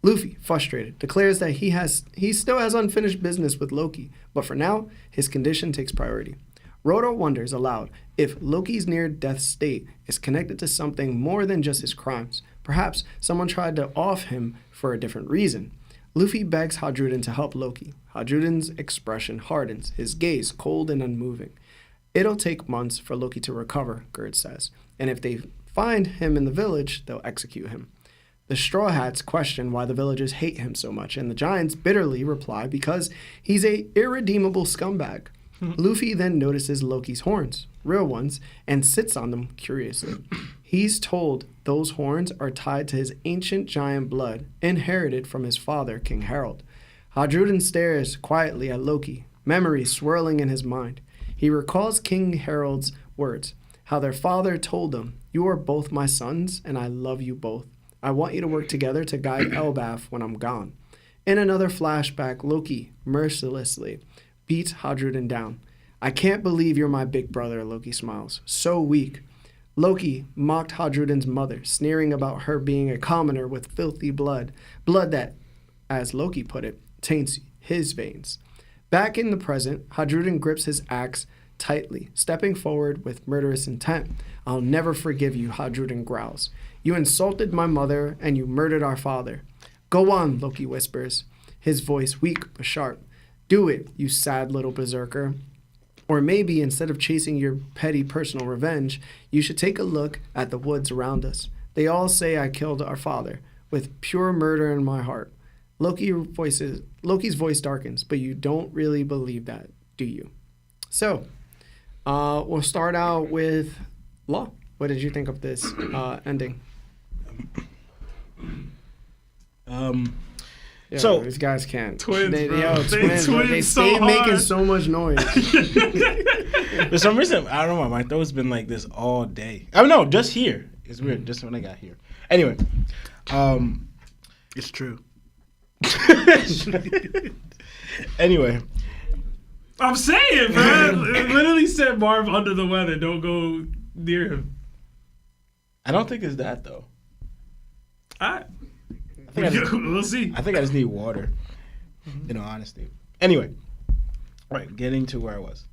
Luffy, frustrated, declares that he still has unfinished business with Loki, but for now, his condition takes priority. Roto wonders aloud if Loki's near-death state is connected to something more than just his crimes. Perhaps someone tried to off him for a different reason. Luffy begs Hadruden to help Loki. Hadruden's expression hardens, his gaze cold and unmoving. It'll take months for Loki to recover, Gerd says, and if they find him in the village, they'll execute him. The Straw Hats question why the villagers hate him so much, and the Giants bitterly reply because he's a irredeemable scumbag. Luffy then notices Loki's horns, real ones, and sits on them curiously. He's told those horns are tied to his ancient giant blood, inherited from his father, King Harold. Hadruden stares quietly at Loki, memories swirling in his mind. He recalls King Harold's words, how their father told them, "You are both my sons, and I love you both. I want you to work together to guide Elbaf when I'm gone." In another flashback, Loki mercilessly beats Hadruden down. "I can't believe you're my big brother," Loki smiles. "So weak." Loki mocked Hadruden's mother, sneering about her being a commoner with filthy blood. Blood that, as Loki put it, taints his veins. Back in the present, Hadruden grips his axe tightly, stepping forward with murderous intent. "I'll never forgive you," Hadruden growls. "You insulted my mother, and you murdered our father." "Go on," Loki whispers, his voice weak but sharp. "Do it, you sad little berserker. Or maybe instead of chasing your petty personal revenge, you should take a look at the woods around us. They all say I killed our father, with pure murder in my heart." Loki's voice darkens, but you don't really believe that, do you? So, we'll start out with Law. What did you think of this ending? So these guys can't. Twins, They bro. twins, bro. They twins so stay making hard. so much noise. For some reason, I don't know. My throat's been like this all day. I don't know, just here. It's weird. Just when I got here. Anyway, It's true. anyway, I'm saying, man. It literally said Marv under the weather. Don't go near him. I don't think it's that though. All right. We'll see. I think I just need water. In all honesty. Anyway, right. Getting to where I was.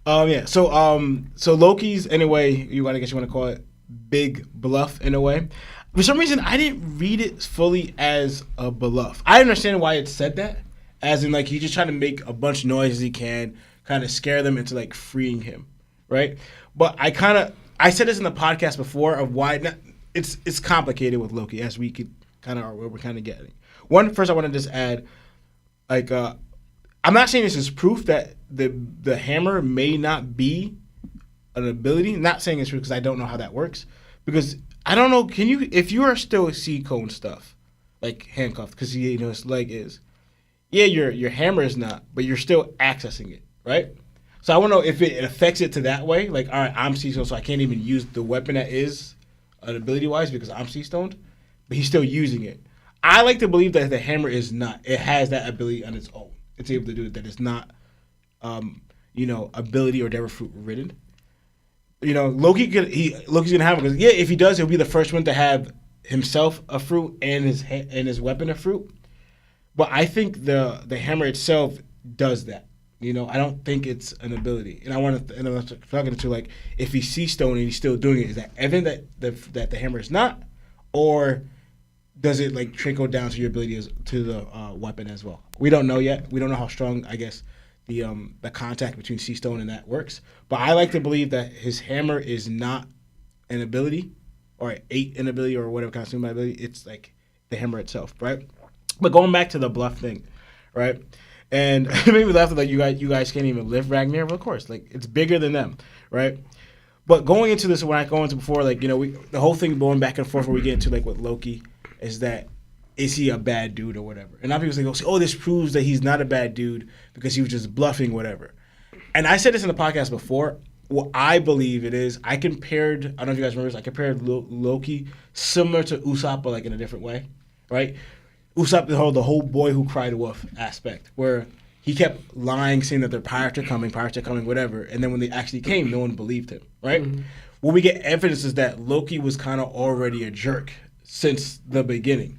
Yeah. So Loki's anyway. I guess you want to call it big bluff in a way. For some reason, I didn't read it fully as a bluff. I understand why it said that, as in like he's just trying to make a bunch of noise as he can, kind of scare them into like freeing him, right? But I said this in the podcast before of why it's complicated with Loki, as we could kind of where we're kind of getting. First I want to just add, like I'm not saying this is proof that the hammer may not be an ability. I'm not saying it's true because I don't know how that works. Because I don't know, if you are still C-cone stuff, like handcuffed, because his leg is, yeah, your hammer is not, but you're still accessing it, right? So I want to know if it affects it to that way. Like, all right, I'm C-stoned, so I can't even use the weapon that is an ability-wise because I'm C-stoned, but he's still using it. I like to believe that the hammer is not. It has that ability on its own. It's able to do it. That it's not, ability or devil fruit ridden. Loki's gonna have it because if he does, he'll be the first one to have himself a fruit and his weapon a fruit. But I think the hammer itself does that. I don't think it's an ability. And I'm talking to like if he's C-stone and he's still doing it, is that evident that the hammer is not, or does it like trickle down to your ability to the weapon as well? We don't know yet. We don't know how strong, I guess, the contact between C-stone and that works. But I like to believe that his hammer is not an ability or an ability or whatever consumed by ability. It's like the hammer itself, right? But going back to the bluff thing, right? And it made me laugh that you guys can't even lift Ragnar. Well, of course, like it's bigger than them, right? But going into this, when I go into before, like the whole thing going back and forth where we get into like with Loki is that. Is he a bad dude or whatever? And now people say, oh, this proves that he's not a bad dude because he was just bluffing, whatever. And I said this in the podcast before. What I believe it is, I don't know if you guys remember this, I compared Loki similar to Usopp, but like in a different way, right? Usopp, the whole boy who cried wolf aspect, where he kept lying, saying that their pirates are coming, whatever. And then when they actually came, no one believed him, right? Mm-hmm. What we get evidence is that Loki was kind of already a jerk since the beginning.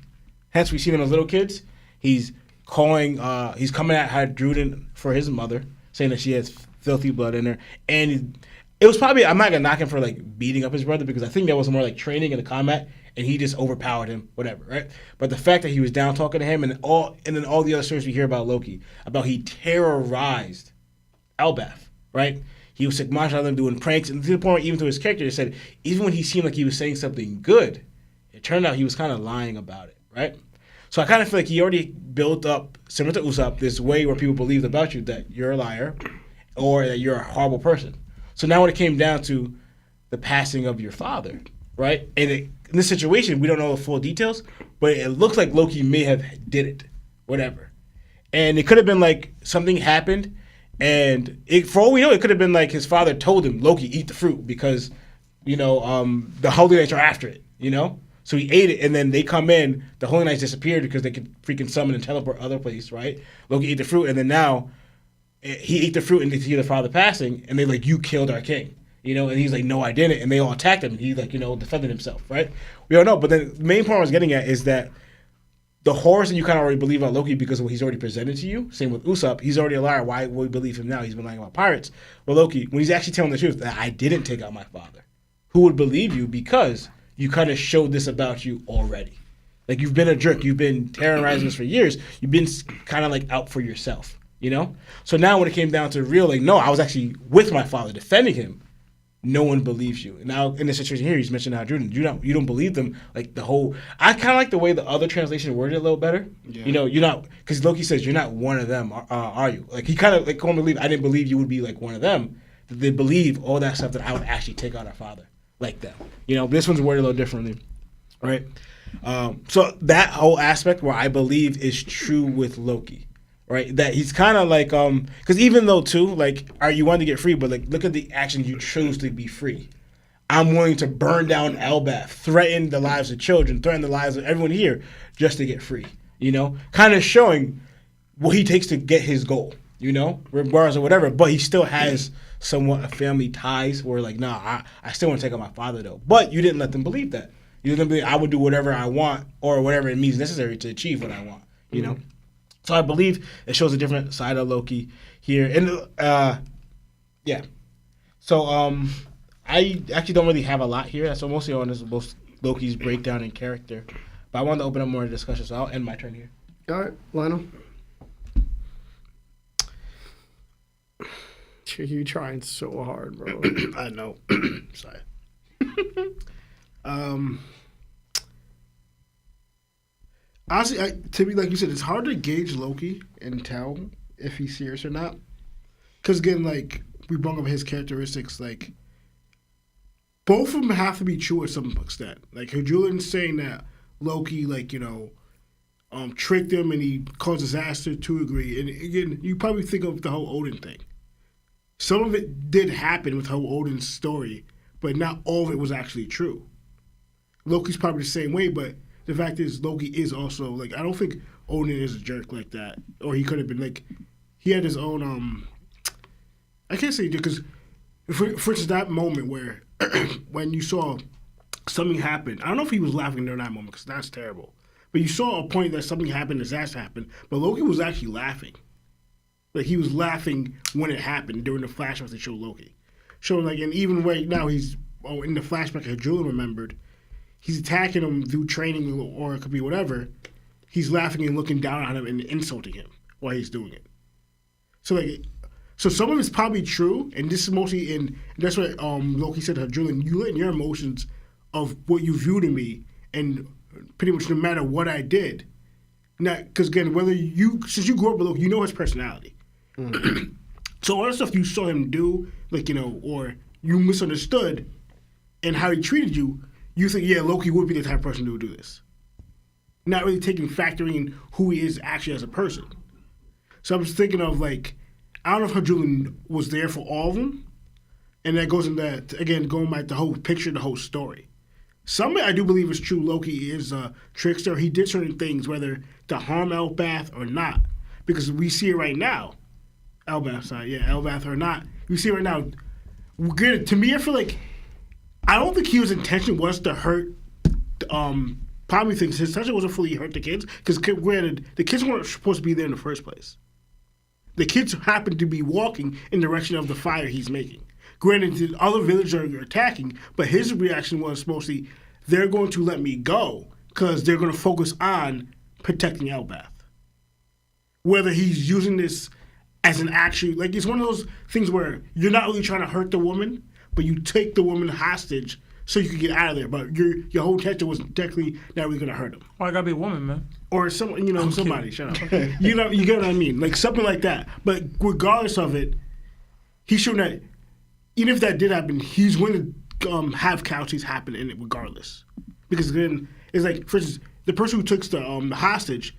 Hence, we see him as little kids. He's coming at Hadruden for his mother, saying that she has filthy blood in her. And it was probably, I'm not going to knock him for like beating up his brother because I think that was more like training in the combat and he just overpowered him, whatever, right? But the fact that he was down talking to him and then all the other stories we hear about Loki, about he terrorized Elbaf, right? He was marching on them doing pranks, and to the point where even to his character, they said even when he seemed like he was saying something good, it turned out he was kind of lying about it. Right? So I kind of feel like he already built up, similar to Usopp, this way where people believed about you that you're a liar or that you're a horrible person. So now when it came down to the passing of your father, right? And in this situation, we don't know the full details, but it looks like Loki may have did it, whatever. And it could have been like something happened, and for all we know, it could have been like his father told him, Loki, eat the fruit because, the Holy Knights are after it, So he ate it, and then they come in. The Holy Knights disappeared because they could freaking summon and teleport other place, right? Loki ate the fruit, and then now he ate the fruit and they see the father passing, and they're like, you killed our king, And he's like, no, I didn't. And they all attacked him, and he like, defended himself, right? We don't know. But then the main point I was getting at is that the horrors that you kind of already believe about Loki because of what he's already presented to you. Same with Usopp. He's already a liar. Why would we believe him now? He's been lying about pirates. But Loki, when he's actually telling the truth, that I didn't take out my father, who would believe you because you kind of showed this about you already. Like, you've been a jerk. You've been terrorizing us for years. You've been kind of, like, out for yourself, So now when it came down to real, like, no, I was actually with my father defending him. No one believes you. And now, in this situation here, he's mentioned how Drew, you don't believe them. Like, the whole... I kind of like the way the other translation worded it a little better. Yeah. You're not... Because Loki says, you're not one of them, are you? Like, he kind of, like, couldn't believe... I didn't believe you would be, like, one of them. That they believe all that stuff that I would actually take out our father. Like them. This one's worded a little differently, right? So that whole aspect where I believe is true with Loki, right? That he's kind of like, because even though too, like, all right, you wanted to get free, but like, look at the actions you chose to be free. I'm willing to burn down Elbaf, threaten the lives of children, threaten the lives of everyone here just to get free. You know, kind of showing what he takes to get his goal. You know, regardless of whatever, but he still has somewhat of family ties. Where like, nah, I still want to take out my father though. But you didn't let them believe that. You didn't believe I would do whatever I want or whatever it means necessary to achieve what I want. You know, so I believe it shows a different side of Loki here, and yeah. So I actually don't really have a lot here. So mostly on this Loki's breakdown in character, but I wanted to open up more discussion. So I'll end my turn here. All right, Lionel. You trying so hard, bro. I know. Sorry. Honestly, to me, like you said, it's hard to gauge Loki and tell if he's serious or not. Because again, like we brought up his characteristics, like both of them have to be true at some extent. Like Julian's saying that Loki, like tricked him and he caused disaster to a degree. And again, you probably think of the whole Odin thing. Some of it did happen with whole Odin's story, but not all of it was actually true. Loki's probably the same way, but the fact is Loki is also, like, I don't think Odin is a jerk like that. Or he could have been, like, he had his own, I can't say, because, for instance, that moment where, when you saw something happen, I don't know if he was laughing during that moment, because that's terrible. But you saw a point that something happened, disaster happened, but Loki was actually laughing. Like, he was laughing when it happened during the flashback they showed Loki. Showing, like, and even right now, he's, in the flashback that Julian remembered, he's attacking him through training, or it could be whatever. He's laughing and looking down on him and insulting him while he's doing it. So, like, so some of it's probably true, and this is mostly that's what Loki said to Julian, you let your emotions of what you viewed in me, and pretty much no matter what I did. Now, because again, since you grew up with Loki, you know his personality. Mm. So all the stuff you saw him do, like, or you misunderstood and how he treated you, you think, yeah, Loki would be the type of person who would do this. Not really factoring in who he is actually as a person. So I was thinking of, like, I don't know if Julian was there for all of them. And that goes into, again, going back the whole picture, the whole story. Some of it I do believe is true. Loki is a trickster. He did certain things, whether to harm Elbaf or not. Because we see it right now. Elbaf or not. We see it right now. To me, I feel like, I don't think his intention was to hurt, probably thinks his intention wasn't fully hurt the kids. Because granted, the kids weren't supposed to be there in the first place. The kids happened to be walking in the direction of the fire he's making. Granted, the other villagers are attacking, but his reaction was mostly, they're going to let me go because they're going to focus on protecting Elbaf. Whether he's using this as an action, like it's one of those things where you're not really trying to hurt the woman, but you take the woman hostage so you can get out of there. But your whole intention was technically not really going to hurt him. Why I gotta be a woman, man? Or somebody, shut up. You get what I mean? Like something like that. But regardless of it, he's showing that even if that did happen, he's going to have casualties happen in it regardless. Because then it's like, for instance, the person who took the hostage,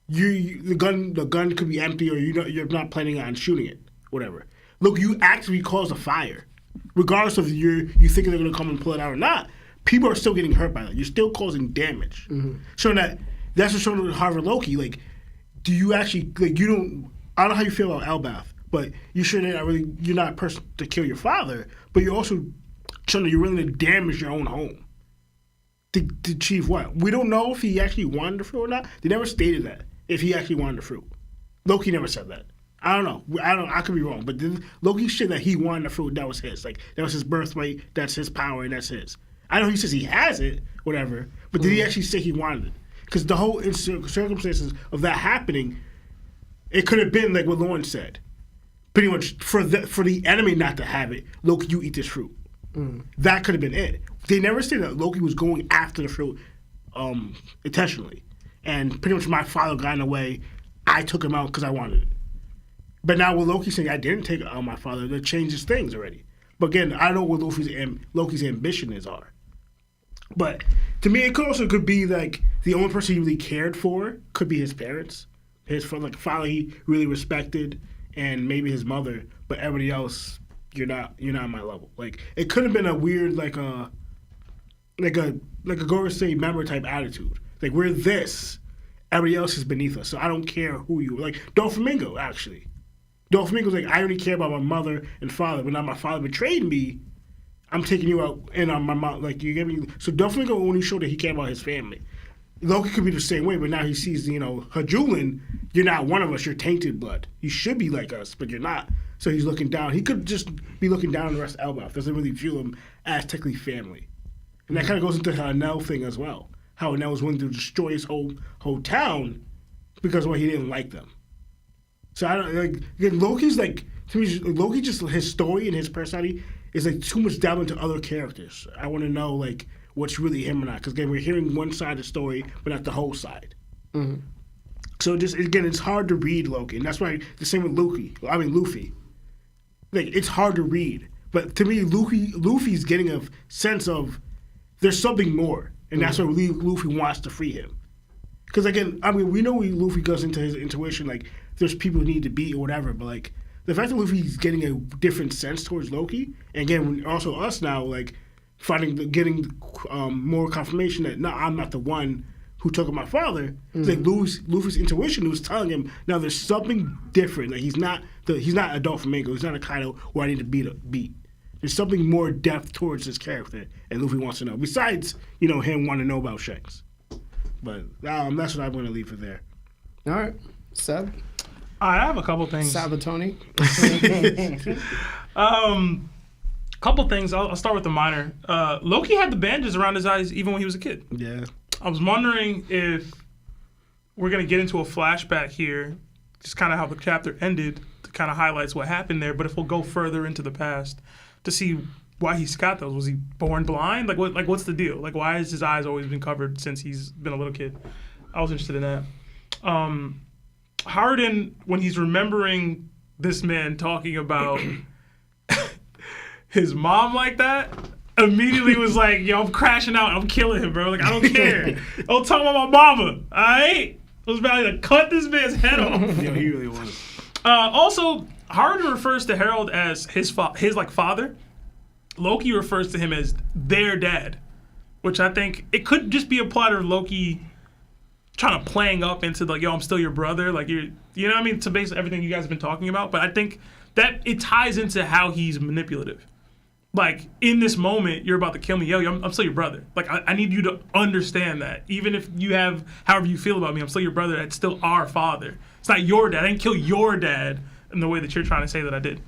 the gun could be empty, or you're not planning on shooting it, whatever. Look, you actually caused a fire, regardless of you thinking they're going to come and pull it out or not. People are still getting hurt by that. You're still causing damage. Mm-hmm. So that's what's showing with Harvard Loki. Like, do you actually like you don't? I don't know how you feel about Elbaf, but you're not a person to kill your father, but you're also showing that you're willing to damage your own home to achieve what? We don't know if he actually wanted the fruit or not. They never stated that if he actually wanted the fruit. Loki never said that. I don't know. I could be wrong, but Loki said that he wanted the fruit. That was his. Like that was his birthright. That's his power, and that's his. I know he says he has it, whatever, but did he actually say he wanted it? Because the whole circumstances of that happening, it could have been like what Lauren said. Pretty much for the enemy not to have it, Loki, you eat this fruit. Mm. That could have been it. They never said that Loki was going after the fruit intentionally. And pretty much my father got in the way. I took him out because I wanted it. But now with Loki saying I didn't take out my father, that changes things already. But again, I don't know what Loki's ambition are. But to me, it could be like the only person he really cared for could be his parents. his father he really respected, and maybe his mother, but everybody else, you're not on my level. Like it could have been a weird like a Gorosei State member type attitude. Like we're this, everybody else is beneath us, so I don't care who you. Like Doflamingo actually. Doflamingo's like I only care about my mother and father. When my father betrayed me, I'm taking you out and on my mom. Like you get me. So Doflamingo only showed that he cared about his family. Loki could be the same way, but now he sees, Hajulin, you're not one of us, you're tainted blood. You should be like us, but you're not. So he's looking down. He could just be looking down on the rest of Elbaf. Doesn't really view him as technically family. And that kind of goes into the Hanel thing as well. How Hanel was willing to destroy his whole town because he didn't like them. So I don't again, Loki's like to me. Loki just his story and his personality is like too much down into other characters. I want to know like what's really him or not, because again we're hearing one side of the story but not the whole side. Mm-hmm. So just again it's hard to read Loki, and that's why the same with Luffy. Like it's hard to read, but to me Luffy's getting a sense of there's something more, and that's why Luffy wants to free him. Because again, we know Luffy goes into his intuition like there's people who need to beat or whatever, but like the fact that Luffy's getting a different sense towards Loki, and again also us now like getting more confirmation that no, I'm not the one who took my father. It's like Luffy's intuition was telling him now there's something different. Like he's not a Doflamingo, he's not a Kaido who I need to beat. There's something more depth towards his character, and Luffy wants to know. Besides, him wanting to know about Shanks. But that's what I'm going to leave it there. All right, Seb. I have a couple things. Sabatoni. Couple things. I'll start with the minor. Loki had the bandages around his eyes even when he was a kid. Yeah. I was wondering if we're going to get into a flashback here, just kind of how the chapter ended, to kind of highlights what happened there, but if we'll go further into the past to see why he's got those. Was he born blind? Like what's the deal? Like, why has his eyes always been covered since he's been a little kid? I was interested in that. Harden, when he's remembering this man talking about his mom like that, immediately was like, yo, I'm crashing out. I'm killing him, bro. Like, I don't care. Don't talk about my mama, all right? I was about to cut this man's head off. Yeah, he really was. Also, Harden refers to Harold as his father. Loki refers to him as their dad, which I think it could just be a plot of Loki trying to playing up into like, yo, I'm still your brother. Like, you know what I mean? To basically everything you guys have been talking about. But I think that it ties into how he's manipulative. Like, in this moment, you're about to kill me. Yo, I'm still your brother. Like, I need you to understand that. Even if you have however you feel about me, I'm still your brother. That's still our father. It's not your dad. I didn't kill your dad in the way that you're trying to say that I did.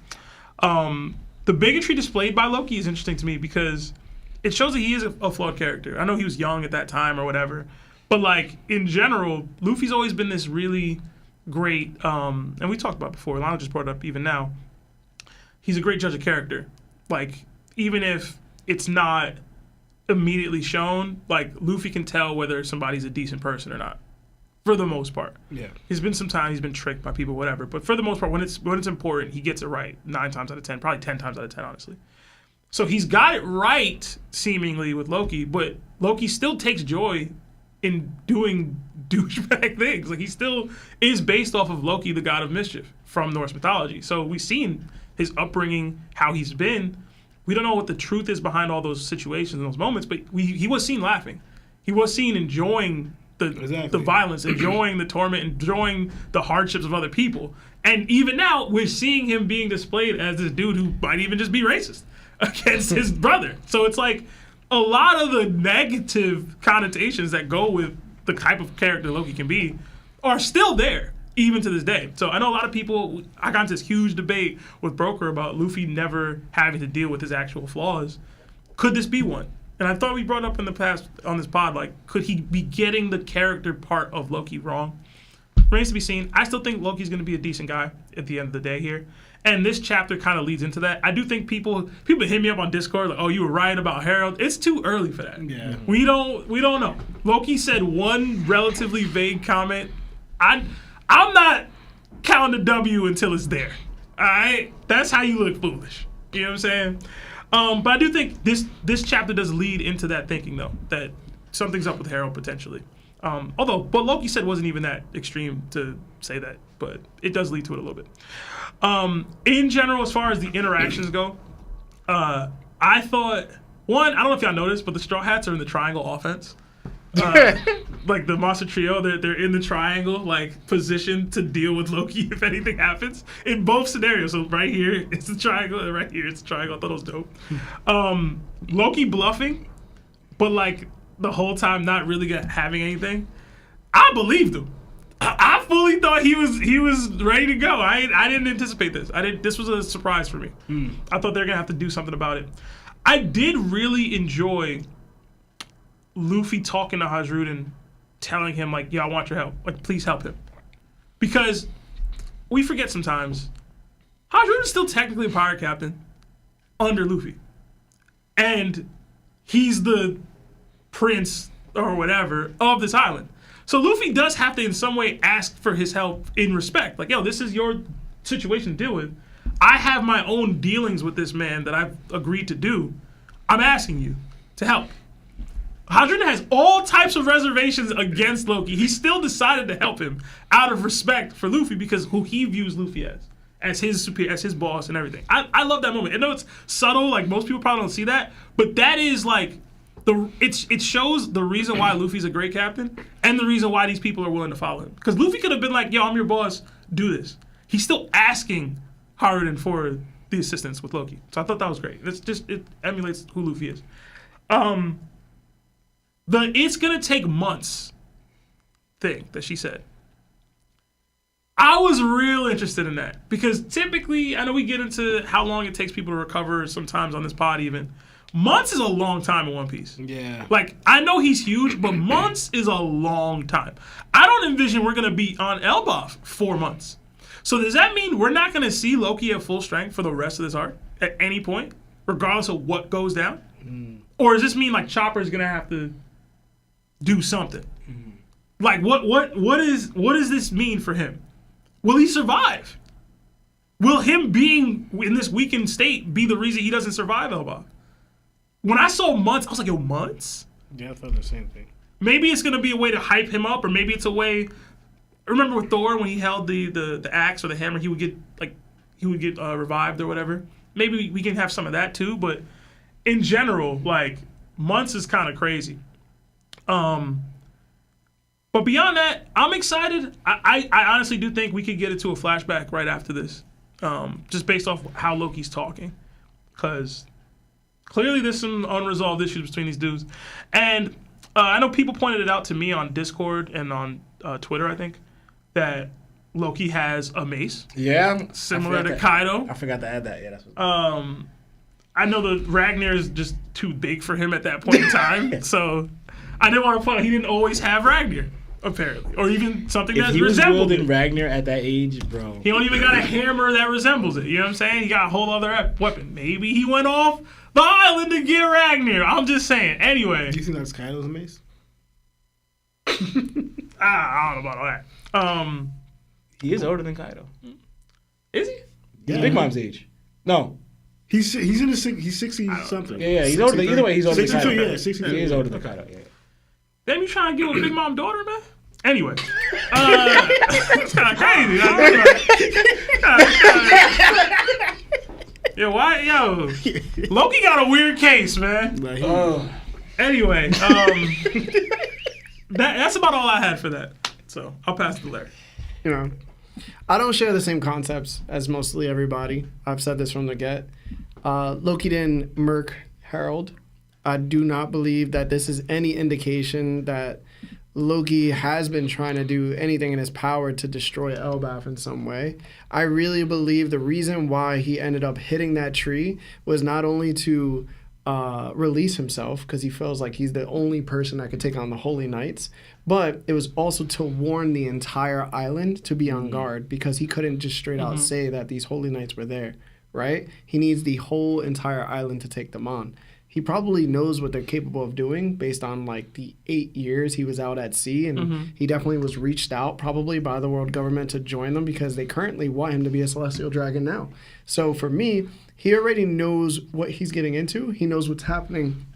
The bigotry displayed by Loki is interesting to me because it shows that he is a flawed character. I know he was young at that time or whatever. But, like, in general, Luffy's always been this really great, and we talked about it before, Lana just brought it up even now, he's a great judge of character. Like, even if it's not immediately shown, like, Luffy can tell whether somebody's a decent person or not, for the most part. Yeah. He's been tricked by people, whatever, but for the most part, when it's important, he gets it right 9 times out of 10, probably 10 times out of 10, honestly. So he's got it right, seemingly, with Loki, but Loki still takes joy in doing douchebag things. Like, he still is based off of Loki, the god of mischief, from Norse mythology. So we've seen his upbringing, how he's been. We don't know what the truth is behind all those situations and those moments, but he was seen laughing. He was seen enjoying the violence, enjoying the torment, enjoying the hardships of other people. And even now, we're seeing him being displayed as this dude who might even just be racist against his brother. So it's like a lot of the negative connotations that go with the type of character Loki can be are still there, even to this day. So I know a lot of people, I got into this huge debate with Broker about Luffy never having to deal with his actual flaws. Could this be one? And I thought we brought up in the past on this pod, like, could he be getting the character part of Loki wrong? Remains to be seen. I still think Loki's going to be a decent guy at the end of the day here. And this chapter kind of leads into that. I do think people hit me up on Discord like, oh, you were right about Harold. It's too early for that. Yeah. We don't know. Loki said one relatively vague comment. I'm not counting the W until it's there. All right? That's how you look foolish. You know what I'm saying? But I do think this chapter does lead into that thinking, though, that something's up with Harold potentially. But Loki said wasn't even that extreme to say that, but it does lead to it a little bit. In general, as far as the interactions go, I thought, one, I don't know if y'all noticed, but the Straw Hats are in the triangle offense. Like the Monster Trio, they're in the triangle, like positioned to deal with Loki if anything happens in both scenarios. So right here it's the triangle, and right here it's the triangle. I thought it was dope. Loki bluffing, but like the whole time not really having anything. I believed him. I fully thought he was ready to go. I didn't anticipate this. This was a surprise for me. I thought they were gonna have to do something about it. I did really enjoy Luffy talking to Hazrudin, telling him like, "Yo, I want your help. Like, please help him," because we forget sometimes Hazrudin's still technically a pirate captain under Luffy, and he's the prince or whatever of this island. So Luffy does have to in some way ask for his help in respect. Like, yo, this is your situation to deal with. I have my own dealings with this man that I've agreed to do. I'm asking you to help. Hazrudin has all types of reservations against Loki. He still decided to help him out of respect for Luffy because who he views Luffy as his superior, as his boss and everything. I love that moment. I know it's subtle, like most people probably don't see that, but that is like it shows the reason why Luffy's a great captain and the reason why these people are willing to follow him. Because Luffy could have been like, "Yo, I'm your boss, do this." He's still asking Hazrudin for the assistance with Loki. So I thought that was great. It emulates who Luffy is. It's gonna take months thing that she said. I was real interested in that because typically, I know we get into how long it takes people to recover sometimes on this pod even. Months is a long time in One Piece. Yeah. Like, I know he's huge, but months is a long time. I don't envision we're gonna be on Elbaf 4 months. So does that mean we're not gonna see Loki at full strength for the rest of this arc at any point, regardless of what goes down? Or does this mean like Chopper's gonna have to do something? Like what does this mean for him? Will he survive? Will him being in this weakened state be the reason he doesn't survive Elbaf? When I saw months, I was like, yo, months? Yeah, I thought the same thing. Maybe it's gonna be a way to hype him up, or maybe it's a way. Remember with Thor when he held the axe or the hammer, he would get revived or whatever. Maybe we can have some of that too, but in general, like months is kind of crazy. But beyond that, I'm excited. I honestly do think we could get into a flashback right after this, just based off how Loki's talking, because clearly there's some unresolved issues between these dudes. And I know people pointed it out to me on Discord and on Twitter, I think, that Loki has a mace. Yeah. Similar to Kaido. I forgot to add that. Yeah, that's what. I know the Ragnar is just too big for him at that point in time. So I didn't want to point out he didn't always have Ragnar, apparently. Or even something that resembled it. If he was wielding Ragnar at that age, bro. He don't even got a hammer that resembles it. You know what I'm saying? He got a whole other weapon. Maybe he went off the island to get Ragnar. I'm just saying. Anyway. Do you think that's Kaido's mace? I don't know about all that. He is older than Kaido. Is he? He's Big Mom's age. No. He's in his he's 60 something. Yeah, he's older. Either way, he's older than 62, Kaido. yeah, 62. He is older than Kaido. Yeah. Damn, you trying to get with Big Mom daughter, man? Anyway, it's kind of crazy. Yo, why? Yo, Loki got a weird case, man. Anyway, that's about all I had for that. So I'll pass it to Larry. You know, I don't share the same concepts as mostly everybody. I've said this from the get. Loki didn't murk Harold. I do not believe that this is any indication that Loki has been trying to do anything in his power to destroy Elbaf in some way. I really believe the reason why he ended up hitting that tree was not only to release himself, because he feels like he's the only person that could take on the Holy Knights, but it was also to warn the entire island to be on guard, because he couldn't just straight out say that these Holy Knights were there, right? He needs the whole entire island to take them on. He probably knows what they're capable of doing based on like the 8 years he was out at sea, and he definitely was reached out probably by the world government to join them, because they currently want him to be a celestial dragon now. So for me, he already knows what he's getting into. He knows what's happening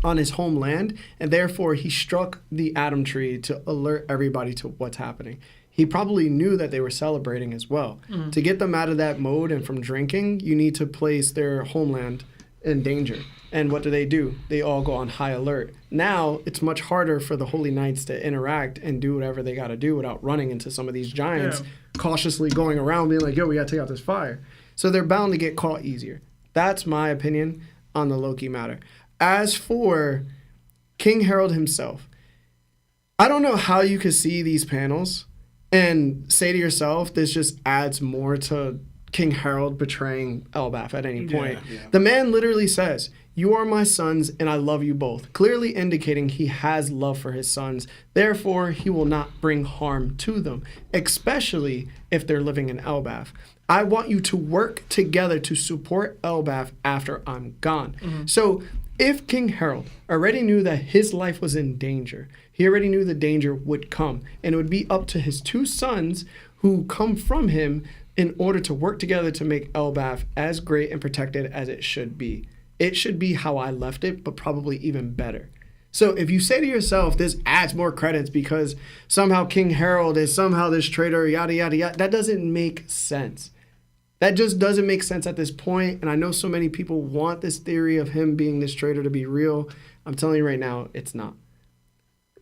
on his homeland, and therefore he struck the Atom Tree to alert everybody to what's happening. He probably knew that they were celebrating as well. To get them out of that mode and from drinking, you need to place their homeland in danger. And what do? They all go on high alert. Now, it's much harder for the Holy Knights to interact and do whatever they got to do without running into some of these giants, cautiously going around being like, yo, we got to take out this fire. So they're bound to get caught easier. That's my opinion on the Loki matter. As for King Harold himself, I don't know how you could see these panels and say to yourself, this just adds more to King Harold betraying Elbaf at any point. The man literally says, "You are my sons and I love you both," clearly indicating he has love for his sons. Therefore, he will not bring harm to them, especially if they're living in Elbaf. I want you to work together to support Elbaf after I'm gone. So if King Harold already knew that his life was in danger, he already knew the danger would come, and it would be up to his two sons who come from him in order to work together to make Elbaf as great and protected as it should be. It should be how I left it, but probably even better. So if you say to yourself, this adds more credits because somehow King Harold is somehow this traitor, yada, yada, yada, that doesn't make sense. That just doesn't make sense at this point. And I know so many people want this theory of him being this traitor to be real. I'm telling you right now, it's not.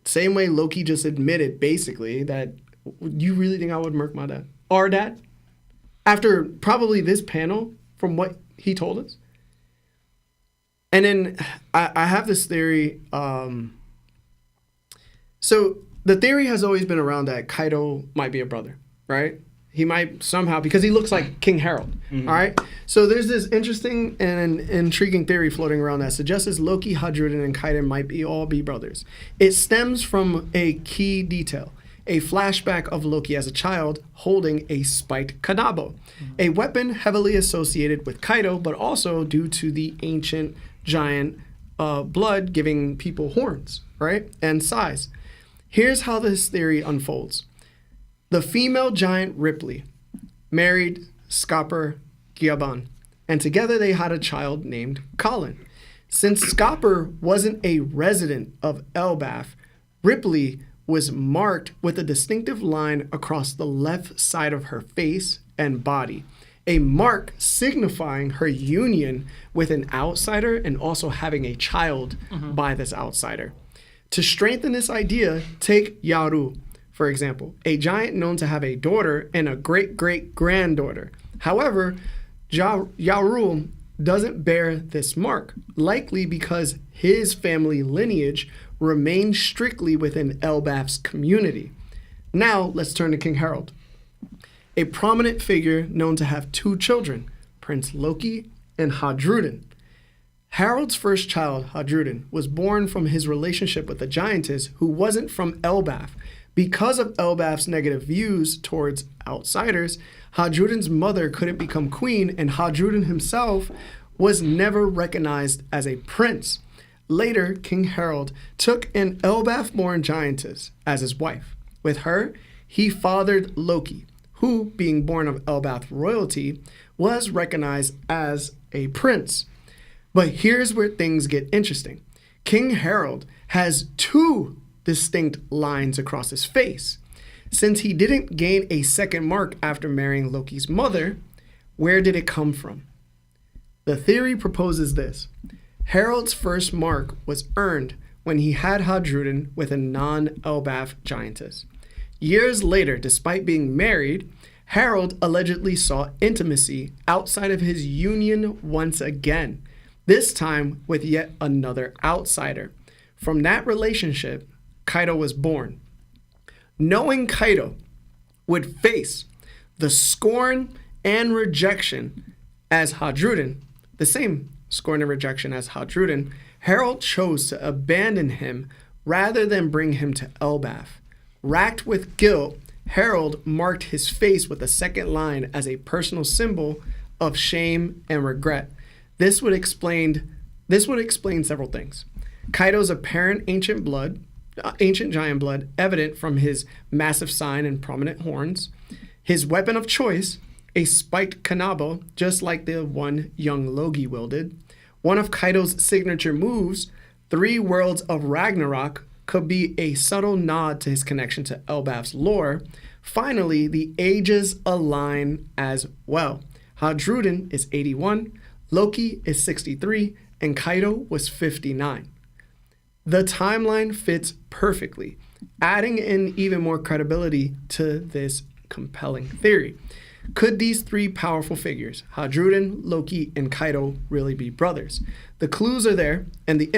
Same way Loki just admitted, basically, that you really think I would murk my dad? Our dad? After probably this panel, from what he told us. And then I have this theory. So the theory has always been around that Kaido might be a brother, right? He might somehow, because he looks like King Harold, all right? So there's this interesting and intriguing theory floating around that suggests Loki, Hadruden, and Kaido might all be brothers. It stems from a key detail. A flashback of Loki as a child holding a spiked kanabo, a weapon heavily associated with Kaido, but also due to the ancient giant blood giving people horns, right? And size. Here's how this theory unfolds. The female giant Ripley married Scopper Giaban, and together they had a child named Colin. Since Scopper wasn't a resident of Elbaf, Ripley was marked with a distinctive line across the left side of her face and body, a mark signifying her union with an outsider and also having a child by this outsider. To strengthen this idea, take Yaru, for example, a giant known to have a daughter and a great-great-granddaughter. However, Yaru doesn't bear this mark, likely because his family lineage remained strictly within Elbaf's community. Now, let's turn to King Harold, a prominent figure known to have two children, Prince Loki and Hadruden. Harold's first child, Hadruden, was born from his relationship with a giantess who wasn't from Elbaf. Because of Elbaf's negative views towards outsiders, Hadruden's mother couldn't become queen, and Hadruden himself was never recognized as a prince. Later, King Harold took an Elbaf-born giantess as his wife. With her, he fathered Loki, who, being born of Elbaf royalty, was recognized as a prince. But here's where things get interesting. King Harold has two distinct lines across his face. Since he didn't gain a second mark after marrying Loki's mother, where did it come from? The theory proposes this. Harold's first mark was earned when he had Hadruden with a non-Elbaf giantess. Years later, despite being married, Harold allegedly saw intimacy outside of his union once again, this time with yet another outsider. From that relationship, Kaido was born. Knowing Kaido would face the scorn and rejection as Hadruden, the same scorn and rejection as Hadruden, Harold chose to abandon him rather than bring him to Elbaf. Racked with guilt, Harold marked his face with a second line as a personal symbol of shame and regret. This would explain several things. Kaido's apparent ancient giant blood, evident from his massive sign and prominent horns. His weapon of choice, a spiked kanabo, just like the one young Loki wielded. One of Kaido's signature moves, 3 Worlds of Ragnarok could be a subtle nod to his connection to Elbaf's lore. Finally, the ages align as well. Hadruden is 81, Loki is 63, and Kaido was 59. The timeline fits perfectly, adding in even more credibility to this compelling theory. Could these 3 powerful figures, Hadruden, Loki, and Kaido, really be brothers? The clues are there, and the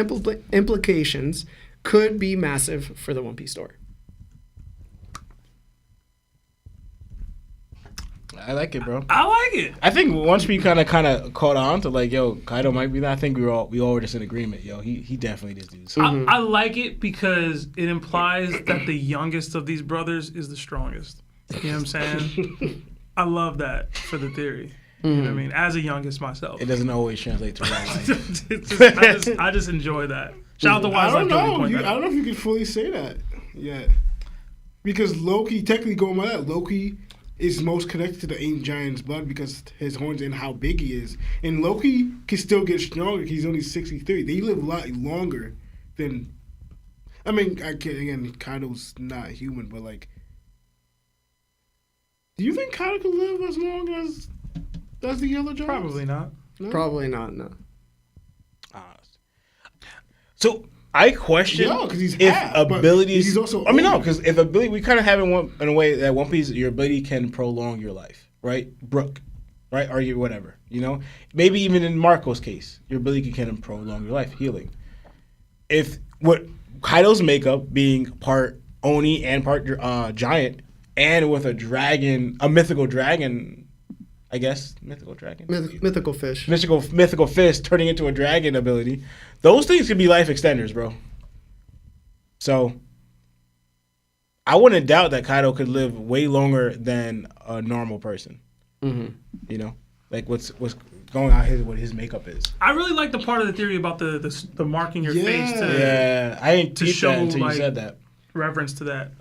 implications could be massive for the One Piece story. I like it, bro. I like it. I think once we kind of caught on to like, yo, Kaido might be that. I think we all were just in agreement. Yo, he definitely this dude. So, I like it because it implies that the youngest of these brothers is the strongest. You know what I'm saying? I love that for the theory. You know what I mean? As a youngest myself. it doesn't always translate to real life. I just enjoy that. Shout out to I Wise don't Life Joey know. point I that don't out. know if you can fully say that yet. Because Loki, technically going by that, Loki is most connected to the ancient giant's blood because his horns and how big he is. And Loki can still get stronger. He's only 63. They live a lot longer than. I mean, again, Kaido's not human, but like, do you think Kaido can live as long as the Yellow Giants? Probably not. No? Probably not, no. So I question Yeah, 'cause he's if half, but abilities. he's also I mean, no, older. because if ability, we kind of have in a way that One Piece, your ability can prolong your life, right? Brook, right? Or you whatever, you know. Maybe even in Marco's case, your ability can prolong your life, healing. If what Kaido's makeup being part Oni and part giant, and with a dragon, a mythical dragon. I guess mythical dragon, Mythical fish. mythical fist turning into a dragon ability. Those things could be life extenders, bro. So I wouldn't doubt that Kaido could live way longer than a normal person. Mm-hmm. You know, like what's going on here, what his makeup is. I really like the part of the theory about the marking your face to Yeah, I ain't to peeped show that until like you said that. reference to that.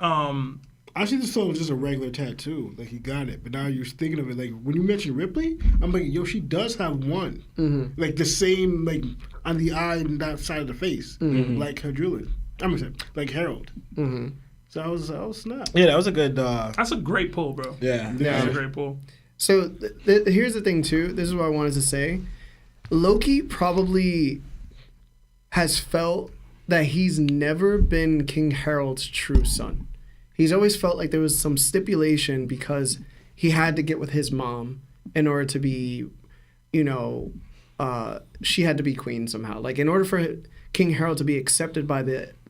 I see this was just a regular tattoo, like he got it. But now you're thinking of it, like when you mentioned Ripley, I'm like, yo, she does have one, like the same, like on the eye and that side of the face, like Hadruden. I'm gonna say, like Harold. So I was snap. Yeah, that was a good. That's a great pull, bro. Yeah, That's a great pull. So here's the thing, too. This is what I wanted to say. Loki probably has felt that he's never been King Harold's true son. He's always felt like there was some stipulation because he had to get with his mom in order to be, she had to be queen somehow. Like in order for King Harold to be accepted by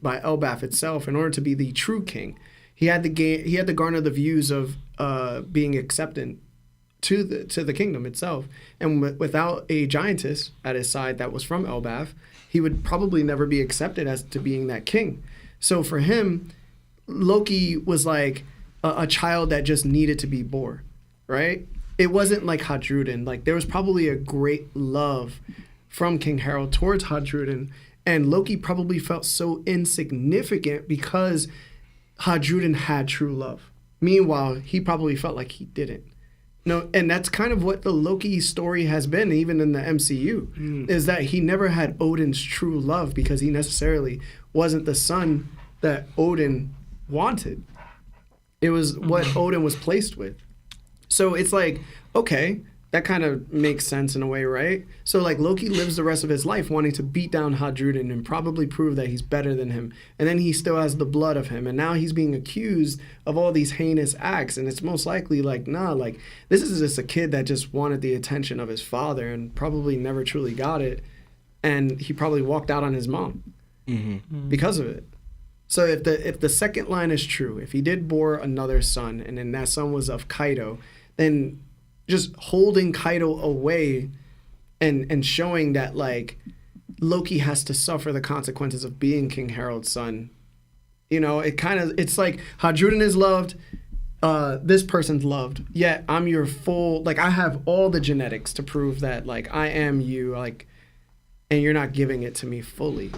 Elbaf itself, in order to be the true king, he had to garner the views of being accepted to the kingdom itself. And without a giantess at his side that was from Elbaf, he would probably never be accepted as to being that king. So for him, Loki was like a child that just needed to be born, right? It wasn't like Hadruden. Like there was probably a great love from King Harold towards Hadruden, and Loki probably felt so insignificant because Hadruden had true love. Meanwhile, he probably felt like he didn't. No, and that's kind of what the Loki story has been, even in the MCU, is that he never had Odin's true love because he necessarily wasn't the son that Odin wanted. It was what Odin was placed with. So it's like, okay, that kind of makes sense in a way, right? So like Loki lives the rest of his life wanting to beat down Hadruden and probably prove that he's better than him. And then he still has the blood of him. And now he's being accused of all these heinous acts. And it's most likely like, nah, like this is just a kid that just wanted the attention of his father and probably never truly got it. And he probably walked out on his mom because of it. So if the second line is true, if he did bore another son and then that son was of Kaido, then just holding Kaido away and showing that like Loki has to suffer the consequences of being King Harold's son. It's like Hadruden is loved, this person's loved, yet I'm your full, like I have all the genetics to prove that like I am you, like, and you're not giving it to me fully.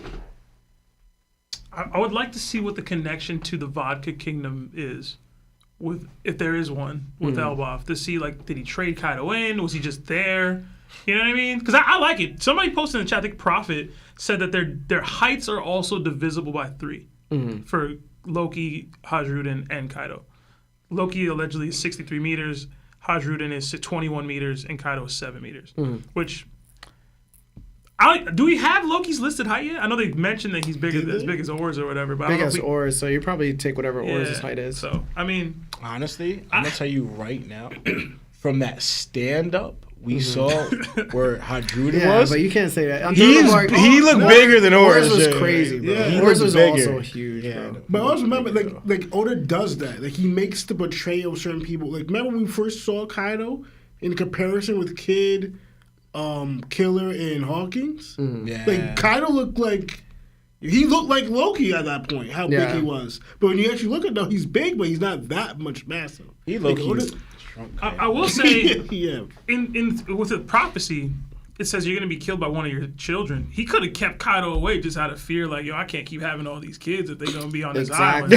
I would like to see what the connection to the Vodka Kingdom is, if there is one, with Elbaf. To see, like, did he trade Kaido in? Was he just there? You know what I mean? Because I like it. Somebody posted in the chat, I think Prophet said that their heights are also divisible by 3 for Loki, Hajruden, and Kaido. Loki allegedly is 63 meters, Hajruden is 21 meters, and Kaido is 7 meters. Which, do we have Loki's listed height yet? I know they mentioned that he's as big as Oars or whatever. But big as Oars, so you probably take whatever Oars' height is. So, I mean... Honestly, I'm going to tell you right now, from that stand-up, we saw where Hajruden was. But you can't say that. He looked bigger than Oars. Oars was crazy, bro. Yeah. Oars was also huge, bro. But also remember, like Oda does that. Like he makes the portrayal of certain people. Like remember when we first saw Kaido in comparison with Kid, Killer, and Hawkins? Yeah. Like Kaido looked like Loki at that point. How big he was. But when you actually look at him, he's big, but he's not that much massive. He like, Loki's I will say, yeah. in with the prophecy, it says you're going to be killed by one of your children. He could have kept Kaido away just out of fear, like, yo, I can't keep having all these kids if they're going to be on this island.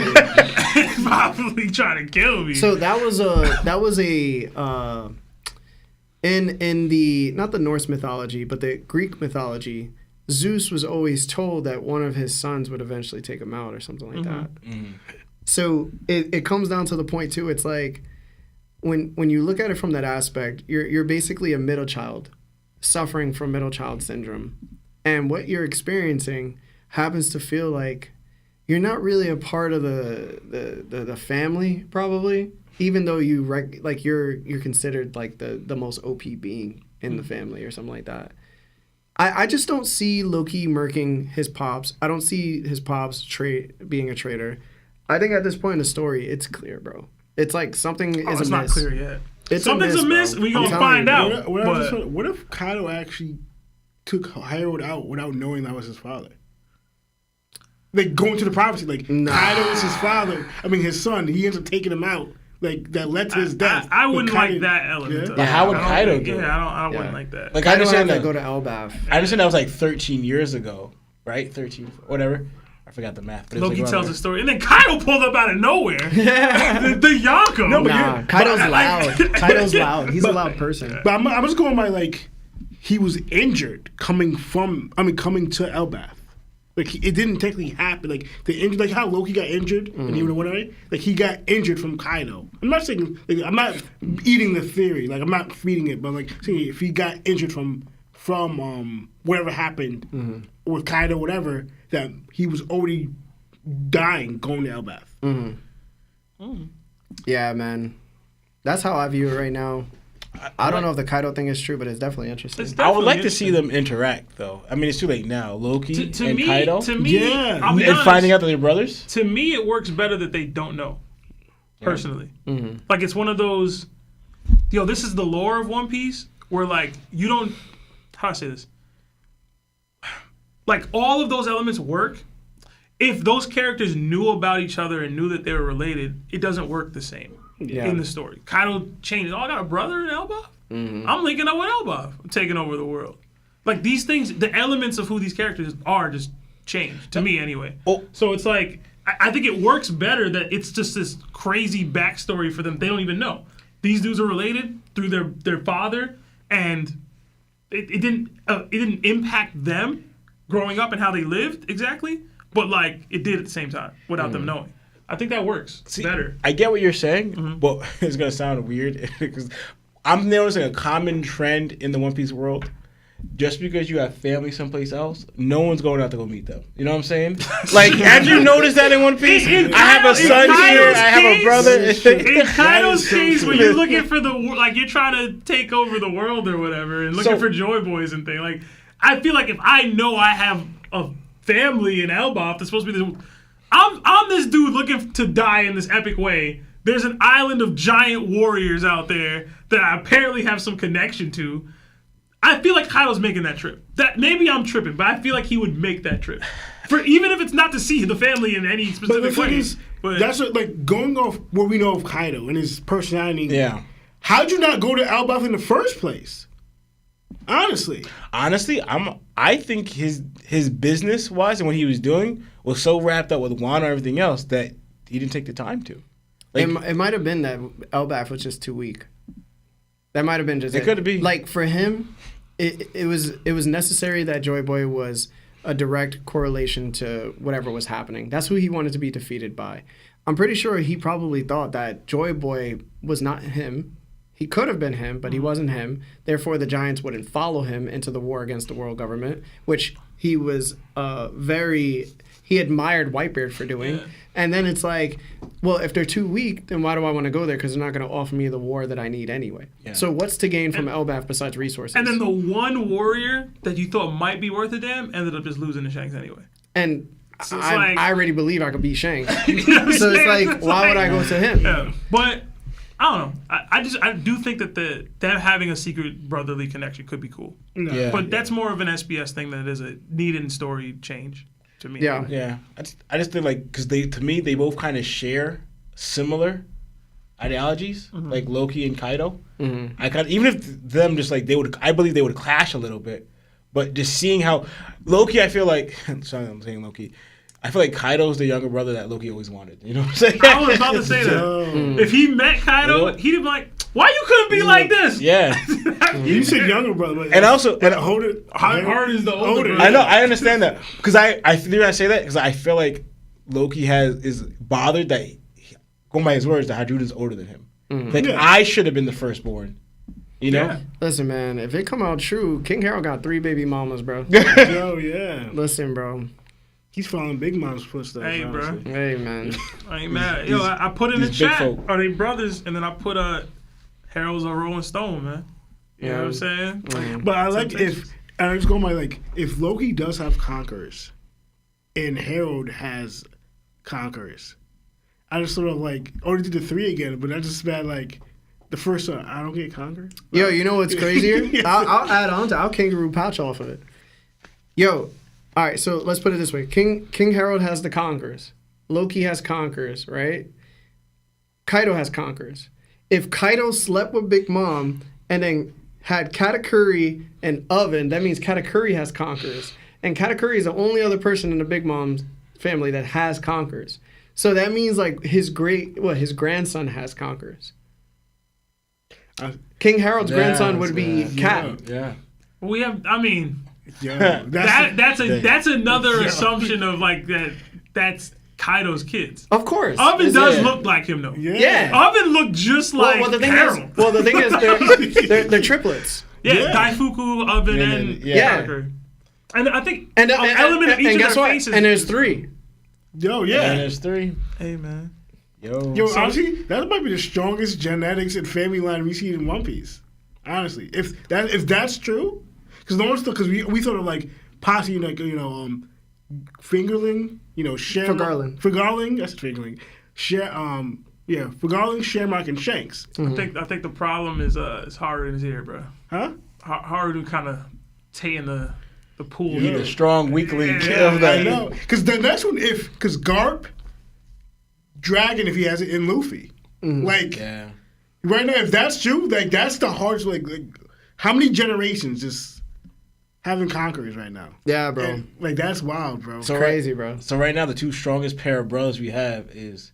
Probably trying to kill me. So that was a in the, not the Norse mythology, but the Greek mythology, Zeus was always told that one of his sons would eventually take him out or something like that. So it comes down to the point too, it's like when you look at it from that aspect, you're basically a middle child suffering from middle child syndrome, and what you're experiencing happens to feel like you're not really a part of the family, probably, even though you're considered like the most OP being in the family or something like that. I just don't see Loki murking his pops. I don't see his pops being a traitor. I think at this point in the story, it's clear, bro. It's like something is amiss. It's not clear yet. Something's amiss. We gonna find out. What if Kaido actually took Harold out without knowing that was his father? Like going to the prophecy, like Kaido is his father. I mean, his son. He ends up taking him out. Like that led to his death. I wouldn't like that element. But how would Kaido do it? I wouldn't like that. Like I understand that. Go to Elbaf. I understand that was like 13 years ago, right? 13, whatever. I forgot the math. But Loki tells a story, and then Kaido pulled up out of nowhere. the Yonko. No, but Kaido's loud. Kaido's loud. He's a loud person. But I'm just going by like he was injured coming to Elbaf. Like it didn't technically happen. Like the injury, like how Loki got injured and he went away. Like he got injured from Kaido. I'm not saying like, I'm not eating the theory. Like I'm not feeding it. But like saying if he got injured from whatever happened with Kaido, whatever, that he was already dying going to Elbaf. Yeah, man. That's how I view it right now. I don't know if the Kaido thing is true, but it's definitely interesting. I would like to see them interact, though. I mean, it's too late now. Loki and Kaido. To me, I'll be honest, finding out that they're brothers. To me, it works better that they don't know. Personally, like it's one of those. This is the lore of One Piece, where like you don't. How do I say this? Like all of those elements work. If those characters knew about each other and knew that they were related, it doesn't work the same. In the story. Kaido changes. Oh, I got a brother in Elbaf? I'm linking up with Elbaf. I'm taking over the world. Like, these things, the elements of who these characters are just changed, to me anyway. So it's like, I think it works better that it's just this crazy backstory for them. They don't even know. These dudes are related through their father, and it didn't impact them growing up and how they lived exactly, but, like, it did at the same time without them knowing. I think that works better. I get what you're saying, but it's going to sound weird because I'm noticing a common trend in the One Piece world. Just because you have family someplace else, no one's going out to go meet them. You know what I'm saying? Like, have you noticed that in One Piece? I have a son here. I have a brother. In Kaido's case, when you're looking for you're trying to take over the world or whatever and looking for Joy Boys and things, like, I feel like if I know I have a family in Elbaf that's supposed to be I'm this dude looking to die in this epic way. There's an island of giant warriors out there that I apparently have some connection to. I feel like Kaido's making that trip. That maybe I'm tripping, but I feel like he would make that trip. For even if it's not to see the family in any specific way. But that's like going off what we know of Kaido and his personality. Yeah. How'd you not go to Elbaf in the first place? Honestly, I think his business wise and what he was doing was so wrapped up with Wano and everything else that he didn't take the time to. Like, it might have been that Elbaf was just too weak. That might have been just it. Could be like for him. it was necessary that Joy Boy was a direct correlation to whatever was happening. That's who he wanted to be defeated by. I'm pretty sure he probably thought that Joy Boy was not him. He could have been him, but he wasn't him. Therefore, the Giants wouldn't follow him into the war against the world government, which he was he admired Whitebeard for doing. Yeah. And then it's like, well, if they're too weak, then why do I want to go there? Because they're not going to offer me the war that I need anyway. Yeah. So what's to gain from Elbaf besides resources? And then the one warrior that you thought might be worth a damn ended up just losing to Shanks anyway. And so I already believe I could beat Shanks. So it's like, why would I go to him? Yeah. But I don't know. I do think that them having a secret brotherly connection could be cool. Yeah. But that's more of an SBS thing than it is a needed story change to me. Yeah. Yeah. I just think like because to me they both kind of share similar ideologies, like Loki and Kaido. Mm-hmm. Even if them just like I believe they would clash a little bit, but just seeing how Loki, I feel like sorry I'm saying Loki. I feel like Kaido's the younger brother that Loki always wanted. You know what I'm saying? I was about to say that. If he met Kaido, he'd be like, why you couldn't be like this? Yeah. You said younger brother. But and also, Hard is the older brother. I know, I understand that. Because I say that because I feel like Loki is bothered that, going by his words, that Hadruda's older than him. Like, I should have been the firstborn. You know? Yeah. Listen, man, if it come out true, King Harold got 3 baby mamas, bro. Yo, yeah. Listen, bro. He's following Big Mom's footsteps. Hey, honestly. bro. Hey, man. I ain't mad. Yo, I put in the chat, are they brothers? And then I put Harold's a Rolling Stone, man. You know what I'm saying? Mm. But I like I was going by like, if Loki does have conquerors and Harold has conquerors, I just sort of like, already did the 3 again, but I just bad like, the first one, I don't get conquered. Yo, you know what's crazier? I'll add on to, I'll kangaroo pouch off of it. Yo, all right, so let's put it this way. King Harold has the conquerors. Loki has conquerors, right? Kaido has conquerors. If Kaido slept with Big Mom and then had Katakuri and Oven, that means Katakuri has conquerors. And Katakuri is the only other person in the Big Mom's family that has conquerors. So that means like his grandson has conquerors. King Harold's grandson would be Cat. Yeah. We have, I mean... Yo, that's another assumption of like that's Kaido's kids. Of course. Oven does look like him though. Yeah. Oven looked just like Harold. The thing is they're triplets. Yeah, Daifuku, Oven, and Katakuri. And I think an element of each of their faces. And there's 3. Yo, yeah. And there's 3. Hey man. Yo, honestly, that might be the strongest genetics and family line we see in One Piece. Honestly, if that's true. Because we thought of like posse, like Fingerling, Fergarling, that's Fingerling, Fergarling, Shamrock, and Shanks. Mm-hmm. I think the problem is Haru's here, bro. Huh? Haru kind of taking the pool. He's the strong weak link of I that. know. Because the next one, because Garp, Dragon, if he has it in Luffy, right now, if that's true, like that's the hardest. Like how many generations just having conquerors right now? Yeah, bro. And, like that's wild, bro. So crazy, bro. So right now, the 2 strongest pair of brothers we have is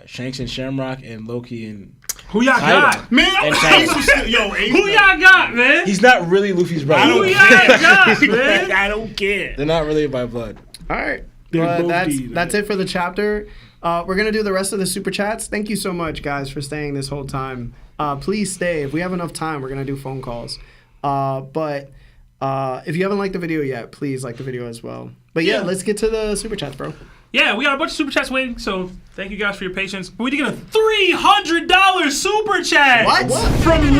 Shanks and Shamrock and Loki and who y'all got? Man, who y'all got, man? He's not really Luffy's brother. Who y'all got, man? I don't care. They're not really by blood. All right. Well, that's it for the chapter. We're going to do the rest of the super chats. Thank you so much, guys, for staying this whole time. Please stay. If we have enough time, we're going to do phone calls. But if you haven't liked the video yet, please like the video as well. But yeah, let's get to the super chats, bro. Yeah, we got a bunch of super chats waiting, so thank you guys for your patience. We did get a $300 super chat. What? From Lemon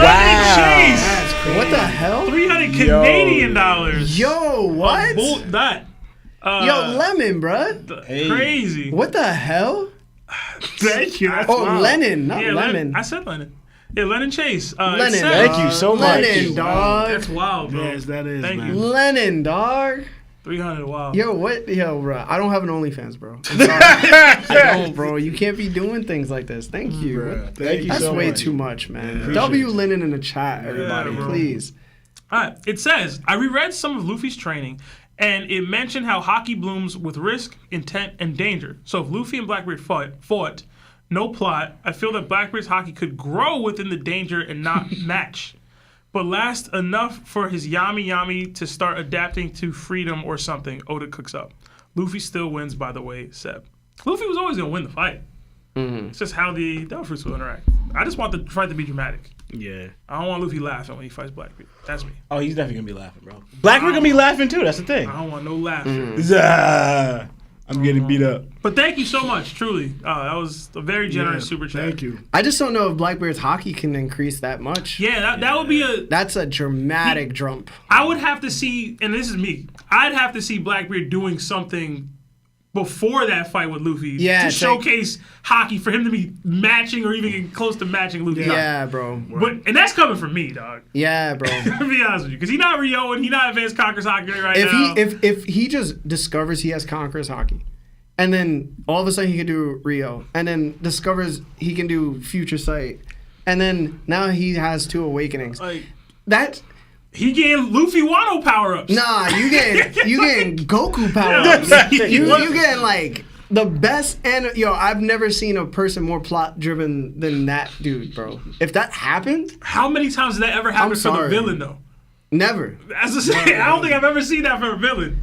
Chase. That's crazy. What the hell? $300 Canadian dollars. Yo, what? Yo, Lemon, bruh. Crazy. What the hell? Thank you. That's wild. Lennon, not Lemon. I said Lennon. Yeah, Lennon Chase. Lennon. Thank you so much. Lennon, dog. That's wild, bro. Yes, that is, Thank man. you. Lennon, dog. 300, wow. Yo, what? Yo, bro. I don't have an OnlyFans, bro. I'm sorry. I don't, bro. You can't be doing things like this. Thank you. Thank you That's so way much. too much, man. Yeah. W Lennon in the chat, everybody, please. All right. It says, I reread some of Luffy's training, and it mentioned how Haki blooms with risk, intent, and danger. So if Luffy and Blackbeard fought, no plot, I feel that Blackbeard's Haki could grow within the danger and not match. but last enough for his Yami to start adapting to freedom or something. Oda cooks up. Luffy still wins, by the way, Seb. Luffy was always going to win the fight. It's just how the Devil Fruits will interact. I just want the fight to be dramatic. Yeah. I don't want Luffy laughing when he fights Blackbeard. That's me. Oh, he's definitely gonna be laughing, bro. Blackbeard gonna be laughing too. That's the thing. I don't want no laughing. I'm getting beat up. But thank you so much, truly. That was a very generous super chat. Thank you. I just don't know if Blackbeard's Haki can increase that much. Yeah, that would be That's a dramatic jump. I would have to see, and this is me, I'd have to see Blackbeard doing something before that fight with Luffy to showcase Haki for him to be matching or even getting close to matching Luffy. Yeah, bro. And that's coming from me, dog. Yeah, bro. To be honest with you, because he's not Ryo and he's not Advanced Conquerors Haki right now. If he just discovers he has Conquerors Haki, and then all of a sudden he can do Ryo, and then discovers he can do Future Sight, and then now he has 2 awakenings. That. He getting Luffy Wano power-ups. Nah, you getting Goku power-ups. You getting like the best, and I've never seen a person more plot-driven than that dude, bro. If that happened, how many times did that ever happen for the villain though? Never. As I say, I don't think I've ever seen that for a villain.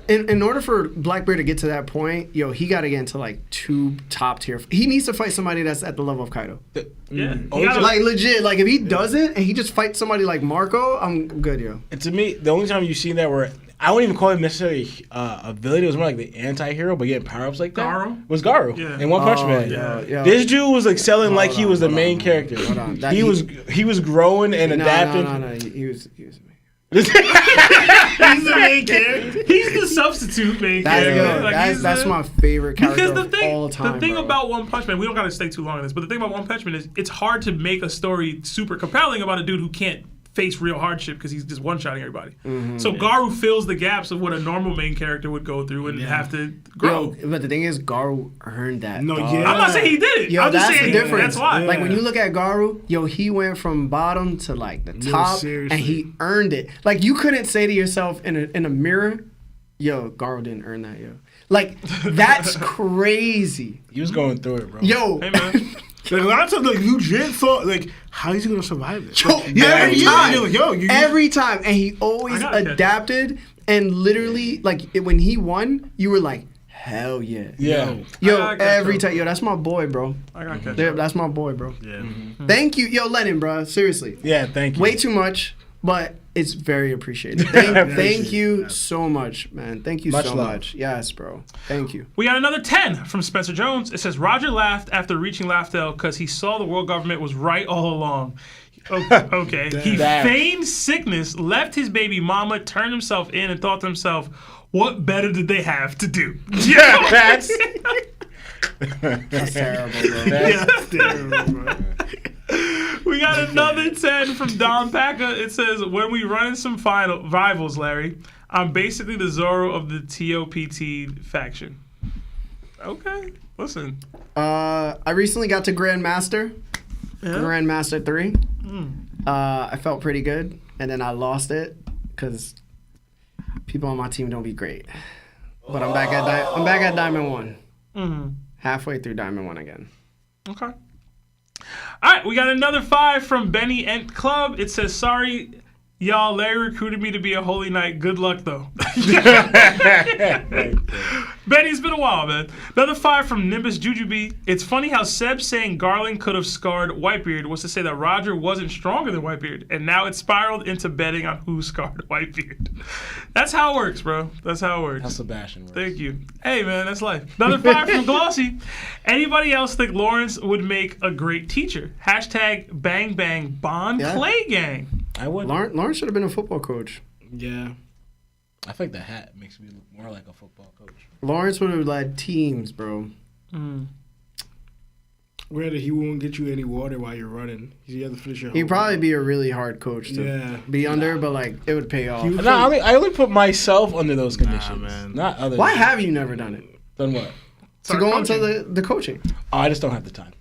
In order for Blackbeard to get to that point, he got to get into like 2 top tier. He needs to fight somebody that's at the level of Kaido. Yeah. Like legit, like if he doesn't and he just fights somebody like Marco, I'm good, yo. And to me, the only time you've seen that where I wouldn't even call him necessarily a villain, it was more like the anti-hero, but getting power-ups like that. Garu? Was Garu in One Punch Man. Yeah. This dude was like selling like he was the main character. He was growing and adapting. No, he was He's the main character. He's the substitute main character. That's my favorite character of all time. The thing about One Punch Man, we don't got to stay too long on this, but the thing about One Punch Man is it's hard to make a story super compelling about a dude who can't face real hardship because he's just one-shotting everybody. So Garu fills the gaps of what a normal main character would go through and have to grow. But the thing is, Garu earned that. I'm not saying he did it. I'm just saying the difference. That's why. Like when you look at Garu, he went from bottom to like the top, and he earned it. Like you couldn't say to yourself in a mirror, Garu didn't earn that, Like that's crazy. He was going through it, bro. Hey man. Like a lot of times, like you legit thought, like, how is he gonna survive it? Every time, and he always adapted. And literally, like when he won, you were like, hell yeah, every time, that's my boy, bro. I got catch. That's my boy, bro. Yeah. Thank you, Lennon, bro. Seriously. Yeah, thank you. Way too much, but it's very appreciated. Thank you so much, man. Thank you so much. Yes, bro. Thank you. We got another 10 from Spencer Jones. It says, Roger laughed after reaching Laughdale because he saw the world government was right all along. Okay. He feigned sickness, left his baby mama, turned himself in, and thought to himself, what better did they have to do? Yeah, that's terrible, bro. That's terrible, bro. We got another 10 from Don Packer. It says, when we run in some rivals, Larry, I'm basically the Zoro of the TOPT faction. Okay, listen. I recently got to Grandmaster. Grandmaster 3. I felt pretty good, and then I lost it because people on my team don't be great. But I'm back at Diamond 1. Halfway through Diamond 1 again. Okay. All right, we got another 5 from Benny Ent Club. It says, sorry, y'all, Larry recruited me to be a holy knight. Good luck, though. Benny, it's been a while, man. Another 5 from Nimbus Jujubee. It's funny how Seb saying Garland could have scarred Whitebeard was to say that Roger wasn't stronger than Whitebeard, and now it spiraled into betting on who scarred Whitebeard. That's how it works, bro. That's how it works. How Sebastian works. Thank you. Hey, man, that's life. Another 5 from Glossy. Anybody else think Lawrence would make a great teacher? Hashtag bang bang bond Clay gang. I would. Lawrence should have been a football coach. Yeah. I think the hat makes me look more like a football coach. Lawrence would have led teams, bro. Granted, he won't get you any water while you're running. You have to finish your He'd probably be a really hard coach to be under, but like it would pay off. I only put myself under those conditions, man. Not others. Why have you never done it? Done what? To go into the coaching. Oh, I just don't have the time.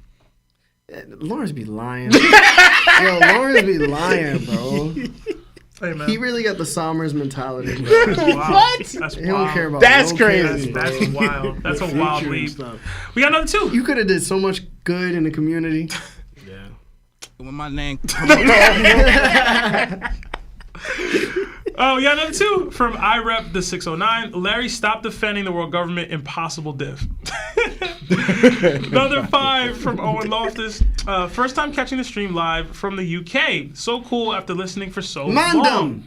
Lawrence be lying. Yo, Lawrence be lying, bro. Hey, man. He really got the Somers mentality. That's wild. What? That's wild. He don't care about That's no crazy. kids, bro. That's wild. That's a wild leap. We got another 2. You could have did so much good in the community. Yeah. When my name. Oh, yeah, number 2 from IREP the 609. Larry, stop defending the world government. Impossible diff. Another 5 from Owen Loftus. First time catching the stream live from the UK. So cool after listening for so long.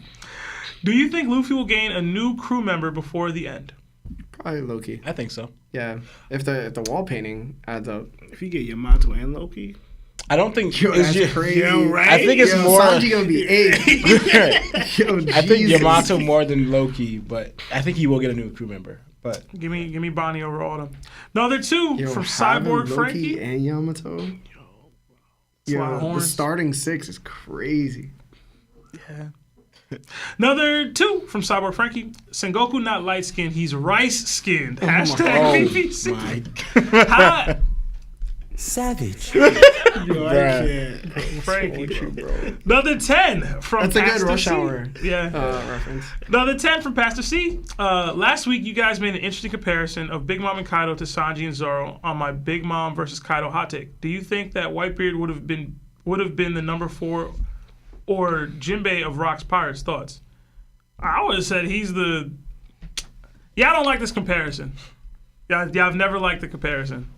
Do you think Luffy will gain a new crew member before the end? Probably Loki. I think so. Yeah. If the wall painting adds up. If you get Yamato and Loki. I don't think That's crazy. Yo, right? I think it's more. Sanji gonna be 8. Yo, I think Jesus. Yamato more than Loki, but I think he will get a new crew member. But Give me Bonnie over all of them. Another 2 Yo, from having Cyborg Loki Frankie. and Yamato. a lot of Yo, the horns. starting 6 is crazy. Yeah. Another 2 from Cyborg Frankie. Sengoku not light skinned, he's rice skinned. Hashtag BBC. Hot. Savage. Yo, I can't. Frankie, Told you, bro. bro. Another 10 from That's a good Pastor Rush C. Hour Yeah. reference. Another 10 from Pastor C. Last week, you guys made an interesting comparison of Big Mom and Kaido to Sanji and Zoro on my Big Mom versus Kaido hot take. Do you think that Whitebeard would have been the number 4 or Jinbei of Rock's Pirates? Thoughts? I would have said he's the. Yeah, I don't like this comparison. Yeah, I've never liked the comparison.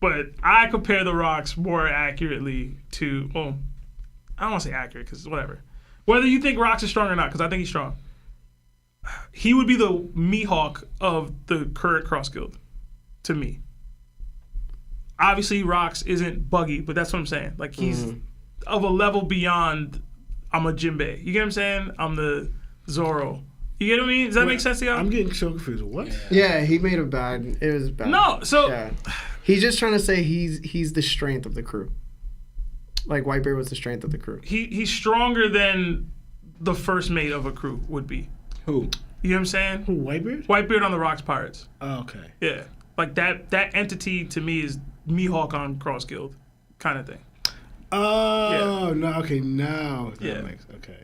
But I compare the Rocks more accurately to. Well, I don't want to say accurate because whatever. Whether you think Rocks is strong or not, because I think he's strong. He would be the Mihawk of the current Cross Guild, to me. Obviously, Rocks isn't buggy, but that's what I'm saying. Like, he's of a level beyond, I'm a Jinbei. You get what I'm saying? I'm the Zoro. You get what I mean? Does that make sense to y'all? I'm getting so confused. What? Yeah, he made it bad. It was bad. No, so... Yeah. He's just trying to say he's the strength of the crew. Like, Whitebeard was the strength of the crew. He's stronger than the first mate of a crew would be. who? You know what I'm saying? Who, Whitebeard? Whitebeard on the Rocks Pirates. Oh, okay. Yeah. Like, that entity, to me, is Mihawk on Cross Guild kind of thing. Oh, no, okay, now that Yeah. makes, okay.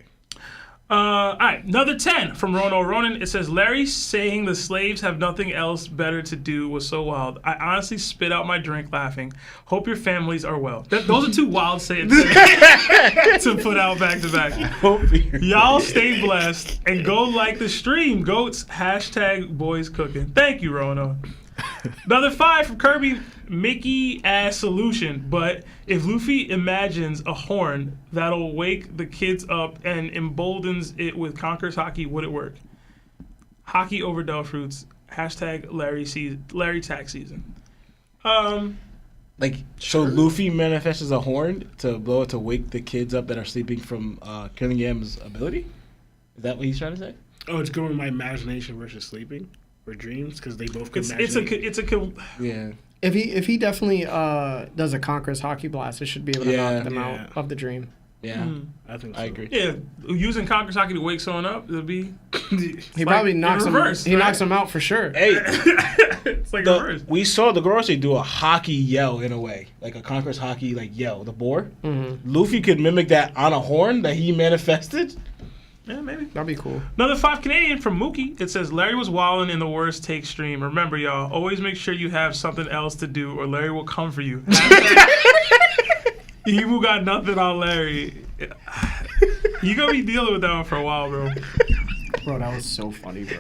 All right, another 10 from Rono Ronan. It says, Larry saying the slaves have nothing else better to do was so wild. I honestly spit out my drink laughing. Hope your families are well. Those are 2 wild sayings to put out back to back. Y'all stay blessed and go like the stream, goats. Hashtag boys cooking. Thank you, Rono. Another 5 from Kirby. Mickey ass solution, but if Luffy imagines a horn that'll wake the kids up and emboldens it with Conqueror's Haki, would it work? Haki over Del Fruits. Hashtag Larry tax season. Like, so Luffy manifests as a horn to blow it to wake the kids up that are sleeping from Cunningham's ability? Is that what he's trying to say? Oh, it's going with my imagination versus sleeping or dreams because they both can It's a Yeah. If he definitely does a Conqueror's Haki blast, it should be able to knock them Yeah. out of the dream. Yeah. I think so. I agree. yeah. Using Conqueror's Haki to wake someone up, it'll be. He probably knocks him. reverse, He right? knocks him out for sure. Hey, It's like reverse. we saw the Gorosei do a Haki yell in a way. Like a Conqueror's Haki like yell, the boar. Mm-hmm. Luffy could mimic that on a horn that he manifested. Yeah, maybe. That'd be cool. Another 5 Canadian from Mookie. It says, Larry was wilding in the worst take stream. Remember, y'all, always make sure you have something else to do or Larry will come for you. Evil got nothing on Larry. You gonna be dealing with that one for a while, bro. Bro, that was so funny, bro.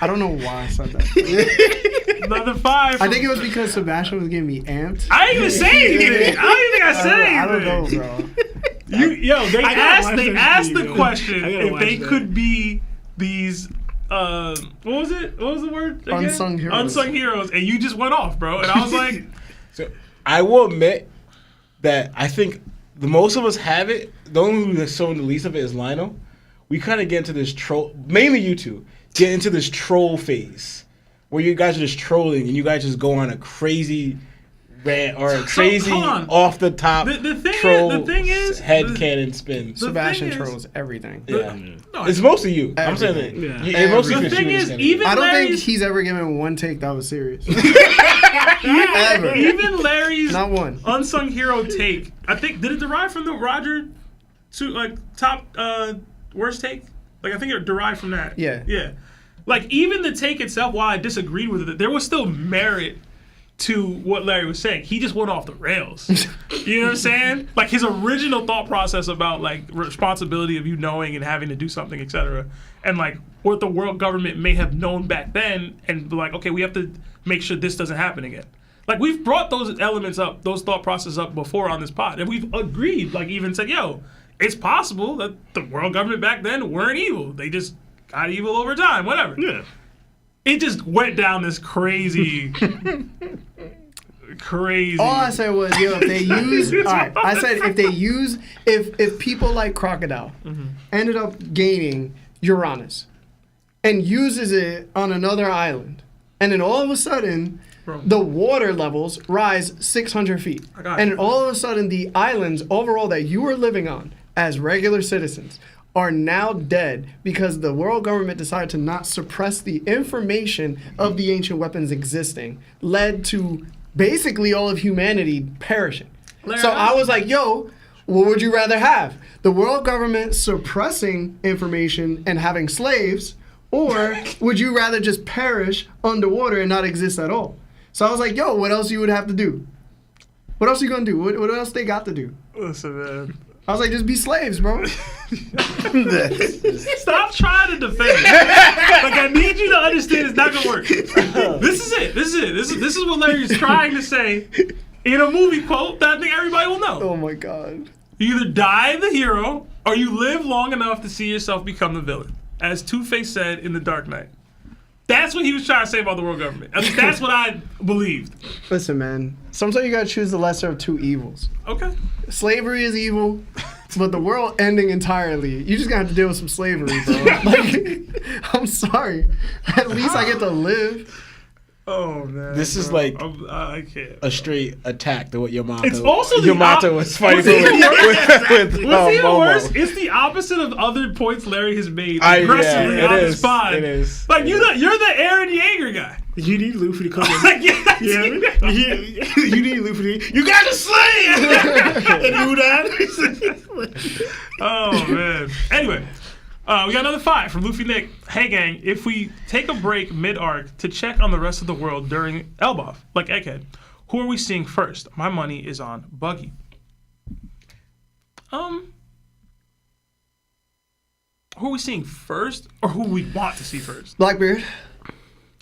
I don't know why I said that. Another 5. I think it was because Sebastian was getting me amped. I didn't even say anything. I don't even think I said anything. I don't know, bro. They gotta asked watch the that question video. I gotta if watch they that. could be these what was it? What was the word again? Unsung heroes. Unsung heroes, and you just went off, bro. And I was like, So I will admit that I think the most of us have it. The only one who's showing the least of it is Lionel. We kind of get into this troll, mainly you two, get into this troll phase where you guys are just trolling and you guys just go on a crazy rant or a crazy hold on. off the top The thing is, headcanon spin. Sebastian thing is- trolls everything. Yeah. No, It's mostly you. I'm saying that. Everything. You, it mostly the fits thing you is, and even I don't think Larry's, he's ever given one take that was serious. Ever. even Larry's Not one. unsung hero take. I think did it derive from the Roger, top worst take? Like I think it derived from that. Yeah. Yeah. Like even the take itself, while I disagreed with it, there was still merit to what Larry was saying. He just went off the rails. You know what I'm saying? Like his original thought process about like responsibility of you knowing and having to do something, etc. And like what the world government may have known back then, and be like, okay, we have to make sure this doesn't happen again. Like we've brought those elements up, those thought processes up before on this pod, and we've agreed, like even said, yo, it's possible that the world government back then weren't evil. They just got evil over time, whatever. Yeah. It just went down this crazy. All I said was, yo, if they use, all right, I said if they use, if people like Crocodile ended up gaining Uranus and uses it on another island, and then all of a sudden, the water levels rise 600 feet. And all of a sudden, the islands overall that you were living on as regular citizens are now dead because the world government decided to not suppress the information of the ancient weapons existing, led to basically all of humanity perishing. So I was like, yo, what would you rather have? The world government suppressing information and having slaves, or would you rather just perish underwater and not exist at all? So I was like, yo, what else you would have to do? What else are you going to do? What else they got to do? Listen, man. I was like, just be slaves, bro. Stop trying to defend it. Like, I need you to understand it's not going to work. This is it. This is what Larry is trying to say in a movie quote that I think everybody will know. Oh, my God. You either die the hero or you live long enough to see yourself become the villain, as Two-Face said in The Dark Knight. That's what he was trying to say about the world government. At least that's what I believed. Listen, man. Sometimes you gotta choose the lesser of two evils. Okay. Slavery is evil, but the world ending entirely, you just gonna have to deal with some slavery, bro. Like, I'm sorry. At least I get to live. Oh, man. This is like I can't. a straight attack to what Yamato. It's also Yamato was fighting with What's even Momo. worse? It's the opposite of other points Larry has made aggressively on the spot. It is. Like you're the Aaron Yeager guy. You need Luffy to come in. Like, yeah, You need Luffy to... You got to slay it! And do that. Oh man. Anyway. We got another 5 from Luffy Nick. Hey gang, if we take a break mid-arc to check on the rest of the world during Elbaf, like Egghead, who are we seeing first? My money is on Buggy. Who are we seeing first, or who we want to see first? Blackbeard.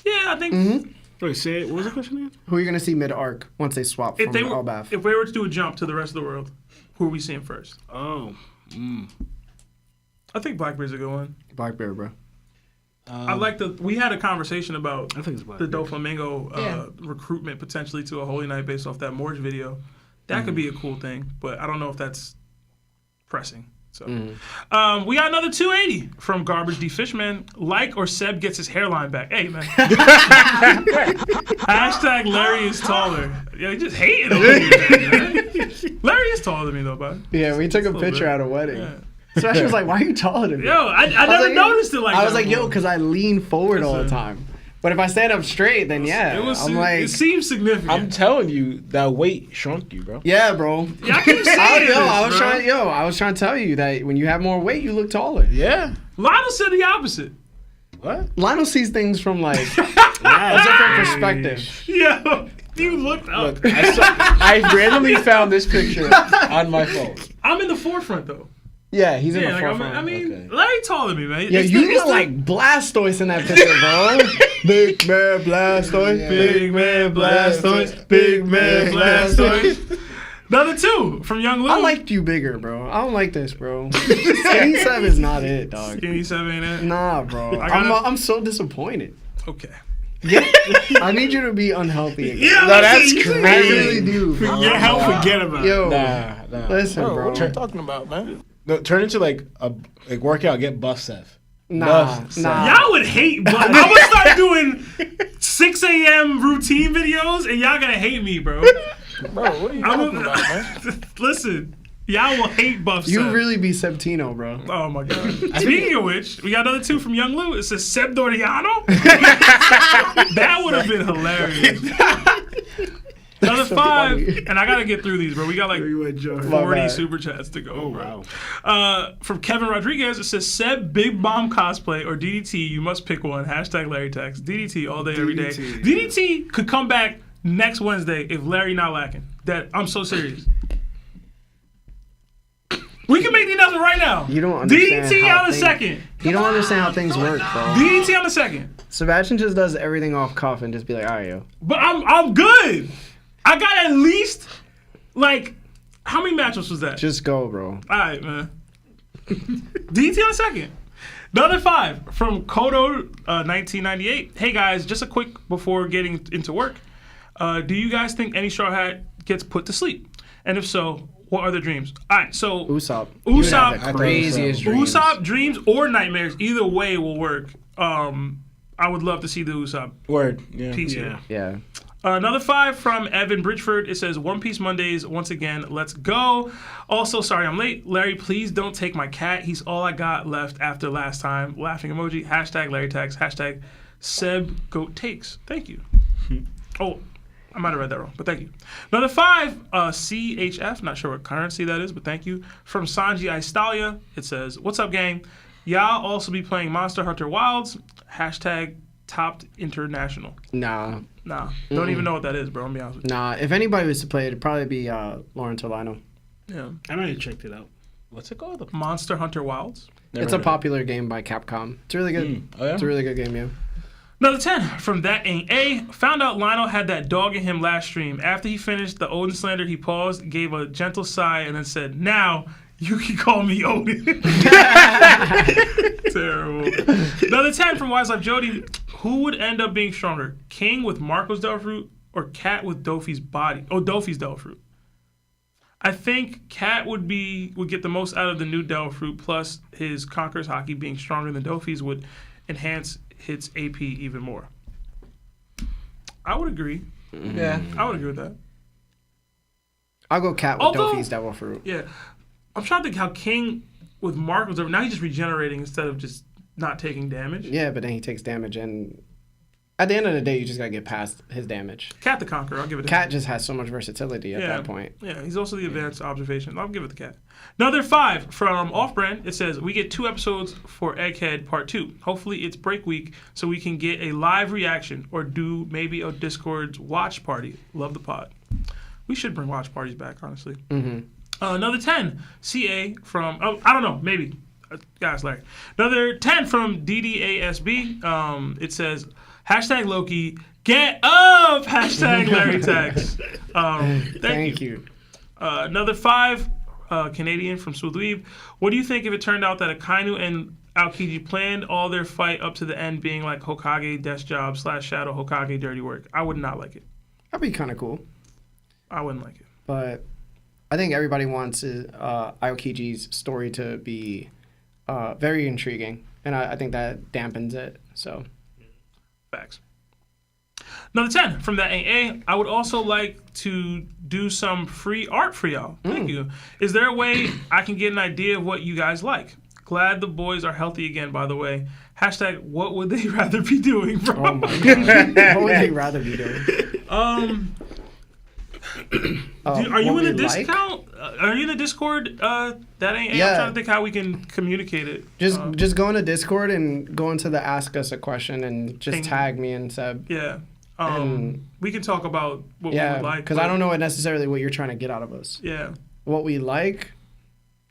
Yeah, I think Wait, say it. What was the question again? Who are you gonna see mid-arc once they swap from Elbaf? if we were to do a jump to the rest of the world, who are we seeing first? Oh. I think Blackbeard's a good one. Blackbeard, bro. I like we had a conversation about I think it's the Doflamingo recruitment potentially to a Holy Knight based off that Morge video. That could be a cool thing, but I don't know if that's pressing. So we got another 280 from Garbage D Fishman. Like or Seb gets his hairline back. Hey man. Hashtag Larry is taller. Yeah, he just hating on me, man. Larry is taller than me though, bud. Yeah, we took a picture at a wedding. Yeah. Sebastian was like, why are you taller than me? Yo, I never noticed it like that. I was like, yo, because I lean forward all the time. But if I stand up straight, then yeah. It seems significant. I'm telling you, that weight shrunk you, bro. Yeah, bro. Yeah, I keep saying I was trying to tell you that when you have more weight, you look taller. Yeah. Lionel said the opposite. What? Lionel sees things from like a different perspective. Yo, you looked up. Look, I randomly found this picture on my phone. I'm in the forefront though. Yeah, he's in the forefront. Okay. Larry taller than me, man. Yeah, you look like Blastoise in that picture, bro. Big man Blastoise, yeah. Big man Blastoise, Big man Blastoise. Another 2 from Young Lou. I liked you bigger, bro. I don't like this, bro. Skinny 7 is not it, dog. Skinny 7 ain't it? Nah, bro. I'm so disappointed. Okay. Yeah, I need you to be unhealthy again. Yeah, no, that's crazy. I really do. Your health, forget about it. Yo, nah. Listen, bro. What are you talking about, man? No, turn into like a workout. Get buff, Seth. Nah. Y'all would hate, but I'm gonna start doing 6 a.m. routine videos, and y'all gonna hate me, bro. Bro, what are you talking about, man? Listen, y'all will hate Buff You Seb. really be Septino, bro. Oh my god. Speaking of which, we got another 2 from Young Lou. It says Seb Doriano. That would have been hilarious. Another 5, and I gotta get through these, bro. We got like 40 super chats to go, bro. Wow. From Kevin Rodriguez, it says Seb Big Bomb cosplay or DDT. You must pick one. Hashtag Larry Text. DDT all day, every day. DDT could come back next Wednesday if Larry not lacking. That I'm so serious. We can make the announcement right now. You don't understand DDT how on the things- second. You don't understand how things work, bro. DDT on the second. Sebastian just does everything off cuff and just be like, all right, yo. But I'm good. I got at least like how many matchups was that? Just go, bro. All right, man. DT on a second. Another 5 from Kodo 1998. Hey guys, just a quick before getting into work. Do you guys think any Straw Hat gets put to sleep? And if so, what are the dreams? All right, so Usopp. You would have Usopp, the craziest dreams. Usopp dreams or nightmares, either way will work. I would love to see the Usopp Word. Yeah. piece here. Yeah. Another 5 from Evan Bridgeford. It says, One Piece Mondays, once again, let's go. Also, sorry I'm late. Larry, please don't take my cat. He's all I got left after last time. Laughing emoji. Hashtag Larry Tax. Hashtag Seb Goat Takes. Thank you. Oh, I might have read that wrong, but thank you. Another 5, CHF. Not sure what currency that is, but thank you. From Sanji Aistalia. It says, what's up, gang? Y'all also be playing Monster Hunter Wilds. Hashtag Topped International. Nah. Don't even know what that is, bro. I'm be honest with Nah. If anybody was to play it, it'd probably be Lauren Tolano. you. Yeah. I might have checked it out. What's it called? Monster Hunter Wilds. It's a popular game by Capcom. It's really good. Oh, yeah? It's a really good game, yeah. Another 10 from That Ain't A. Found out Lionel had that dog in him last stream. After he finished the Odin slander, he paused, gave a gentle sigh, and then said, now you can call me Odin. Terrible. Another 10 from Wise Life Jody. Who would end up being stronger? King with Marco's Devil Fruit or Cat with Dofi's body? Oh, Dofi's Devil Fruit. I think Cat would get the most out of the new Devil Fruit, plus his Conqueror's Haki being stronger than Dofi's would enhance hits AP even more. I would agree. Yeah. I would agree with that. I'll go Cat with Although- Dofi's Devil Fruit. Yeah. I'm trying to think how King with Mark was over. Now he's just regenerating instead of just not taking damage. Yeah, but then he takes damage, and at the end of the day, you just gotta get past his damage. Cat the Conqueror, I'll give it to Cat him. just has so much versatility at that point. Yeah, he's also the advanced observation. I'll give it to Cat. Another 5 from Off-Brand. It says, we get 2 episodes for Egghead Part 2. Hopefully it's break week so we can get a live reaction or do maybe a Discord's watch party. Love the pod. We should bring watch parties back, honestly. Mm-hmm. Another 10, CA from, I don't know, maybe. Guys, Larry. Another 10 from DDASB. It says, hashtag Loki, get up! Hashtag Larry Tax. Thank you. Another 5, Canadian from Sudweeb. What do you think if it turned out that Akainu and Aokiji planned all their fight up to the end being like Hokage desk job / Shadow Hokage dirty work? I would not like it. That'd be kind of cool. I wouldn't like it. But I think everybody wants Aokiji's story to be very intriguing, and I think that dampens it. So, Facts. Another 10 from that AA. I would also like to do some free art for y'all. Thank you. Is there a way I can get an idea of what you guys like? Glad the boys are healthy again, by the way. Hashtag, what would they rather be doing, bro? oh my god, what would they rather be doing? Are you what in the we like? discount? Are you in the Discord? That ain't. Yeah. I'm trying to think how we can communicate it. Just go into Discord and go into the Ask Us a Question and just Ping. tag me and Seb. Yeah. And- We can talk about what we Yeah, would like. because I don't know necessarily what you're trying to get out of us. Yeah. What we like,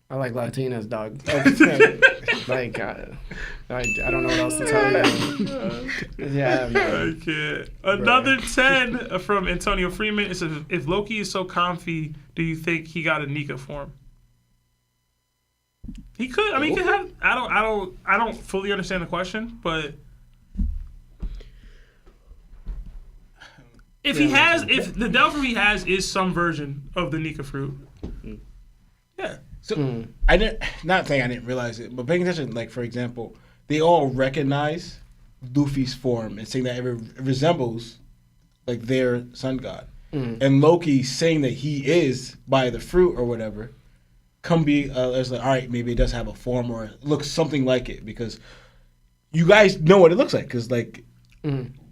I like Latinas, dog. Like, I don't know what else to tell you. Yeah, man. I can't. Another 10 from Antonio Freeman. It says, if Loki is so comfy, do you think he got a Nika form? He could. I mean, he could have. I don't fully understand the question, but if if the Delphi he has is some version of the Nika fruit, yeah. So I didn't. Not saying I didn't realize it, but paying attention. Like for example, they all recognize Luffy's form and saying that it resembles like their sun god, and Loki saying that he is by the fruit or whatever. It's like, all right, maybe it does have a form or it looks something like it because you guys know what it looks like because like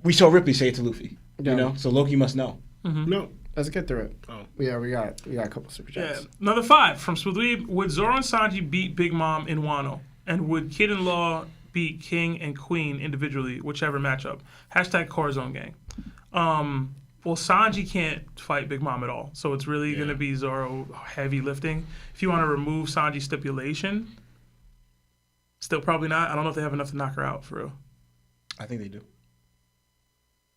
we saw Ripley say it to Luffy, you know, so Loki must know. No. Let's get through it. Oh. Yeah, we got a couple super chats. Yeah. Another 5 from Smoothweeb. Would Zoro and Sanji beat Big Mom in Wano? And would Kid-in-Law beat King and Queen individually, whichever matchup? Hashtag Corazon Gang. Well, Sanji can't fight Big Mom at all, so it's really going to be Zoro heavy lifting. If you want to remove Sanji's stipulation, still probably not. I don't know if they have enough to knock her out, for real. I think they do.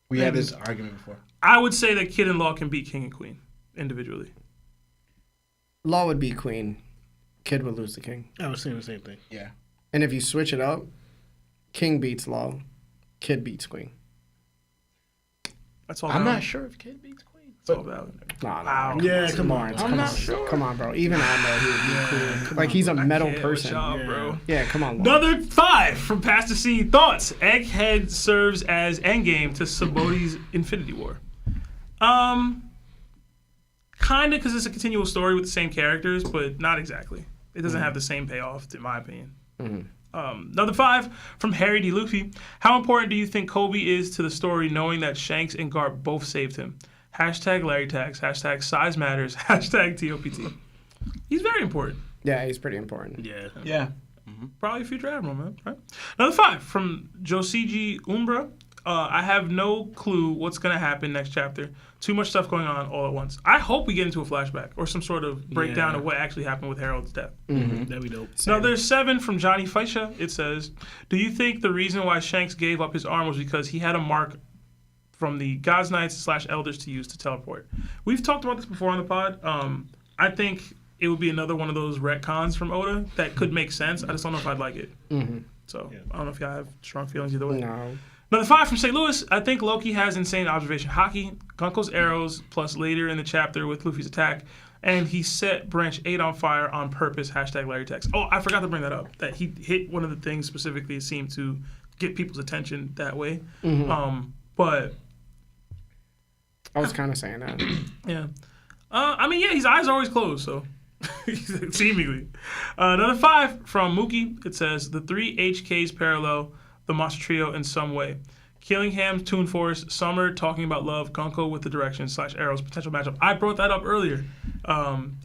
We had this argument before. I would say that Kid and Law can beat King and Queen individually. Law would beat Queen. Kid would lose to King. I was saying the same thing. Yeah. And if you switch it up, King beats Law. Kid beats Queen. That's all. I'm valid. not sure if Kid beats Queen. That's all valid. Nah, Wow. Yeah, come on. Come on. sure. Come on, bro. Even I know he would beat Queen. Like, he's a metal Yeah, person. what's up, bro? Yeah, come on, Law. Another 5 from Past the Scene. Thoughts. Egghead serves as endgame to Sabaodi's Infinity War. Kind of, because it's a continual story with the same characters, but not exactly. It doesn't have the same payoff, in my opinion. Another 5 from Harry D. Luffy. How important do you think Kobe is to the story, knowing that Shanks and Garp both saved him? Hashtag Larry Tags. Hashtag Size Matters. Hashtag TOPT. He's very important. Yeah, he's pretty important. Yeah. Yeah. Probably a future admiral, man. Right? Another 5 from Josiji Umbra. I have no clue what's going to happen next chapter. Too much stuff going on all at once. I hope we get into a flashback or some sort of breakdown of what actually happened with Harold's death. That'd be dope. Another 7 from Johnny Faisha. It says, do you think the reason why Shanks gave up his arm was because he had a mark from the God's Knights / Elders to use to teleport? We've talked about this before on the pod. I think it would be another one of those retcons from Oda that could make sense. I just don't know if I'd like it. So I don't know if y'all have strong feelings either way. No. Another 5 from St. Louis. I think Loki has insane observation. Haki, Gunko's arrows, plus later in the chapter with Luffy's attack. And he set Branch 8 on fire on purpose. Hashtag Larry Text. Oh, I forgot to bring that up. That he hit one of the things specifically. It seemed to get people's attention that way. But I was kind of saying that. yeah. I mean, yeah, his eyes are always closed, so seemingly. Another 5 from Mookie. It says, the 3 HKs parallel the Monster Trio in some way. Killingham, Toon Force, Summer talking about love, Gunko with the directions / arrows, potential matchup. I brought that up earlier.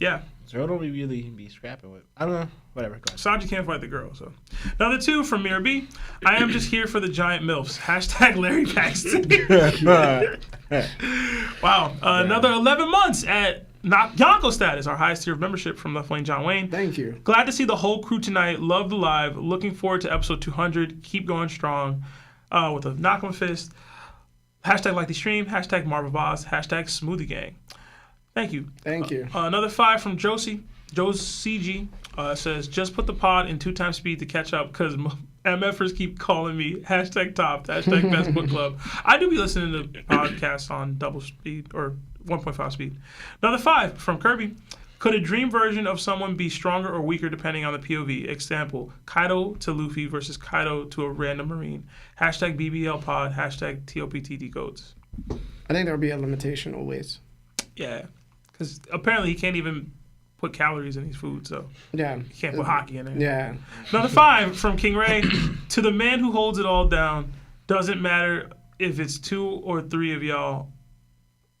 Yeah. Zoro don't really be scrapping with. I don't know. Whatever. Go ahead. Sanji can't fight the girl, so. Another 2 from Mira B. I am just here for the giant MILFs. Hashtag Larry Paxton. Wow. Another 11 months at not Yonko status, our highest tier of membership from Left Lane John Wayne. Thank you. Glad to see the whole crew tonight. Love the live. Looking forward to episode 200. Keep going strong with a knock 'em fist. Hashtag like the stream. Hashtag Marvel Boss. Hashtag Smoothie Gang. Thank you. Thank you. Another 5 from Josie. CG says, just put the pod in 2x speed to catch up because MFers keep calling me hashtag top, hashtag best book club. I do be listening to podcasts on double speed or 1.5 speed. Another 5 from Kirby. Could a dream version of someone be stronger or weaker depending on the POV? Example, Kaido to Luffy versus Kaido to a random Marine. Hashtag BBL pod, hashtag TOPTD codes. I think there will be a limitation always. Yeah, because apparently he can't even put calories in his food, so Yeah. he can't put Haki in it. Yeah. Another 5 from King Ray. To the man who holds it all down, doesn't matter if it's 2 or 3 of y'all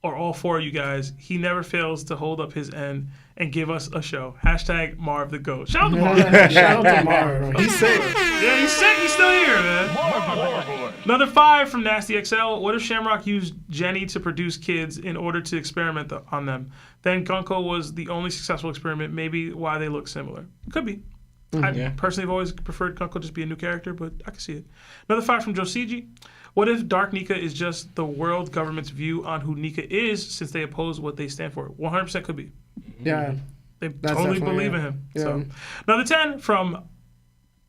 or all 4 of you guys, he never fails to hold up his end and give us a show. Hashtag Marv the GOAT. Shout out to Marv. Shout out to Mario. He's sick. Yeah, he's sick. He's still here, man. Another 5 from Nasty XL. What if Shamrock used Jenny to produce kids in order to experiment on them? Then Gunko was the only successful experiment. Maybe why they look similar. Could be. I personally have always preferred Gunko just be a new character, but I can see it. Another 5 from Josiji. What if Dark Nika is just the world government's view on who Nika is since they oppose what they stand for? 100% could be. Yeah. They That's totally definitely believe it. in him. Yeah. So, another 10 from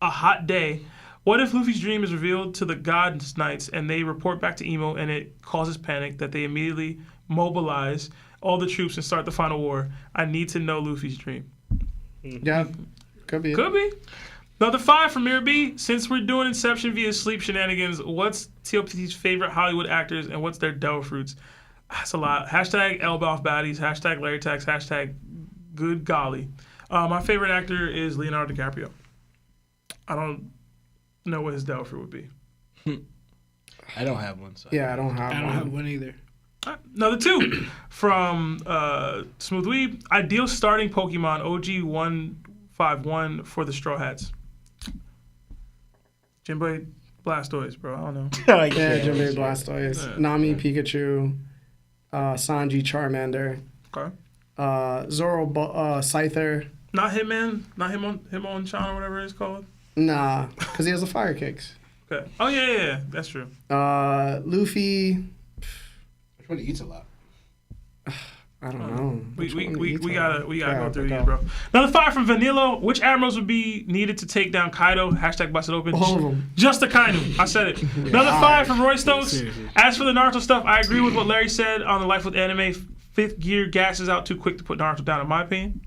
A Hot Day. What if Luffy's dream is revealed to the God's Knights and they report back to Emo and it causes panic that they immediately mobilize all the troops and start the final war? I need to know Luffy's dream. Yeah. Could be. Could be. Another 5 from Mira B. Since we're doing Inception via sleep shenanigans, what's TOPT's favorite Hollywood actors and what's their devil fruits? That's a lot. Hashtag Elbaf baddies. Hashtag Larry Tax. Hashtag good golly. My favorite actor is Leonardo DiCaprio. I don't know what his devil fruit would be. I don't have one. So. Yeah, I don't have I don't one. have one either. Another 2 from Smooth Weeb. Ideal starting Pokemon OG151 for the Straw Hats. Jinbei Blastoise, bro. I don't know. Yeah, Jinbei Blastoise. Nami, Pikachu. Sanji Charmander, Okay. Zoro Scyther. Not Hitman. Not Hitmonchan or whatever it's called. Nah, because he has the fire kicks. Okay. Oh yeah. That's true. Luffy. Which one eats a lot? I don't know. We gotta go through these, bro. Another 5 from Vanilla. Which admirals would be needed to take down Kaido? Hashtag busted open. All of them. Just the Kaido. I said it. Another 5 from Roy Stokes. As for the Naruto stuff, I agree with what Larry said on the Life with Anime. 5th gear gas is out too quick to put Naruto down, in my opinion.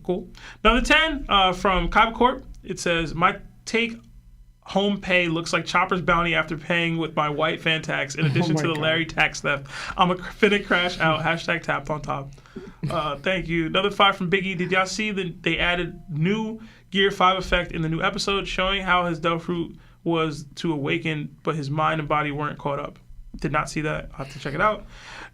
Cool. Another 10 from Kaiba Corp. It says, my take home pay looks like Chopper's bounty after paying with my white fan tax in addition to the Larry tax theft. I'm a finna crash out. Hashtag tapped on top. Thank you. Another 5 from Biggie. Did y'all see that they added new Gear 5 effect in the new episode showing how his Devil Fruit was to awaken but his mind and body weren't caught up? Did not see that. I'll have to check it out.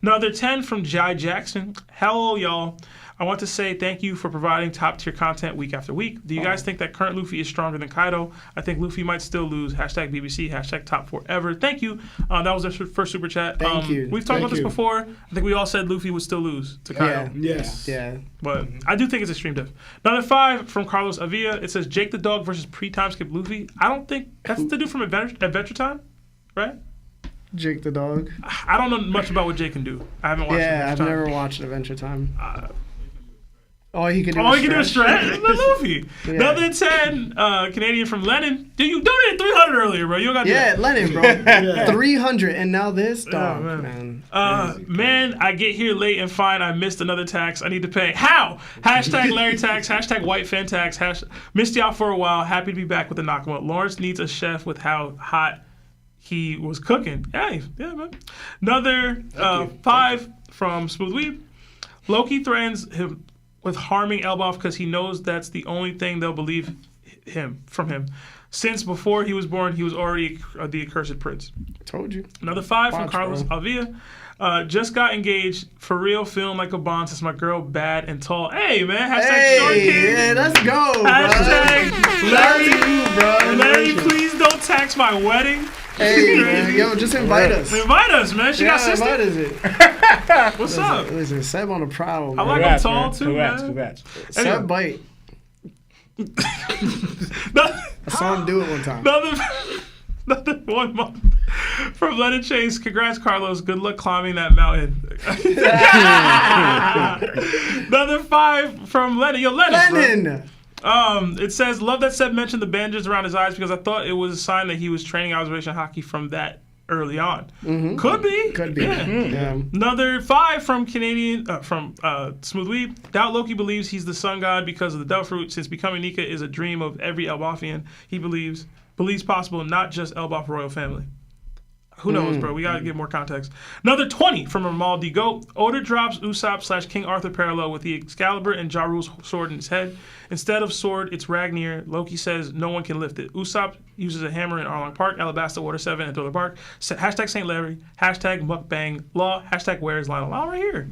Another 10 from Jai Jackson. Hello, y'all. I want to say thank you for providing top-tier content week after week. Do you guys think that current Luffy is stronger than Kaido? I think Luffy might still lose. Hashtag BBC. Hashtag top forever. Thank you. That was our first super chat. Thank you. We've talked about this before. I think we all said Luffy would still lose to Kaido. Yes. Yeah. But I do think it's extreme diff. Another 5 from Carlos Avila. It says Jake the Dog versus pre-time skip Luffy. I don't think that's the dude from Adventure Time, right? Jake the Dog. I don't know much about what Jake can do. I haven't watched Yeah, Adventure I've Time. never watched Adventure Time. All he can do All is you can do is stretch. stretch. Luffy. Yeah. Another 10 Canadian from Lennon. Dude, you donated 300 earlier, bro. You don't got to do that. Yeah, Lennon, bro. 300, and now this? Dog, man. man. Man, I get here late and find I missed another tax I need to pay. How? Hashtag Larry tax. Hashtag white fan tax. Missed y'all for a while. Happy to be back with the Nakama. Lawrence needs a chef with how hot he was cooking. Yeah, man. Another 5 from Smooth Weed. Loki threatens him with harming Elbaf because he knows that's the only thing they'll believe from him. Since before he was born, he was already the accursed prince. Told you. Another 5 from Watch, Carlos bro. Avila. Just got engaged. For real, feeling like a bond since my girl bad and tall. Hey, man. Hashtag Hey, Story King. yeah, let's go, bro. Hashtag Larry. Larry, please don't tax my wedding. Hey, man. Yo, just invite us. Invite us, man. She got sister. invite us it. What's up? Listen, Seb on the prowl, I man. like him tall, too, Congrats, man. congrats. Seb bite. I saw him do it one time. Another 1 month from Lennon Chase. Congrats, Carlos. Good luck climbing that mountain. Another 5 from Lennon. Yo, Lennon. It says, love that Seb mentioned the bandages around his eyes because I thought it was a sign that he was training observation hockey from that early on. Could be. Could be. Yeah. Yeah. Another 5 from Smooth Weed. Doubt Loki believes he's the sun god because of the Devil Fruit. Since becoming Nika is a dream of every Elbafian, he believes possible, not just Elbaf royal family. Who knows, bro? We gotta get more context. Another 20 from Ramal D. Goat. Oda drops Usopp / King Arthur parallel with the Excalibur and Ja Rule's sword in his head. Instead of sword, it's Ragnir. Loki says no one can lift it. Usopp uses a hammer in Arlong Park, Alabasta, Water 7, and Thriller Park. Hashtag St. Larry. Hashtag Mukbang Law. Hashtag Where's Lionel Law right here.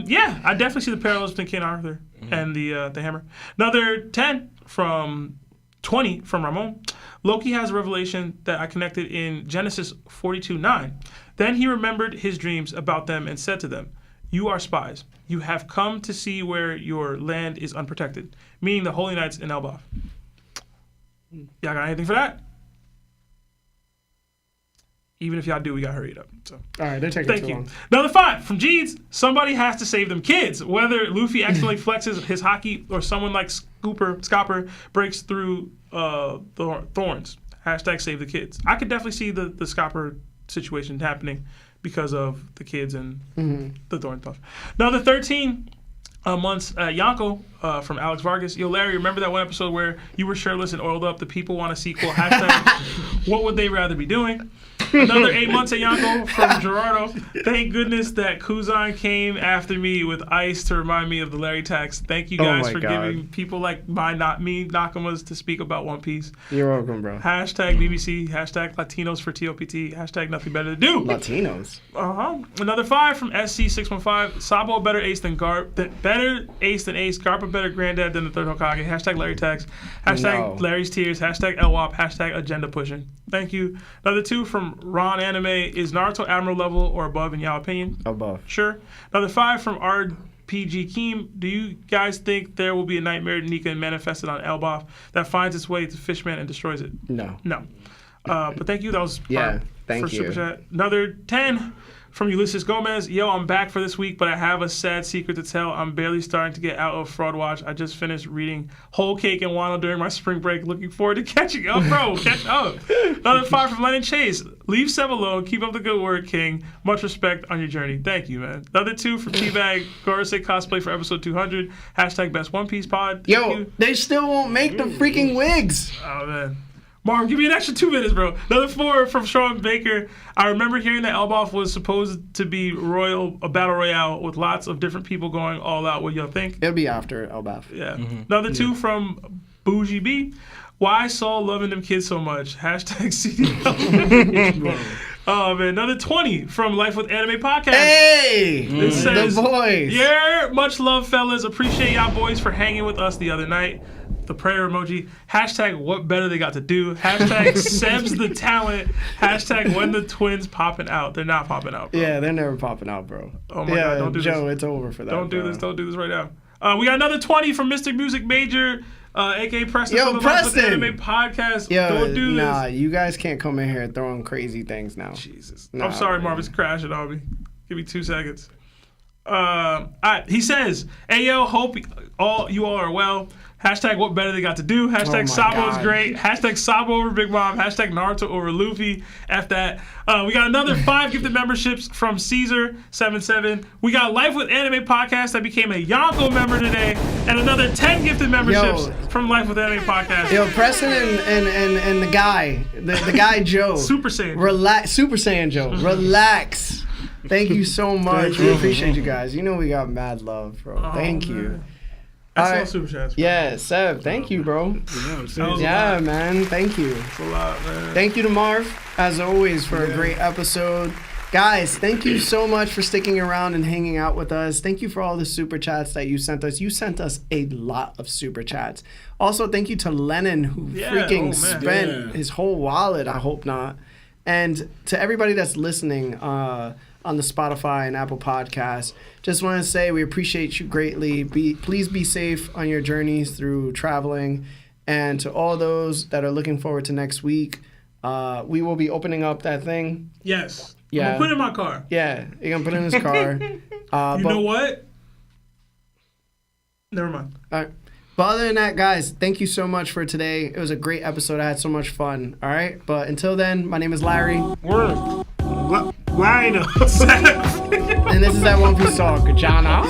Yeah, I definitely see the parallels between King Arthur and the hammer. Another 10 from 20 from Ramon. Loki has a revelation that I connected in Genesis 42:9. Then he remembered his dreams about them and said to them, you are spies. You have come to see where your land is unprotected, meaning the Holy Knights in Elbaf. Y'all got anything for that? Even if y'all do, we gotta hurry it up. So. All right, they're taking too long. Another 5 from Jeeds. Somebody has to save them kids. Whether Luffy accidentally flexes his Haki or someone like Scopper breaks through the thorns. Hashtag save the kids. I could definitely see the Scopper situation happening because of the kids and the thorn stuff. Another 13 months, Yanko from Alex Vargas. Yo, Larry, remember that one episode where you were shirtless and oiled up? The people want a sequel. Hashtag what would they rather be doing? Another 8 months at Yanko from Gerardo. Thank goodness that Kuzan came after me with ice to remind me of the Larry tax. Thank you guys for giving people like me Nakamas to speak about One Piece. You're welcome, bro. Hashtag BBC. Hashtag Latinos for TOPT. Hashtag nothing better to do. Latinos. Another 5 from SC615. Sabo better ace than better ace than ace. Garpa better granddad than the third Hokage. Hashtag Larry tax. Hashtag Larry's tears. Hashtag LWAP. Hashtag agenda pushing. Thank you. Another 2 from Ron Anime. Is Naruto Admiral level or above in y'all opinion? Above. Sure. Another 5 from RPG Keem. Do you guys think there will be a nightmare Nika manifested on Elbaf that finds its way to Fishman and destroys it? No. No. But thank you. That was Yeah, fun thank for you. Super Chat. Another 10 from Ulysses Gomez. Yo, I'm back for this week, but I have a sad secret to tell. I'm barely starting to get out of Fraud Watch. I just finished reading Whole Cake and Wano during my spring break. Looking forward to catching up, bro. Catch up. Another 5 from Lennon Chase. Leave Seb alone. Keep up the good work, King. Much respect on your journey. Thank you, man. Another 2 from Teabag. Gorosei cosplay for episode 200. Hashtag best One Piece pod. Thank Yo, you. they still won't make the freaking wigs. Oh, man. Marv, give me an extra 2 minutes, bro. Another 4 from Sean Baker. I remember hearing that Elbaf was supposed to be a battle royale with lots of different people going all out. What y'all think? It'll be after Elbaf. Yeah. Another 2 from Bougie B. Why Saul loving them kids so much? Hashtag CDL. Oh, man. Another 20 from Life with Anime Podcast. Hey! It says, the boys. Yeah, much love, fellas. Appreciate y'all boys for hanging with us the other night. The prayer emoji. Hashtag what better they got to do. Hashtag Seb's the talent. Hashtag when the twins popping out. They're not popping out, bro. Yeah, they're never popping out, bro. Oh my God, don't do Joe, this. it's over for that. Don't do bro. this. Don't do this right now. We got another 20 from Mr. Music Major, a.k.a. Preston Yo, from the Life with Preston! Anime Podcast. Yo, Don't do this. nah, you guys can't come in here throwing crazy things now. Jesus. Nah, I'm sorry, man. Marv. It's crashing on me. Give me 2 seconds. He says, hey, yo, hope you all are well. Hashtag what better they got to do. Hashtag Oh my Sabo's God. great. Hashtag Sabo over Big Mom. Hashtag Naruto over Luffy. F that. We got another 5 gifted memberships from Caesar77. We got Life with Anime Podcast that became a Yonko member today. And another 10 gifted memberships from Life with Anime Podcast. Yo, Preston and the guy, the guy Joe. Super Saiyan. Relax, Super Saiyan Joe. Relax. Thank you so much. We appreciate you guys. You know we got mad love, bro. Thank you. man. That's all Alright. super chats. bro. Yeah, Seb, thank you, bro. That was Yeah, man, thank you. a lot, man. Thank you to Marv, as always, for a great episode. Guys, thank you so much for sticking around and hanging out with us. Thank you for all the super chats that you sent us. You sent us a lot of super chats. Also, thank you to Lennon, who freaking spent his whole wallet. I hope not. And to everybody that's listening on the Spotify and Apple Podcasts, just want to say we appreciate you greatly. Please be safe on your journeys through traveling. And to all those that are looking forward to next week, we will be opening up that thing. Yes. Yeah. I'm gonna put it in my car. Yeah, you're going to put it in his car. You know what? Never mind. All right. But other than that, guys, thank you so much for today. It was a great episode. I had so much fun. All right. But until then, my name is Larry. Word. Rhino. And this is that One Piece Talk. Jana.